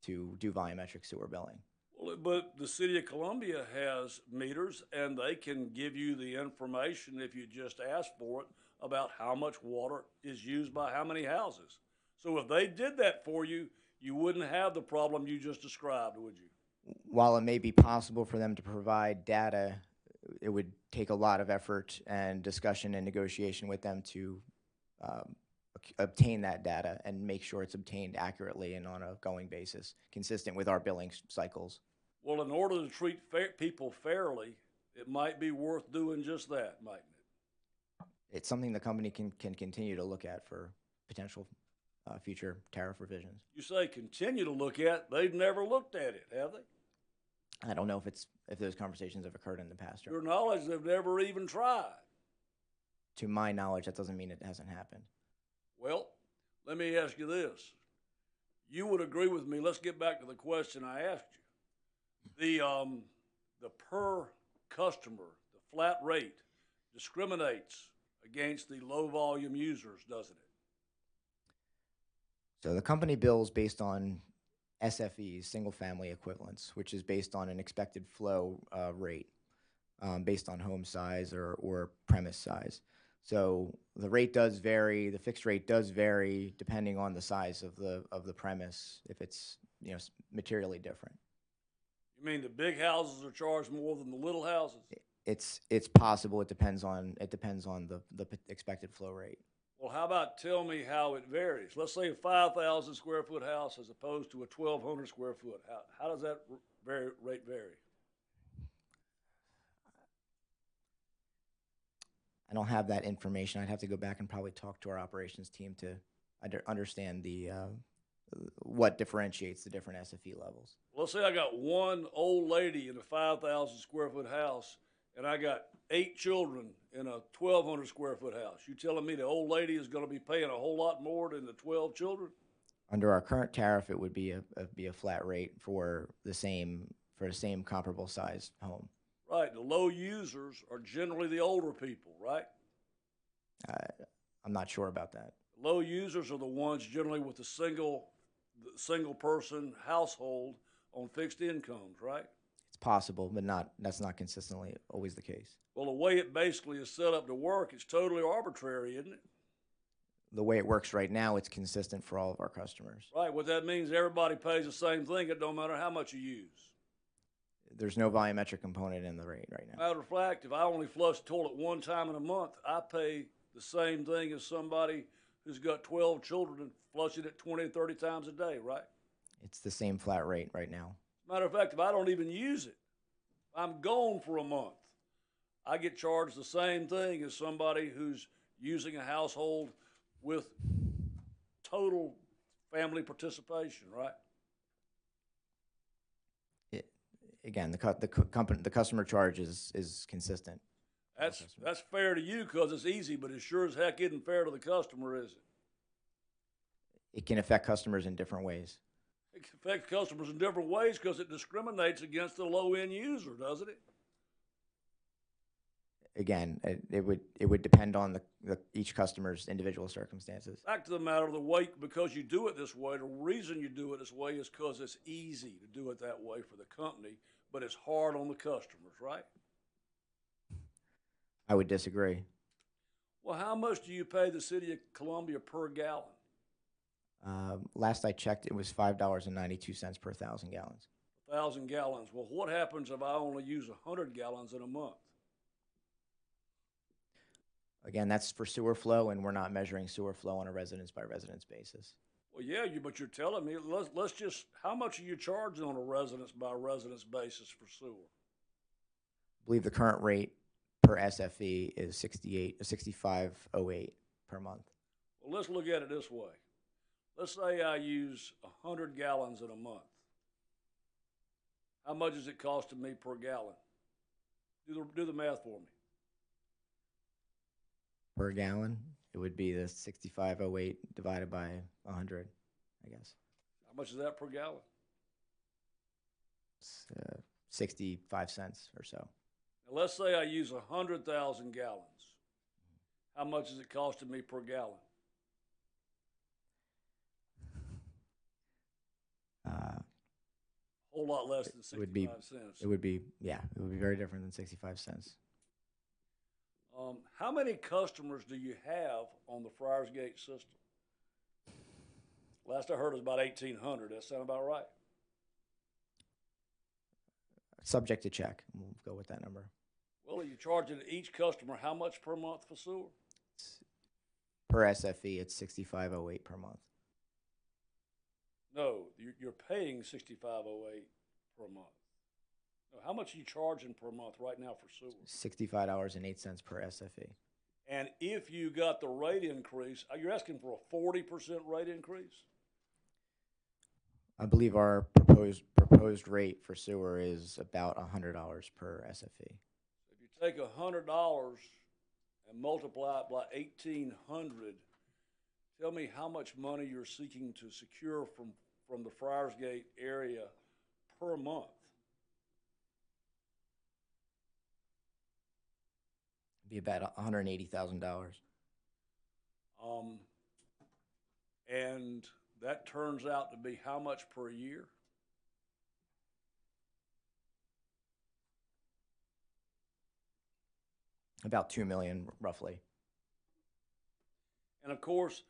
do volumetric sewer billing. Well, but the City of Columbia has meters, and they can give you the information if you just ask for it about how much water is used by how many houses. So if they did that for you, you wouldn't have the problem you just described, would you? While it may be possible for them to provide data, it would take a lot of effort and discussion and negotiation with them to obtain that data and make sure it's obtained accurately and on a going basis, consistent with our billing cycles. Well, in order to treat people fairly, it might be worth doing just that, mightn't it? It's something the company can continue to look at for potential future tariff revisions. You say continue to look at, they've never looked at it, have they? I don't know if those conversations have occurred in the past. Your knowledge, they've never even tried. To my knowledge, that doesn't mean it hasn't happened. Well, let me ask you this. You would agree with me, let's get back to the question I asked you. The per customer, the flat rate, discriminates against the low volume users, doesn't it? So the company bills based on SFEs, single family equivalents, which is based on an expected flow rate based on home size or premise size. So the rate does vary, the fixed rate does vary depending on the size of the premise, if it's, materially different. You mean the big houses are charged more than the little houses? It's possible, it depends on the expected flow rate. Well, how about tell me how it varies? Let's say a 5,000 square foot house as opposed to a 1,200 square foot. How does that rate vary? I don't have that information. I'd have to go back and probably talk to our operations team to understand what differentiates the different SFE levels. Let's say I got one old lady in a 5,000 square foot house, and I got 8 children in a 1,200 square foot house. You telling me the old lady is going to be paying a whole lot more than the 12 children? Under our current tariff, it would be a flat rate for the same comparable sized home. Right. The low users are generally the older people, right? I'm not sure about that. Low users are the ones generally with the single person household on fixed incomes, right? It's possible, but that's not consistently always the case. Well, the way it basically is set up to work, it's totally arbitrary, isn't it? The way it works right now, it's consistent for all of our customers. Right. What that means, everybody pays the same thing. It don't matter how much you use. There's no volumetric component in the rate right now. Matter of fact, if I only flush the toilet one time in a month, I pay the same thing as somebody who's got 12 children and flushing it 20 or 30 times a day, right? It's the same flat rate right now. Matter of fact, if I don't even use it, I'm gone for a month, I get charged the same thing as somebody who's using a household with total family participation, right? Again, the customer charge is consistent. That's fair to you because it's easy, but it sure as heck isn't fair to the customer, is it? It can affect customers in different ways. It can affect customers in different ways because it discriminates against the low-end user, doesn't it? Again, it would depend on each customer's individual circumstances. Back to the matter of the way, because you do it this way, the reason you do it this way is because it's easy to do it that way for the company, but it's hard on the customers, right? I would disagree. Well, how much do you pay the city of Columbia per gallon? Last I checked, it was $5.92 per 1,000 gallons. 1,000 gallons. Well, what happens if I only use 100 gallons in a month? Again, that's for sewer flow, and we're not measuring sewer flow on a residence-by-residence basis. Well, yeah, but you're telling me, let's just, how much are you charging on a residence-by-residence basis for sewer? I believe the current rate per SFE is $65.08 per month. Well, let's look at it this way. Let's say I use 100 gallons in a month. How much is it costing me per gallon? Do the math for me. Per gallon, it would be the 65.08 divided by 100, I guess. How much is that per gallon? It's 65 cents or so. Now let's say I use 100,000 gallons. How much is it costing me per gallon? A whole lot less than 65 cents. It would be very different than 65 cents. How many customers do you have on the Friars Gate system? Last I heard it was about 1,800. That sound about right? Subject to check. We'll go with that number. Well, are you charging each customer how much per month for sewer? Per SFE, it's $65.08 per month. No, you're paying $65.08 per month. No, how much are you charging per month right now for sewer? $65.08 per SFE. And if you got the rate increase, you're asking for a 40% rate increase? I believe our proposed rate for sewer is about $100 per SFE. If you take $100 and multiply it by 1,800, tell me how much money you're seeking to secure from the Friars Gate area per month. It'd be about $180,000. And that turns out to be how much per year? About $2 million, roughly. And of course,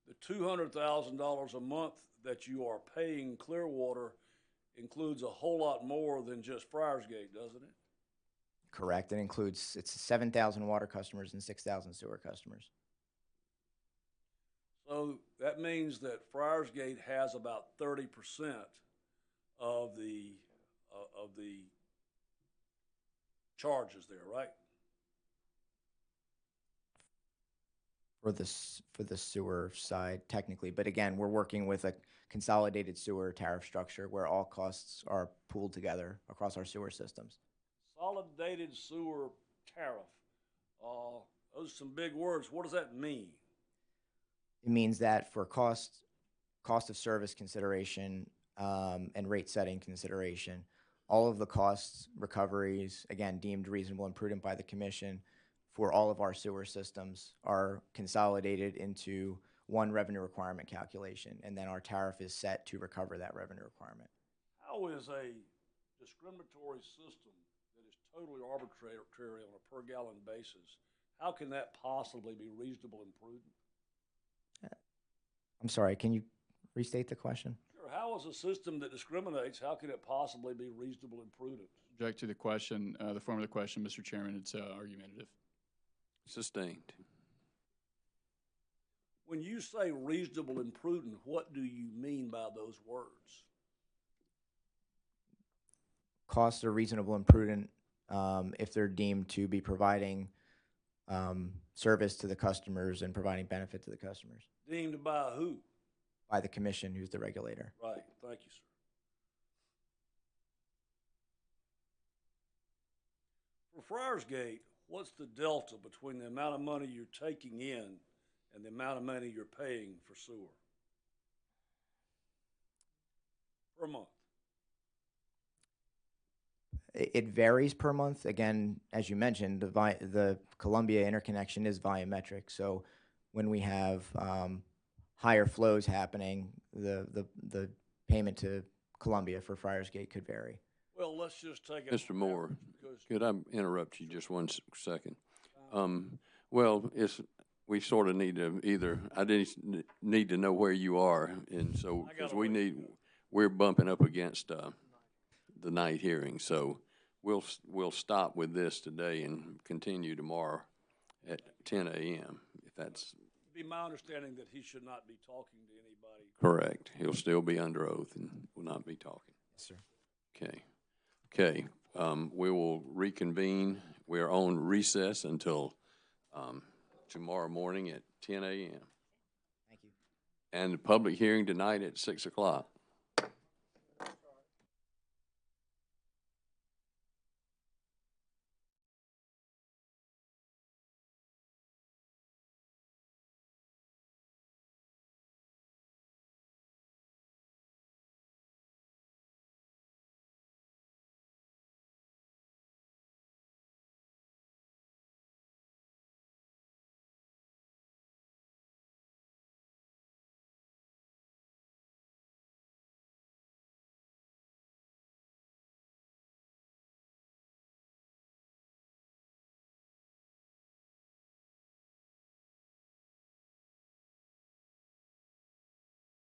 the $200,000 a month that you are paying Clearwater includes a whole lot more than just Friarsgate, doesn't it? Correct. It includes, it's 7,000 water customers and 6,000 sewer customers. So that means that Friarsgate has about 30% of the charges there, right? For the sewer side, technically. But again, we're working with a consolidated sewer tariff structure where all costs are pooled together across our sewer systems. Consolidated sewer tariff. Those are some big words. What does that mean? It means that for cost of service consideration, and rate setting consideration, all of the costs, recoveries, again, deemed reasonable and prudent by the commission for all of our sewer systems are consolidated into one revenue requirement calculation, and then our tariff is set to recover that revenue requirement. How is a discriminatory system that is totally arbitrary on a per gallon basis, how can that possibly be reasonable and prudent? I'm sorry, can you restate the question? Sure. How is a system that discriminates, how can it possibly be reasonable and prudent? Object to the question, the form of the question, Mr. Chairman. It's argumentative. Sustained. When you say reasonable and prudent, what do you mean by those words? Costs are reasonable and prudent if they're deemed to be providing service to the customers and providing benefit to the customers. Deemed by who? By the commission, who's the regulator. Right. Thank you, sir. For Friarsgate, what's the delta between the amount of money you're taking in and the amount of money you're paying for sewer per month? It varies per month. Again, as you mentioned, the Columbia interconnection is volumetric. So when we have higher flows happening, the payment to Columbia for Friarsgate could vary. Well, let's just take it. Mr. Moore, could I interrupt you just one second? Well, we sort of need to I didn't need to know where you are, and so because we're bumping up against the night hearing, so we'll stop with this today and continue tomorrow at 10 a.m. if that's. It'd be my understanding that he should not be talking to anybody. Correct. He'll still be under oath and will not be talking. Yes, sir. Okay. We will reconvene. We're on recess until tomorrow morning at 10 a.m. Thank you. And the public hearing tonight at 6 o'clock.